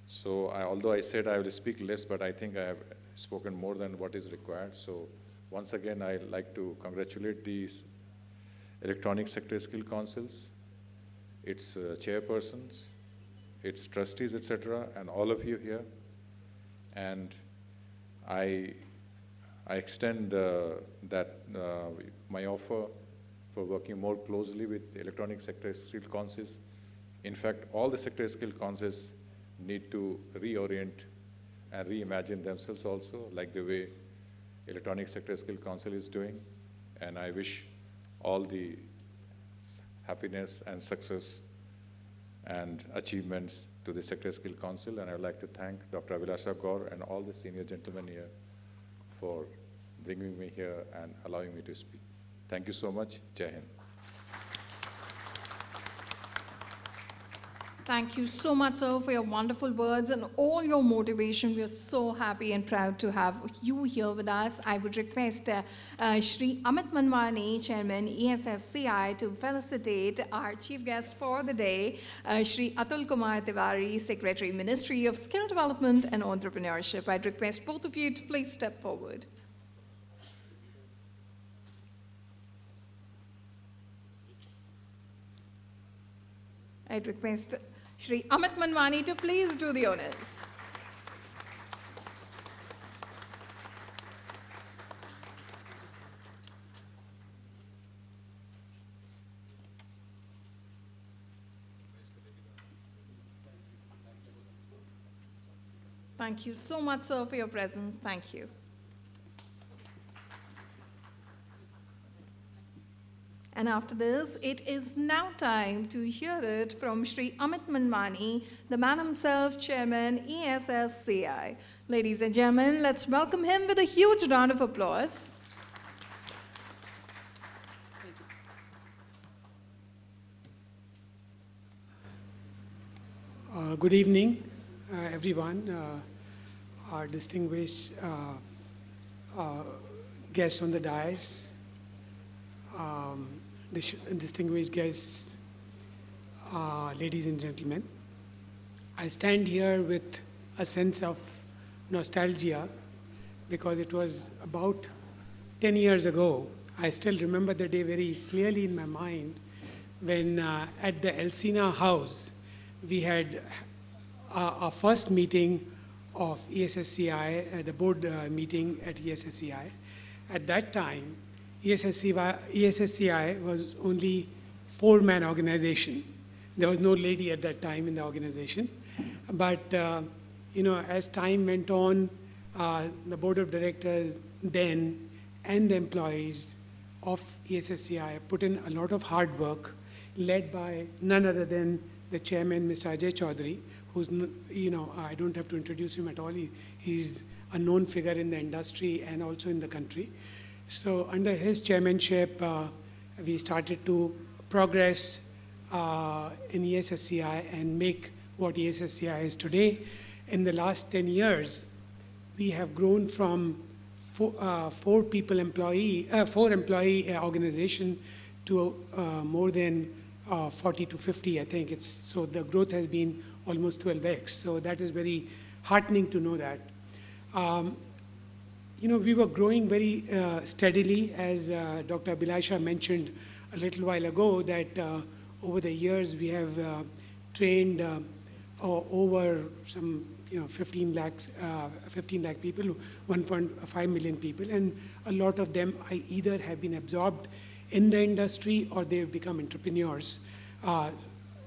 So although I said I will speak less, but I think I have spoken more than what is required. So once again, I'd like to congratulate these electronic sector skill councils, its chairpersons, its trustees, etc., and all of you here. And I extend my offer for working more closely with the electronic sector skill councils. In fact, all the sector skill councils need to reorient and reimagine themselves also, like the way Electronic Sector Skill Council is doing. And I wish all the happiness and success and achievements to the Sector Skill Council. And I would like to thank Dr. Abhilasha Gaur and all the senior gentlemen here for bringing me here and allowing me to speak. Thank you so much. Jai Hind. Thank you so much, sir, for your wonderful words and all your motivation. We are so happy and proud to have you here with us. I would request Shri Amit Manwani, Chairman ESSCI, to felicitate our chief guest for the day, Shri Atul Kumar Tiwari, Secretary, Ministry of Skill Development and Entrepreneurship. I'd request both of you to please step forward. I'd request Shri Amit Manwani to please do the honors. Thank you so much, sir, for your presence. Thank you. And after this, it is now time to hear it from Shri Amit Manwani, the man himself, Chairman ESSCI. Ladies and gentlemen, let's welcome him with a huge round of applause. Good evening, everyone. our distinguished guests on the dais, um, distinguished guests, ladies and gentlemen. I stand here with a sense of nostalgia because it was about 10 years ago. I still remember the day very clearly in my mind when at the Elsina house we had our first meeting of ESSCI, the board meeting at ESSCI. At that time, ESSCI was only four-man organization. There was no lady at that time in the organization. But as time went on, the board of directors then and the employees of ESSCI put in a lot of hard work, led by none other than the chairman, Mr. Ajay Chaudhary, who's, I don't have to introduce him at all. He's a known figure in the industry and also in the country. So under his chairmanship, we started to progress in ESSCI and make what ESSCI is today. In the last 10 years, we have grown from four employee organization to more than 40 to 50, I think. So the growth has been almost 12x. So that is very heartening to know that. We were growing very steadily, as Dr. Abhilasha mentioned a little while ago, that over the years we have trained over some 15 lakh people, 1.5 million people, and a lot of them either have been absorbed in the industry or they've become entrepreneurs.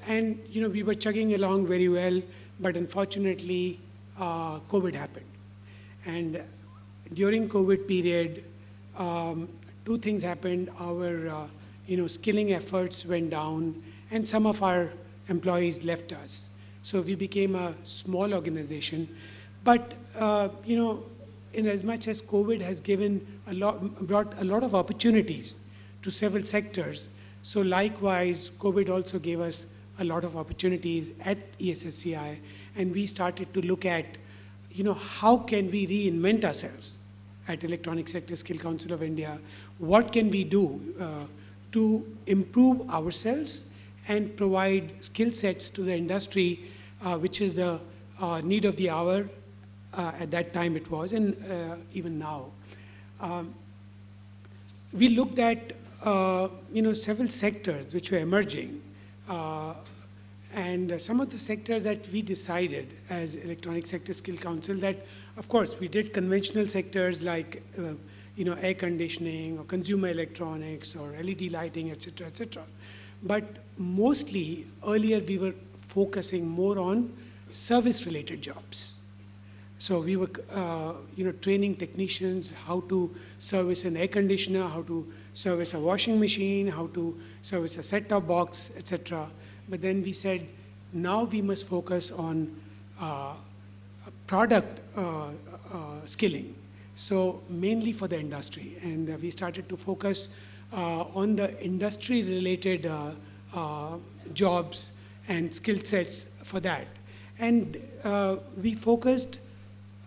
And we were chugging along very well, but unfortunately COVID happened. And during COVID period, two things happened. Our skilling efforts went down and some of our employees left us. So we became a small organization. But in as much as COVID has brought a lot of opportunities to several sectors, so likewise COVID also gave us a lot of opportunities at ESSCI, and we started to look at how can we reinvent ourselves at Electronic Sector Skill Council of India. What can we do to improve ourselves and provide skill sets to the industry, which is the need of the hour. At that time it was, and even now. We looked at several sectors which were emerging, and some of the sectors that we decided as Electronic Sector Skill Council that, of course, we did conventional sectors like air conditioning or consumer electronics or LED lighting, etc., etc. But mostly earlier we were focusing more on service-related jobs. So we were, training technicians how to service an air conditioner, how to service a washing machine, how to service a set-top box, etc. But then we said, now we must focus on product skilling. So mainly for the industry, and we started to focus on the industry-related jobs and skill sets for that. And we focused.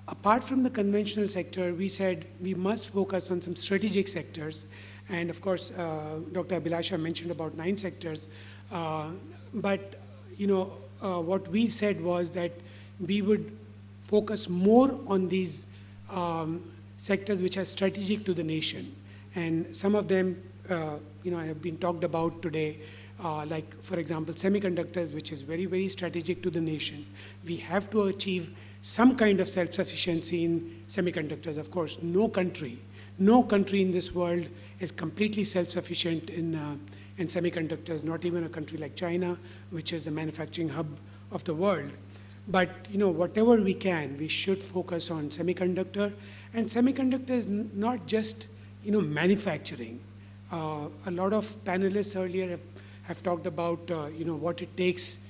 Apart from the conventional sector, we said we must focus on some strategic sectors. And of course, Dr. Abhilasha mentioned about 9 sectors. But what we said was that we would focus more on these sectors which are strategic to the nation. And some of them, have been talked about today. Like, for example, semiconductors, which is very, very strategic to the nation. We have to achieve some kind of self-sufficiency in semiconductors. Of course, no country in this world is completely self-sufficient in semiconductors, not even a country like China, which is the manufacturing hub of the world. But, whatever we can, we should focus on semiconductor. And semiconductor is not just, manufacturing. A lot of panelists earlier have talked about, what it takes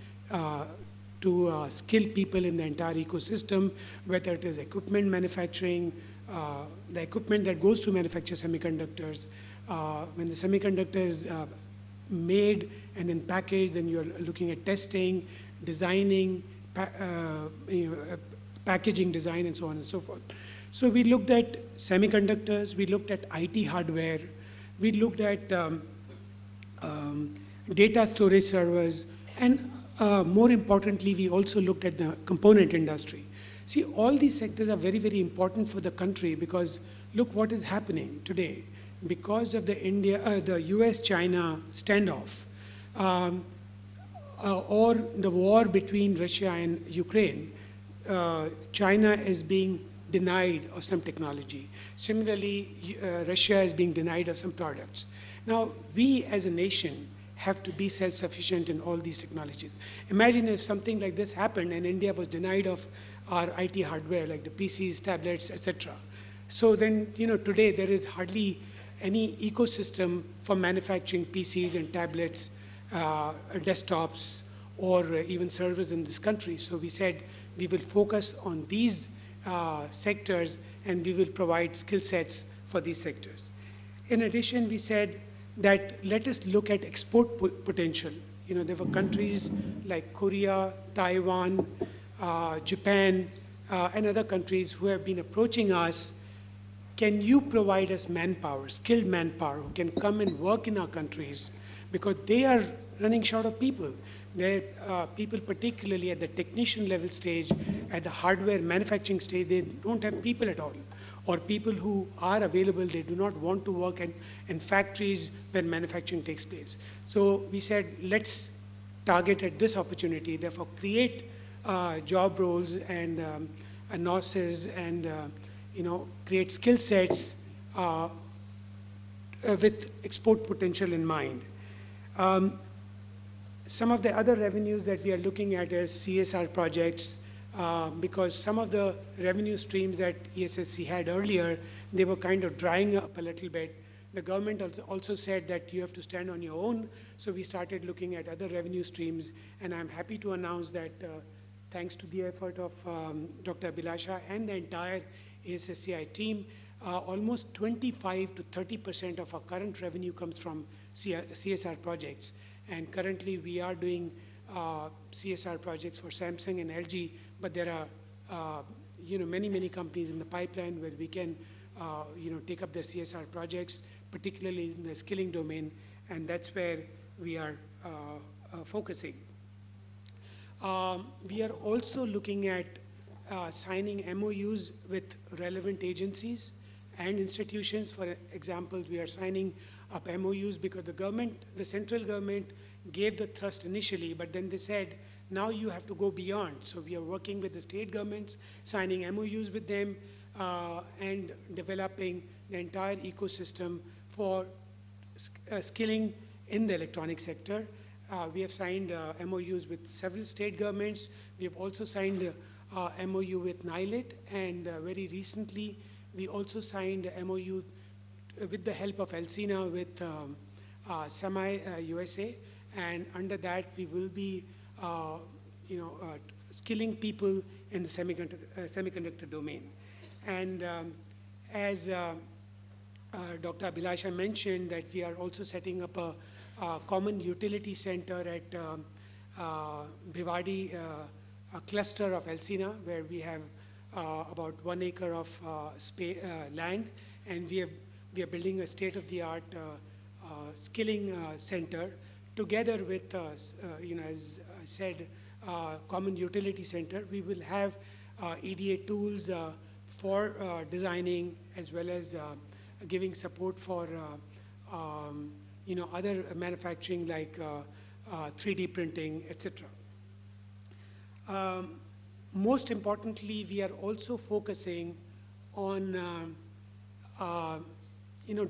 to skill people in the entire ecosystem, whether it is equipment manufacturing, the equipment that goes to manufacture semiconductors. When the semiconductor is made and then packaged, then you're looking at testing, designing, packaging design, and so on and so forth. So we looked at semiconductors, we looked at IT hardware, we looked at um, data storage servers, and more importantly, we also looked at the component industry. See, all these sectors are very, very important for the country because look what is happening today. Because of the US-China standoff, or the war between Russia and Ukraine, China is being denied of some technology. Similarly, Russia is being denied of some products. Now, we as a nation have to be self-sufficient in all these technologies. Imagine if something like this happened and India was denied of our IT hardware, like the PCs, tablets, etc. So then, today there is hardly any ecosystem for manufacturing PCs and tablets, desktops, or even servers in this country. So we said we will focus on these sectors and we will provide skill sets for these sectors. In addition, we said that let us look at export potential. There were countries like Korea, Taiwan, Japan, and other countries who have been approaching us. Can you provide us manpower, skilled manpower, who can come and work in our countries? Because they are running short of people. People, particularly at the technician level stage, at the hardware manufacturing stage, they don't have people at all. Or people who are available, they do not want to work in factories where manufacturing takes place. So we said, let's target at this opportunity, therefore create job roles and nurses and create skill sets with export potential in mind. Some of the other revenues that we are looking at is CSR projects, because some of the revenue streams that ESSC had earlier, they were kind of drying up a little bit. The government also said that you have to stand on your own, so we started looking at other revenue streams, and I'm happy to announce that thanks to the effort of Dr. Abhilasha and the entire ESSCI team, almost 25 to 30% of our current revenue comes from CSR projects. And currently we are doing CSR projects for Samsung and LG, but there are many companies in the pipeline where we can take up the CSR projects, particularly in the skilling domain, and that's where we are focusing. We are also looking at signing MOUs with relevant agencies and institutions. For example, we are signing up MOUs because the central government gave the thrust initially, but then they said, now you have to go beyond. So we are working with the state governments, signing MOUs with them, and developing the entire ecosystem for skilling in the electronic sector. We have signed MOUs with several state governments. We have also signed MOU with NILIT, and very recently we also signed MOU with the help of ELSINA with Semi USA, and under that we will be skilling people in the semiconductor domain. And as Dr. Abhilasha mentioned, that we are also setting up a common utility center at Bhiwadi, a cluster of ELSINA, where we have about 1 acre of land, and we are building a state-of-the-art skilling center together with, as I said, common utility center. We will have EDA tools for designing, as well as giving support for other manufacturing like 3D printing, etc. Most importantly, we are also focusing on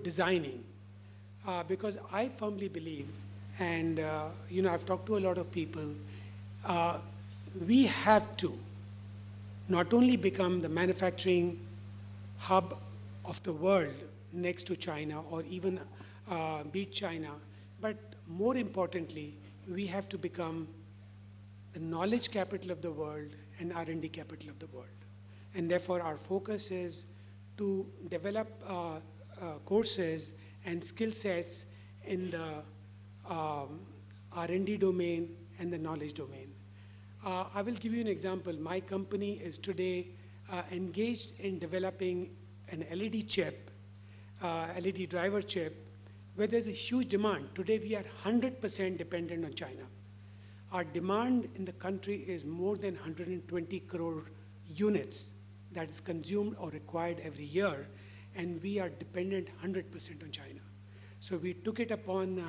designing, because I firmly believe, and I've talked to a lot of people, we have to not only become the manufacturing hub of the world next to China, or even beat China, but more importantly, we have to become the knowledge capital of the world and R&D capital of the world. And therefore our focus is to develop courses and skill sets in the R&D domain and the knowledge domain. I will give you an example. My company is today engaged in developing an LED chip, LED driver chip, where there's a huge demand. Today we are 100% dependent on China. Our demand in the country is more than 120 crore units that is consumed or required every year, and we are dependent 100% on China. So we took it upon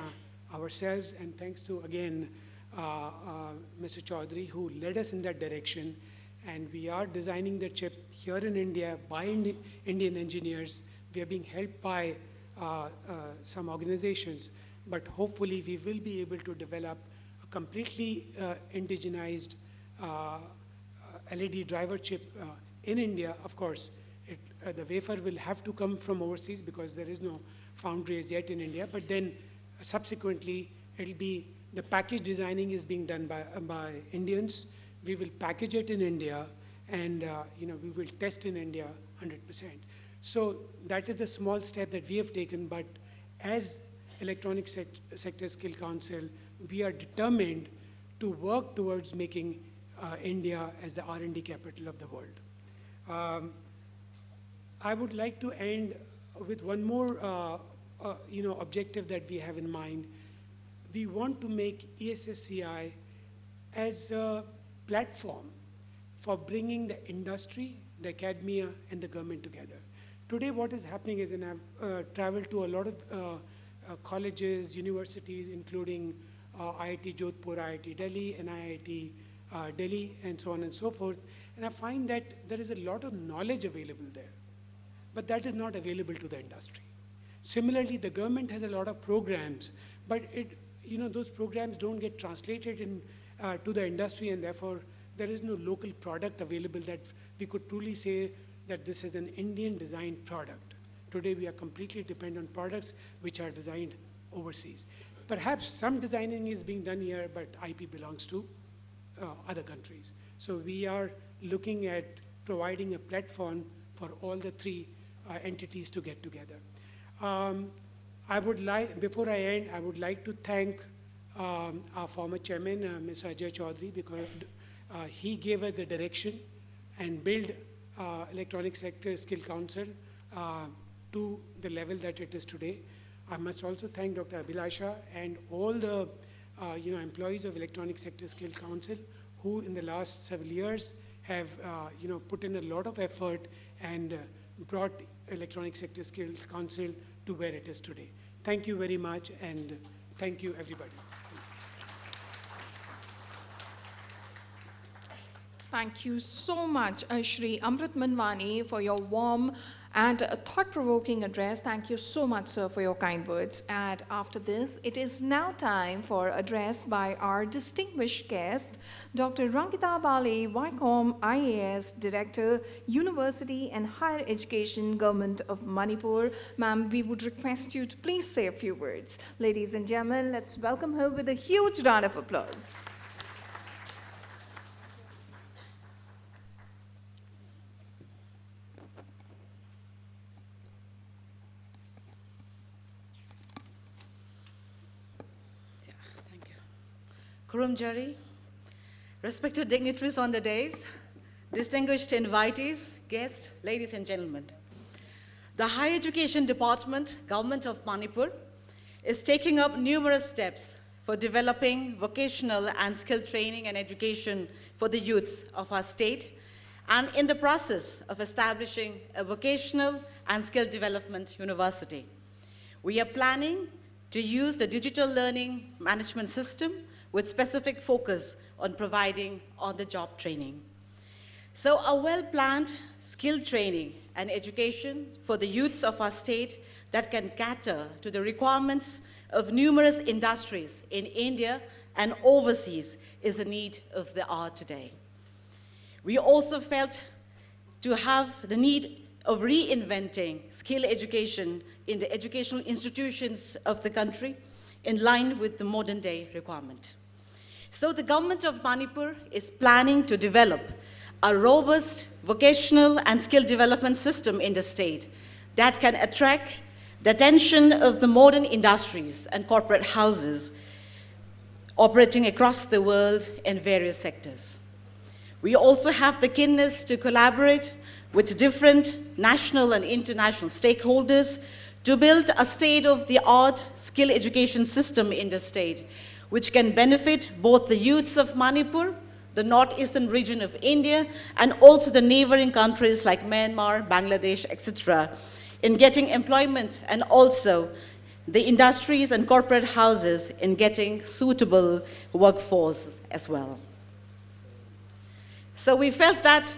ourselves, and thanks to, again, Mr. Chaudhary, who led us in that direction, and we are designing the chip here in India by Indian engineers. We are being helped by some organizations, but hopefully we will be able to develop a completely indigenized LED driver chip in India. Of course, the wafer will have to come from overseas because there is no foundry as yet in India, but then subsequently it'll be, the package designing is being done by Indians. We will package it in India, and we will test in India 100%. So that is the small step that we have taken, but as Electronic Sector Skill Council, we are determined to work towards making India as the R&D capital of the world. I would like to end with one more objective that we have in mind. We want to make ESSCI as a platform for bringing the industry, the academia, and the government together. Today what is happening is, and I've traveled to a lot of colleges, universities, including IIT Jodhpur, IIT Delhi, and IIT Delhi, and so on and so forth, and I find that there is a lot of knowledge available there, but that is not available to the industry. Similarly, the government has a lot of programs, but those programs don't get translated to the industry, and therefore there is no local product available that we could truly say that this is an Indian designed product. Today we are completely dependent on products which are designed overseas. Perhaps some designing is being done here, but IP belongs to other countries. So we are looking at providing a platform for all the three entities to get together. Before I end, I would like to thank our former chairman, Mr. Ajay Chaudhary, because he gave us the direction and built Electronic Sector Skill Council to the level that it is today. I must also thank Dr. Abhilasha and all the employees of Electronic Sector Skill Council, who in the last several years have put in a lot of effort and brought Electronic Sector Skill Council to where it is today. Thank you very much, and thank you everybody. Thank you so much, Shri Amrit Manwani, for your warm and thought-provoking address. Thank you so much, sir, for your kind words. And after this, it is now time for address by our distinguished guest, Dr. Rangita Bali, Wycombe IAS Director, University and Higher Education, Government of Manipur. Ma'am, we would request you to please say a few words. Ladies and gentlemen, let's welcome her with a huge round of applause. Kurum Jari, respected dignitaries on the dais, distinguished invitees, guests, ladies and gentlemen. The Higher Education Department, Government of Manipur, is taking up numerous steps for developing vocational and skill training and education for the youths of our state, and in the process of establishing a vocational and skill development university. We are planning to use the digital learning management system with specific focus on providing on-the-job training. So a well-planned skill training and education for the youths of our state that can cater to the requirements of numerous industries in India and overseas is a need of the hour today. We also felt to have the need of reinventing skill education in the educational institutions of the country in line with the modern day requirement. So the government of Manipur is planning to develop a robust vocational and skill development system in the state that can attract the attention of the modern industries and corporate houses operating across the world in various sectors. We also have the keenness to collaborate with different national and international stakeholders to build a state-of-the-art skill education system in the state, which can benefit both the youths of Manipur, the northeastern region of India, and also the neighboring countries like Myanmar, Bangladesh, etc., in getting employment, and also the industries and corporate houses in getting suitable workforce as well. So we felt that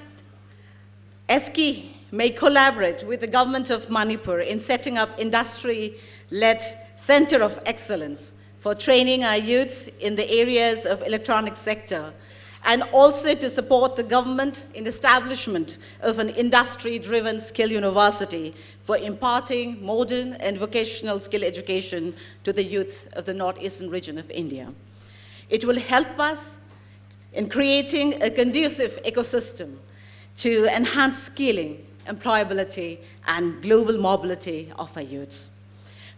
ESSCI may collaborate with the government of Manipur in setting up industry-led center of excellence for training our youths in the areas of electronic sector, and also to support the government in the establishment of an industry-driven skill university for imparting modern and vocational skill education to the youths of the northeastern region of India. It will help us in creating a conducive ecosystem to enhance skilling, employability, and global mobility of our youths.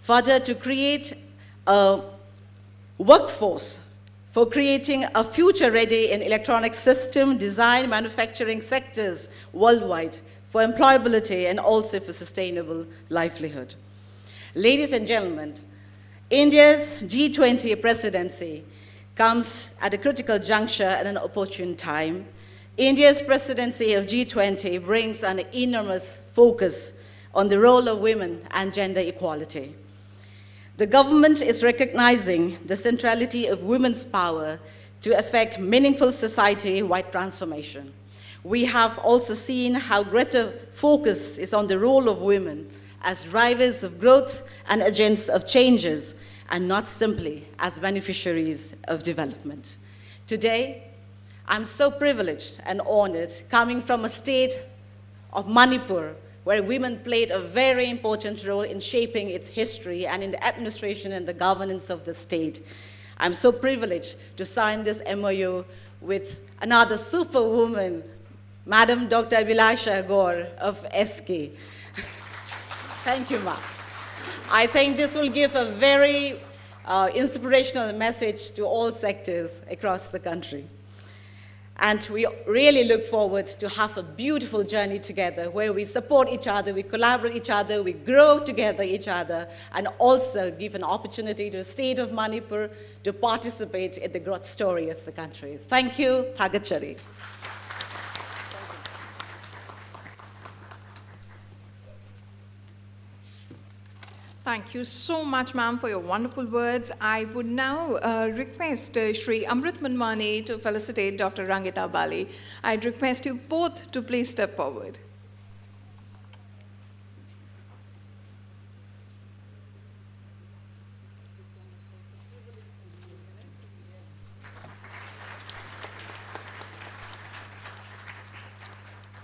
Further, to create a workforce for creating a future-ready in electronic system, design, manufacturing sectors worldwide for employability and also for sustainable livelihood. Ladies and gentlemen, India's G20 presidency comes at a critical juncture at an opportune time. India's presidency of G20 brings an enormous focus on the role of women and gender equality. The government is recognizing the centrality of women's power to effect meaningful society-wide transformation. We have also seen how greater focus is on the role of women as drivers of growth and agents of changes, and not simply as beneficiaries of development. Today, I'm so privileged and honored coming from a state of Manipur, where women played a very important role in shaping its history and in the administration and the governance of the state. I'm so privileged to sign this MOU with another superwoman, Madam Dr. Abhilasha Gaur of ESSCI. Thank you, Ma. I think this will give a very inspirational message to all sectors across the country. And we really look forward to have a beautiful journey together where we support each other, we collaborate each other, we grow together each other, and also give an opportunity to the state of Manipur to participate in the growth story of the country. Thank you. Thagachari. Thank you so much, ma'am, for your wonderful words. I would now request Shri Amrit Manmani to felicitate Dr. Rangita Bali. I'd request you both to please step forward.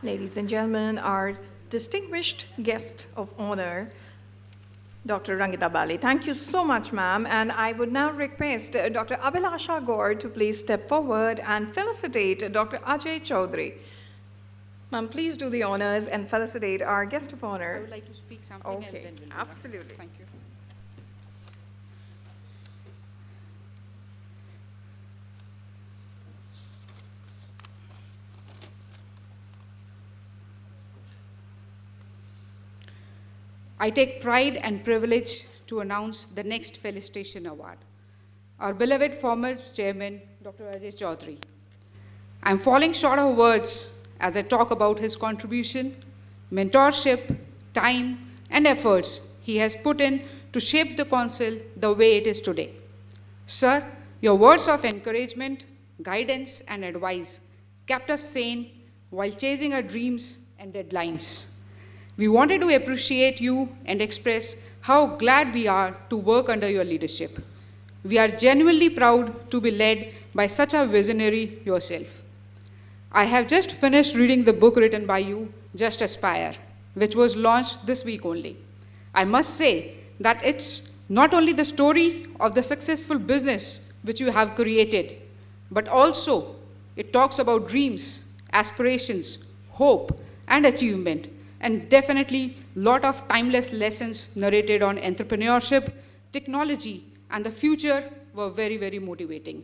Ladies and gentlemen, our distinguished guest of honor, Dr. Rangita Bali. Thank you so much, ma'am. And I would now request Dr. Abhilasha Gaur to please step forward and felicitate Dr. Ajay Chaudhary. Ma'am, please do the honors and felicitate our guest of honor. I would like to speak something Okay, and then we'll absolutely. Thank you. I take pride and privilege to announce the next felicitation award. Our beloved former chairman, Dr. Ajay Chaudhary. I'm falling short of words as I talk about his contribution, mentorship, time, and efforts he has put in to shape the council the way it is today. Sir, your words of encouragement, guidance, and advice kept us sane while chasing our dreams and deadlines. We wanted to appreciate you and express how glad we are to work under your leadership. We are genuinely proud to be led by such a visionary yourself. I have just finished reading the book written by you, Just Aspire, which was launched this week only. I must say that it's not only the story of the successful business which you have created, but also it talks about dreams, aspirations, hope, and achievement, and definitely a lot of timeless lessons narrated on entrepreneurship, technology, and the future were very, very motivating.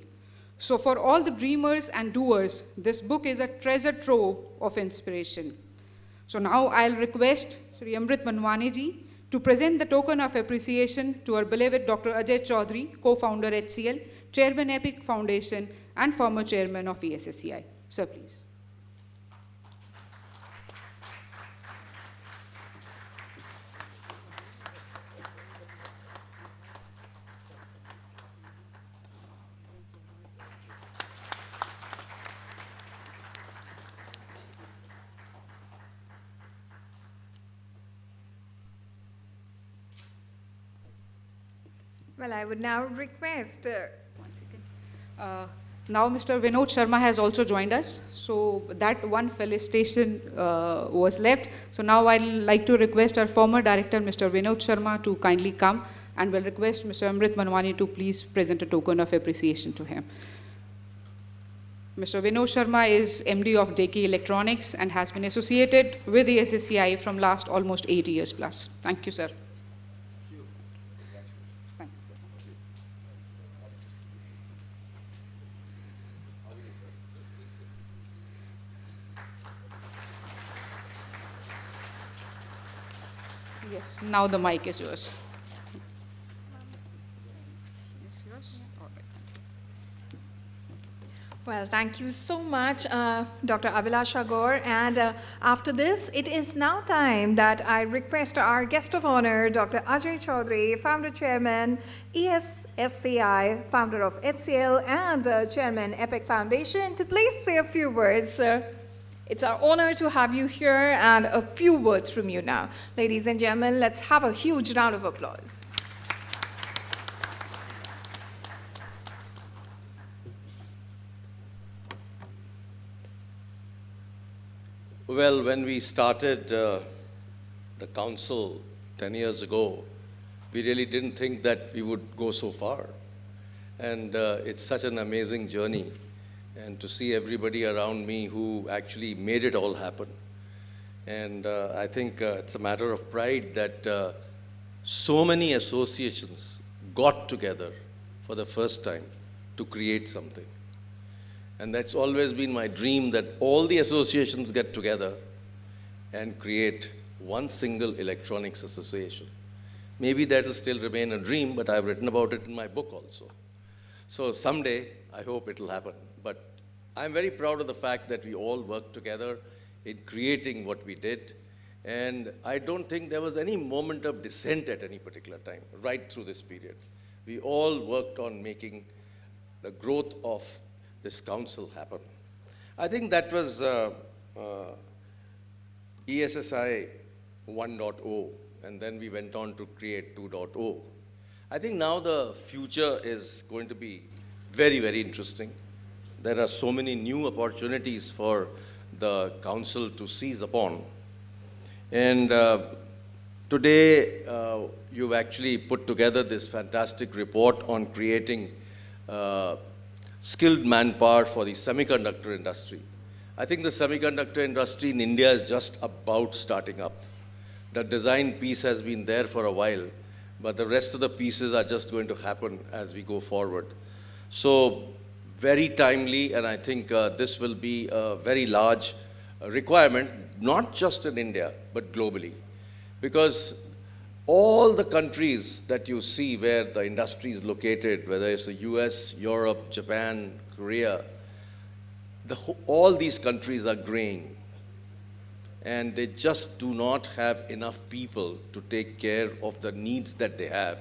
So for all the dreamers and doers, this book is a treasure trove of inspiration. So now I'll request Sri Amrit Manwani ji to present the token of appreciation to our beloved Dr. Ajay Chaudhary, co-founder HCL, Chairman EPIC Foundation, and former Chairman of ESSCI. Sir, please. Well, I would now request. One second. Now Mr. Vinod Sharma has also joined us. So that one felicitation was left. So now I'd like to request our former director, Mr. Vinod Sharma, to kindly come, and will request Mr. Amrit Manwani to please present a token of appreciation to him. Mr. Vinod Sharma is MD of Deki Electronics and has been associated with the ESSCI from last almost 8 years plus. Thank you, sir. Thank you, sir. Yes, now the mic is yours. It's yours? All right. Well, thank you so much, Dr. Abhilasha Gaur. And after this, it is now time that I request our guest of honor, Dr. Ajay Chaudhary, founder chairman, ESSCI, founder of HCL, and chairman, EPIC Foundation, to please say a few words. It's our honor to have you here, and a few words from you now. Ladies and gentlemen, let's have a huge round of applause. Well, when we started the council 10 years ago, we really didn't think that we would go so far. And it's such an amazing journey. And to see everybody around me who actually made it all happen. And I think it's a matter of pride that so many associations got together for the first time to create something. And that's always been my dream, that all the associations get together and create one single electronics association. Maybe that will still remain a dream, but I've written about it in my book also. So someday, I hope it will happen. But I'm very proud of the fact that we all worked together in creating what we did. And I don't think there was any moment of dissent at any particular time, right through this period. We all worked on making the growth of this council happen. I think that was ESSI 1.0, and then we went on to create 2.0. I think now the future is going to be very, very interesting. There are so many new opportunities for the council to seize upon. And today, you've actually put together this fantastic report on creating skilled manpower for the semiconductor industry. I think the semiconductor industry in India is just about starting up. The design piece has been there for a while, but the rest of the pieces are just going to happen as we go forward. So very timely, and I think this will be a very large requirement, not just in India, but globally. Because all the countries that you see where the industry is located, whether it's the US, Europe, Japan, Korea, all these countries are graying. And they just do not have enough people to take care of the needs that they have.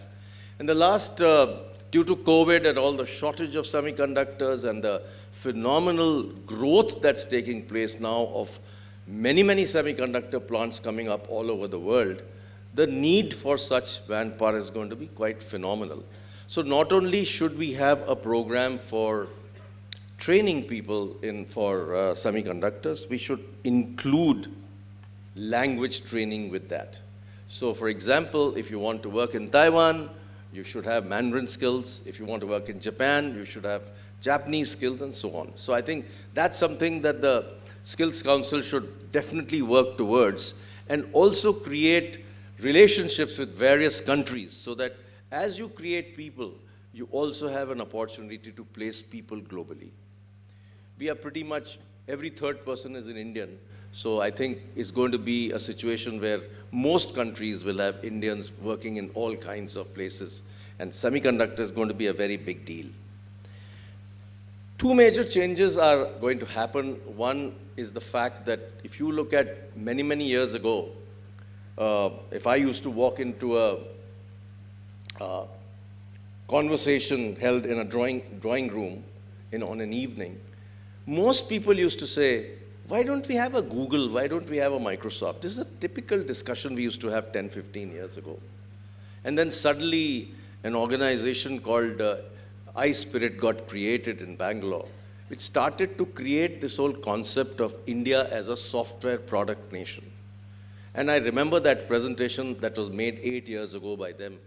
In the last, due to COVID and all the shortage of semiconductors and the phenomenal growth that's taking place now of many, many semiconductor plants coming up all over the world, the need for such manpower is going to be quite phenomenal. So not only should we have a program for training people for semiconductors, we should include language training with that. So for example, if you want to work in Taiwan, you should have Mandarin skills. If you want to work in Japan, you should have Japanese skills and so on. So I think that's something that the Skills Council should definitely work towards, and also create relationships with various countries so that as you create people, you also have an opportunity to place people globally. We are pretty much, every third person is an Indian. So I think it's going to be a situation where most countries will have Indians working in all kinds of places. And semiconductor is going to be a very big deal. Two major changes are going to happen. One is the fact that if you look at many, many years ago, if I used to walk into a conversation held in a drawing room on an evening, most people used to say, why don't we have a Google? Why don't we have a Microsoft? This is a typical discussion we used to have 10, 15 years ago. And then suddenly an organization called iSpirit got created in Bangalore, which started to create this whole concept of India as a software product nation. And I remember that presentation that was made 8 years ago by them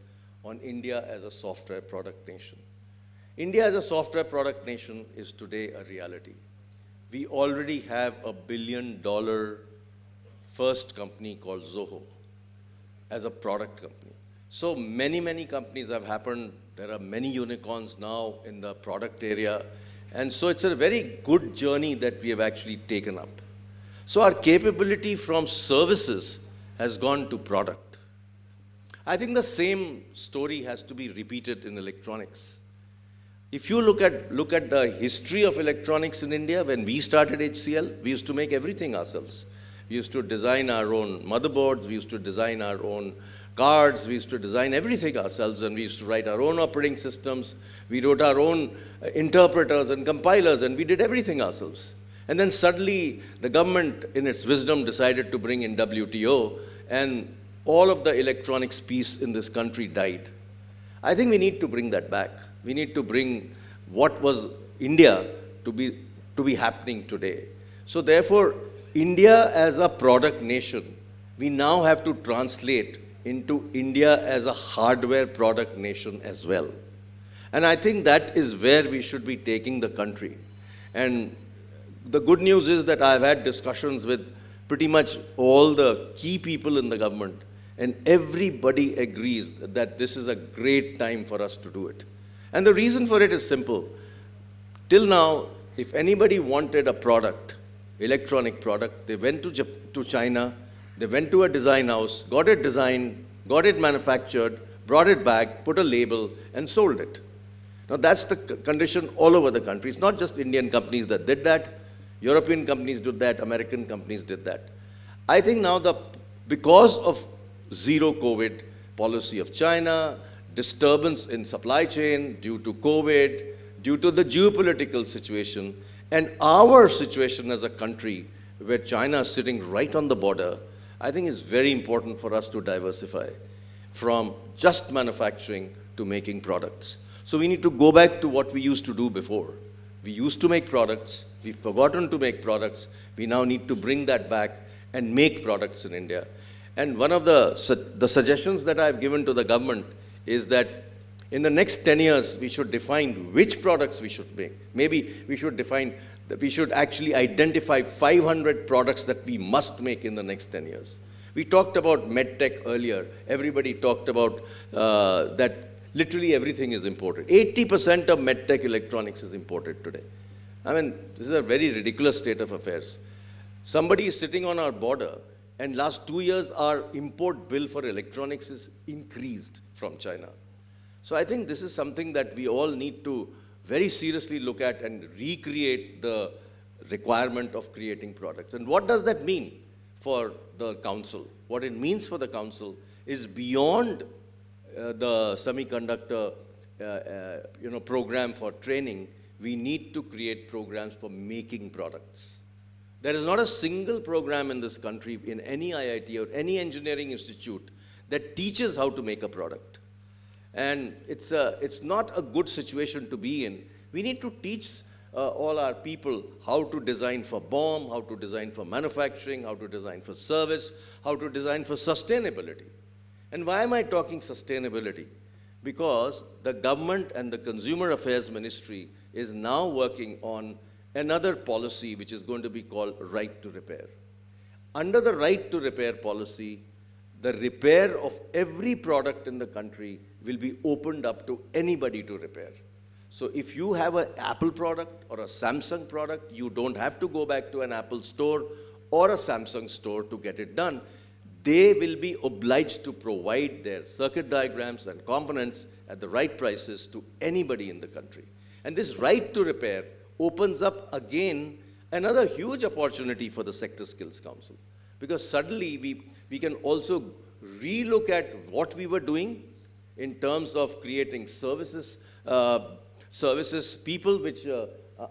on India as a software product nation. India as a software product nation is today a reality. We already have a $1 billion first company called Zoho as a product company. So many, many companies have happened. There are many unicorns now in the product area. And so it's a very good journey that we have actually taken up. So our capability from services has gone to product. I think the same story has to be repeated in electronics. If you look at the history of electronics in India, when we started HCL, we used to make everything ourselves. We used to design our own motherboards, we used to design our own cards, we used to design everything ourselves, and we used to write our own operating systems. We wrote our own interpreters and compilers, and we did everything ourselves. And then suddenly the government, in its wisdom, decided to bring in WTO, and all of the electronics piece in this country died. I think we need to bring that back. We need to bring what was India to be happening today. So therefore, India as a product nation, we now have to translate into India as a hardware product nation as well. And I think that is where we should be taking the country. And the good news is that I've had discussions with pretty much all the key people in the government, and everybody agrees that this is a great time for us to do it. And the reason for it is simple. Till now, if anybody wanted a product, electronic product, they went to China, they went to a design house, got it designed, got it manufactured, brought it back, put a label, and sold it. Now that's the condition all over the country. It's not just Indian companies that did that. European companies did that, American companies did that. I think now because of zero COVID policy of China, disturbance in supply chain due to COVID, due to the geopolitical situation, and our situation as a country where China is sitting right on the border, I think it's very important for us to diversify from just manufacturing to making products. So we need to go back to what we used to do before. We used to make products, we've forgotten to make products, we now need to bring that back and make products in India. And one of the suggestions that I've given to the government is that in the next 10 years, we should define which products we should make. Maybe we should define that we should actually identify 500 products that we must make in the next 10 years. We talked about medtech earlier. Everybody talked about that literally everything is imported. 80% of medtech electronics is imported today. I mean, this is a very ridiculous state of affairs. Somebody is sitting on our border, and last 2 years, our import bill for electronics is increased from China. So I think this is something that we all need to very seriously look at and recreate the requirement of creating products. And what does that mean for the council? What it means for the council is beyond the semiconductor program for training, we need to create programs for making products. There is not a single program in this country, in any IIT or any engineering institute, that teaches how to make a product. And it's not a good situation to be in. We need to teach all our people how to design for BOM, how to design for manufacturing, how to design for service, how to design for sustainability. And why am I talking sustainability? Because the government and the Consumer Affairs Ministry is now working on another policy which is going to be called right to repair. Under the right to repair policy, the repair of every product in the country will be opened up to anybody to repair. So if you have an Apple product or a Samsung product, you don't have to go back to an Apple store or a Samsung store to get it done. They will be obliged to provide their circuit diagrams and components at the right prices to anybody in the country. And this right to repair opens up again another huge opportunity for the Sector Skills Council. Because suddenly we can also relook at what we were doing in terms of creating services, people which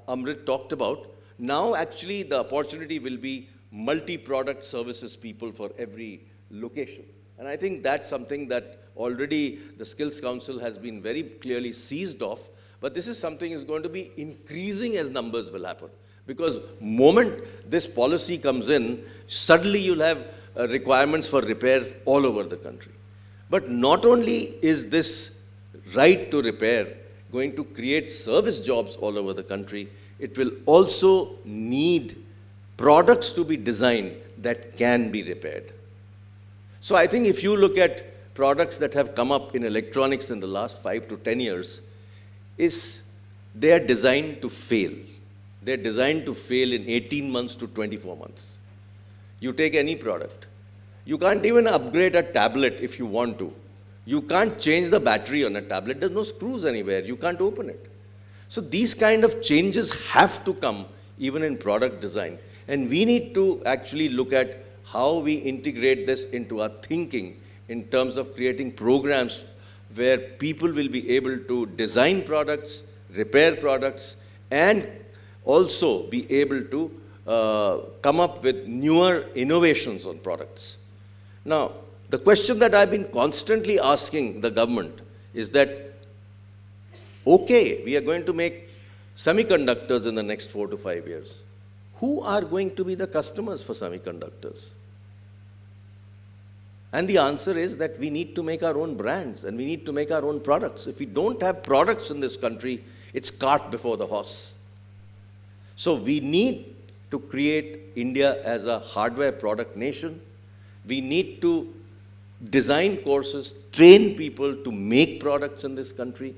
Amrit talked about. Now actually the opportunity will be multi-product services people for every location. And I think that's something that already the Skills Council has been very clearly seized of, but this is something is going to be increasing as numbers will happen. Because moment this policy comes in, suddenly you'll have requirements for repairs all over the country. But not only is this right to repair going to create service jobs all over the country, it will also need products to be designed that can be repaired. So I think if you look at products that have come up in electronics in the last 5 to 10 years, they are designed to fail. They're designed to fail in 18 months to 24 months. You take any product. You can't even upgrade a tablet if you want to. You can't change the battery on a tablet. There's no screws anywhere. You can't open it. So these kind of changes have to come even in product design. And we need to actually look at how we integrate this into our thinking in terms of creating programs where people will be able to design products, repair products, and also be able to come up with newer innovations on products. Now, the question that I've been constantly asking the government is that, okay, we are going to make semiconductors in the next 4 to 5 years. Who are going to be the customers for semiconductors? And the answer is that we need to make our own brands and we need to make our own products. If we don't have products in this country, it's cart before the horse. So we need to create India as a hardware product nation. We need to design courses, train people to make products in this country.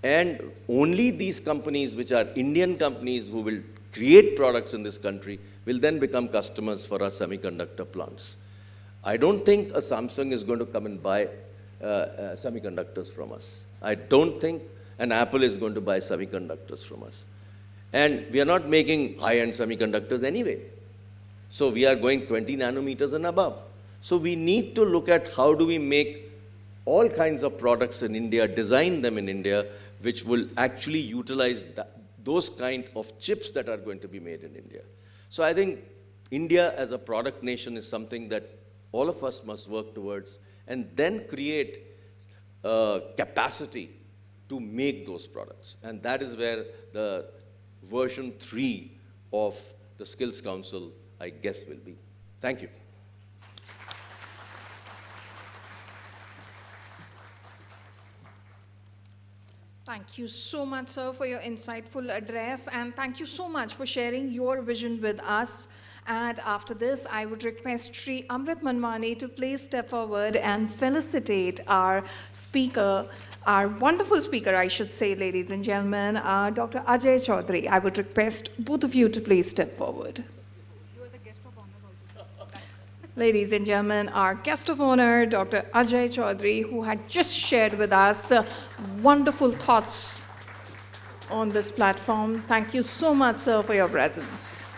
And only these companies, which are Indian companies who will create products in this country, will then become customers for our semiconductor plants. I don't think a Samsung is going to come and buy semiconductors from us. I don't think an Apple is going to buy semiconductors from us. And we are not making high-end semiconductors anyway. So we are going 20 nanometers and above. So we need to look at how do we make all kinds of products in India, design them in India, which will actually utilize those kind of chips that are going to be made in India. So I think India as a product nation is something that all of us must work towards and then create capacity to make those products. And that is where the version 3 of the Skills Council, I guess, will be. Thank you. Thank you so much, sir, for your insightful address, and thank you so much for sharing your vision with us. And after this, I would request Sri Amrit Manwani to please step forward and felicitate our speaker, our wonderful speaker, I should say, ladies and gentlemen, Dr. Ajay Chaudhary. I would request both of you to please step forward. Ladies and gentlemen, our guest of honor, Dr. Ajay Chaudhary, who had just shared with us wonderful thoughts on this platform. Thank you so much, sir, for your presence.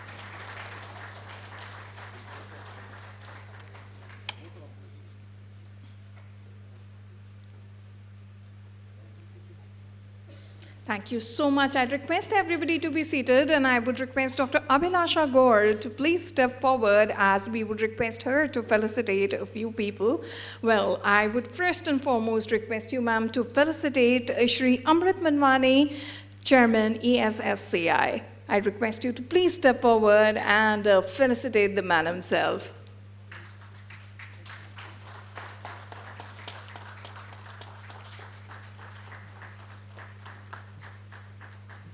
Thank you so much. I'd request everybody to be seated, and I would request Dr. Abhilasha Gaur to please step forward, as we would request her to felicitate a few people. Well, I would first and foremost request you, ma'am, to felicitate Shri Amrit Manwani, Chairman, ESSCI. I'd request you to please step forward and felicitate the man himself.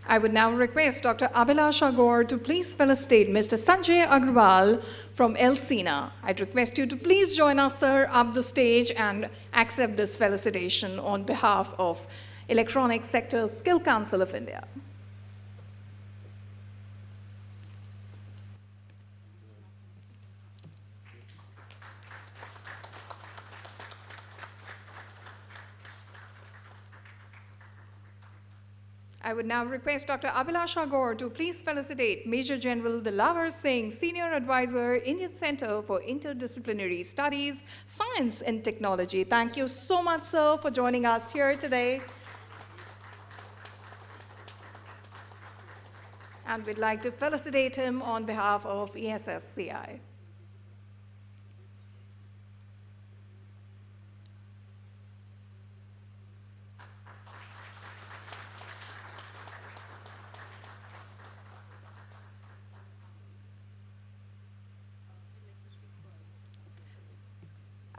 I would now request Dr. Abhilasha Gaur to please felicitate Mr. Sanjay Agrawal from Elsina. I'd request you to please join us, sir, up the stage and accept this felicitation on behalf of Electronics Sector Skill Council of India. I would now request Dr. Abhilasha Gaur to please felicitate Major General Dilavar Singh, Senior Advisor, Indian Center for Interdisciplinary Studies, Science and Technology. Thank you so much, sir, for joining us here today. And we'd like to felicitate him on behalf of ESSCI.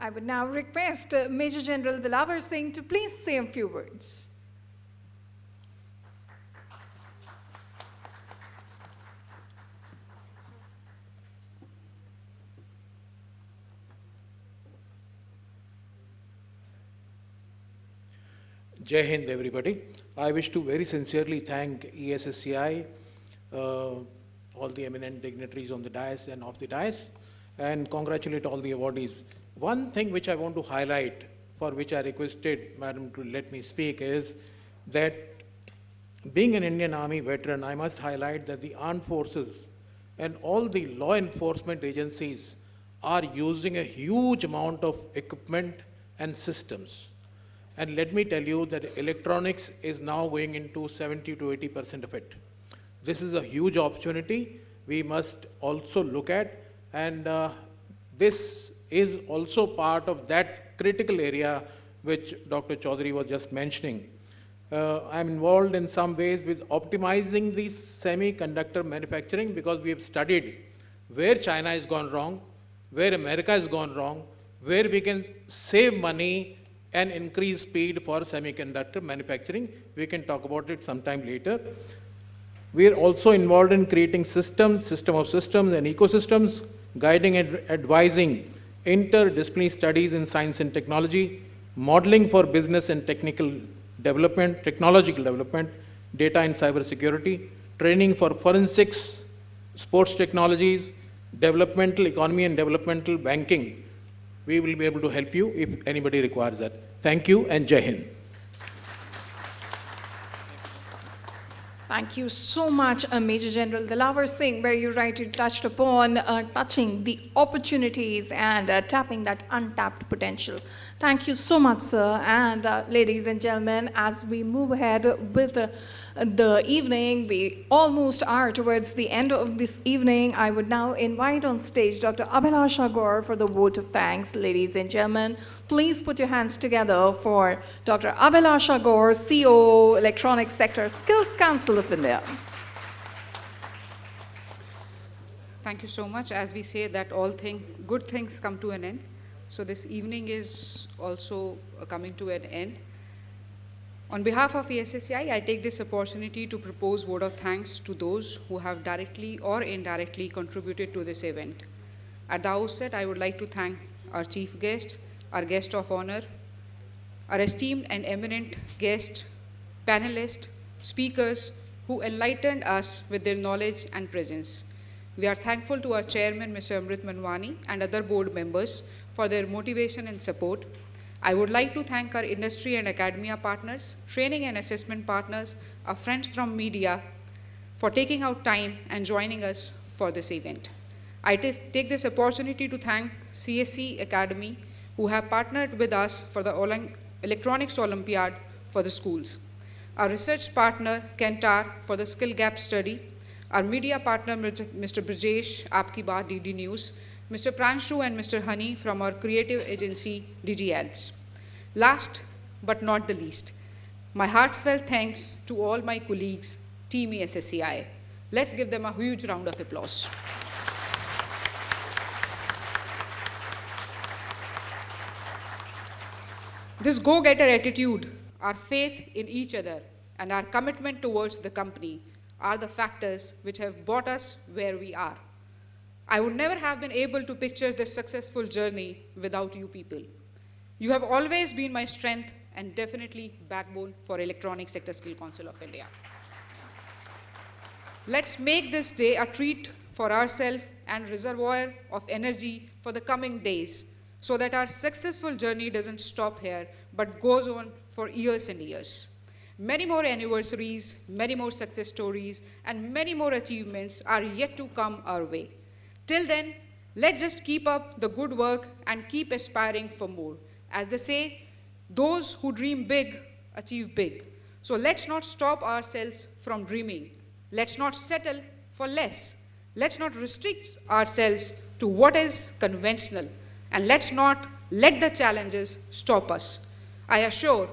I would now request Major General Dilavar Singh to please say a few words. Jai Hind, everybody. I wish to very sincerely thank ESSCI, all the eminent dignitaries on the dais and off the dais, and congratulate all the awardees. One thing which I want to highlight, for which I requested Madam to let me speak, is that being an Indian Army veteran, I must highlight that the armed forces and all the law enforcement agencies are using a huge amount of equipment and systems. And let me tell you that electronics is now going into 70 to 80% of it. This is a huge opportunity we must also look at, and this is also part of that critical area which Dr. Chaudhary was just mentioning. I'm involved in some ways with optimizing the semiconductor manufacturing, because we have studied where China has gone wrong, where America has gone wrong, where we can save money and increase speed for semiconductor manufacturing. We can talk about it sometime later. We are also involved in creating systems, system of systems and ecosystems, guiding and advising interdisciplinary studies in science and technology, modeling for business and technological development, data and cyber security, training for forensics, sports technologies, developmental economy and developmental banking. We will be able to help you if anybody requires that. Thank you and Jai Hind. Thank you so much, Major General Dilavar Singh, where you rightly touched upon touching the opportunities and tapping that untapped potential. Thank you so much, sir. And ladies and gentlemen, as we move ahead with the evening, we almost are towards the end of this evening. I would now invite on stage Dr. Abhilasha Gaur for the vote of thanks. Ladies and gentlemen, please put your hands together for Dr. Abhilasha Gaur, CEO, Electronics Sector Skills Council of India. Thank you so much. As we say that good things come to an end. So this evening is also coming to an end. On behalf of ESSCI, I take this opportunity to propose vote of thanks to those who have directly or indirectly contributed to this event. At the outset, I would like to thank our chief guest, our guest of honor, our esteemed and eminent guests, panelists, speakers who enlightened us with their knowledge and presence. We are thankful to our chairman, Mr. Amrit Manwani, and other board members for their motivation and support. I would like to thank our industry and academia partners, training and assessment partners, our friends from media for taking out time and joining us for this event. I take this opportunity to thank CSC Academy, who have partnered with us for the Electronics Olympiad for the schools. Our research partner, Kentar, for the skill gap study. Our media partner, Mr. Brajesh, Aapki Baat, DD News. Mr. Pranshu and Mr. Hani from our creative agency, DG Alps. Last but not the least, my heartfelt thanks to all my colleagues, Team ESSCI. Let's give them a huge round of applause. This go-getter attitude, our faith in each other, and our commitment towards the company are the factors which have brought us where we are. I would never have been able to picture this successful journey without you people. You have always been my strength and definitely backbone for Electronic Sector Skill Council of India. Let's make this day a treat for ourselves and reservoir of energy for the coming days so that our successful journey doesn't stop here but goes on for years and years. Many more anniversaries, many more success stories, and many more achievements are yet to come our way. Till then, let's just keep up the good work and keep aspiring for more. As they say, those who dream big achieve big. So let's not stop ourselves from dreaming. Let's not settle for less. Let's not restrict ourselves to what is conventional. And let's not let the challenges stop us. I assure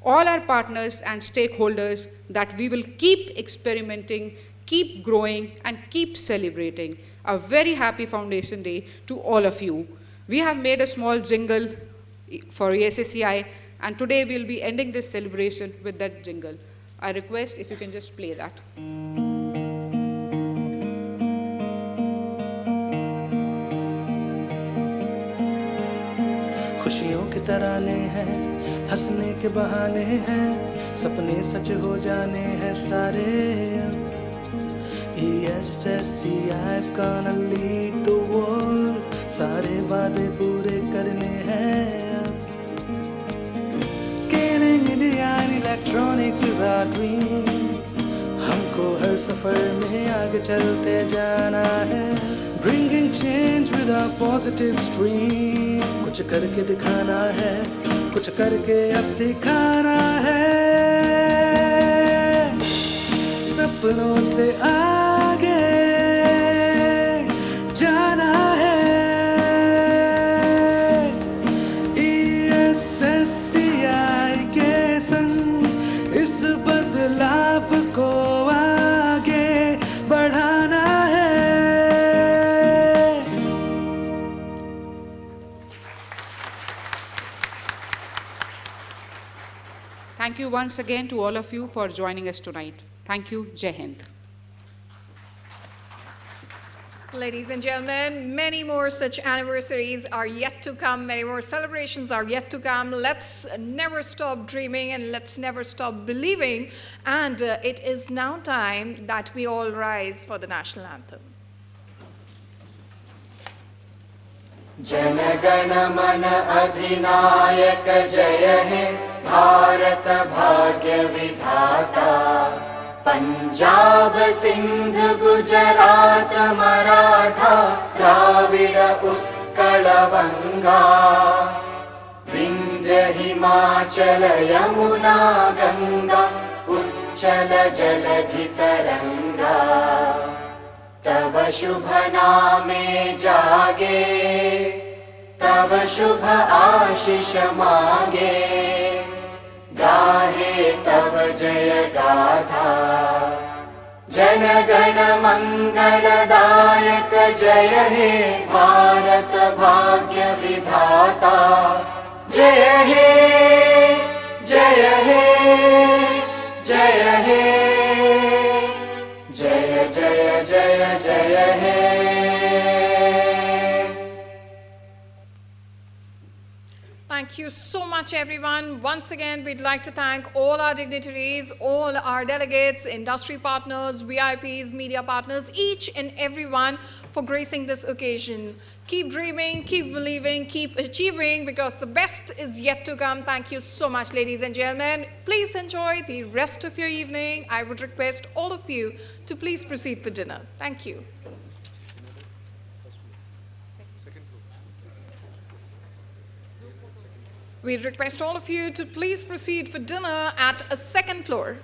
all our partners and stakeholders that we will keep experimenting, keep growing, and keep celebrating. A very happy Foundation Day to all of you. We have made a small jingle for ESSCI, and today we'll be ending this celebration with that jingle. I request if you can just play that. खुशियों के तराने हैं, हंसने के बहाने हैं, सपने सच हो जाने हैं सारे। ESSCI is gonna lead the world, सारे वादे पूरे करने हैं। Scaling India in electronics is our dream, हमको हर सफर में आगे चलते जाना है। Bringing change with a positive stream, कुछ करके दिखाना है, कुछ करके अब दिखाना है। सपनों से आगे जाना है। ESSCI के संग इस बदलाव को आगे बढ़ाना है। Thank you once again to all of you for joining us tonight. Thank you. Jai Hind. Ladies and gentlemen, many more such anniversaries are yet to come. Many more celebrations are yet to come. Let's never stop dreaming and let's never stop believing. And it is now time that we all rise for the national anthem. Jana Gana मन अधिनायक जय हे भारत भाग्य विधाता। पंजाब सिंध गुजरात मराठा द्राविड उत्कल बंगा। विंध्य हिमाचल यमुना गंगा उच्चल जलधि तरंगा। तव शुभ नामे जागे, तव शुभ आशीष मांगे। गाहे तव जय गाथा, जन गण मंगलदायक जय हे भारत भाग्य विधाता। जय हे जय हे जय हे जय जय जय जय हे। Thank you so much, everyone. Once again, we'd like to thank all our dignitaries, all our delegates, industry partners, VIPs, media partners, each and everyone for gracing this occasion. Keep dreaming, keep believing, keep achieving, because the best is yet to come. Thank you so much, ladies and gentlemen. Please enjoy the rest of your evening. I would request all of you to please proceed for dinner. Thank you. We request all of you to please proceed for dinner at a second floor.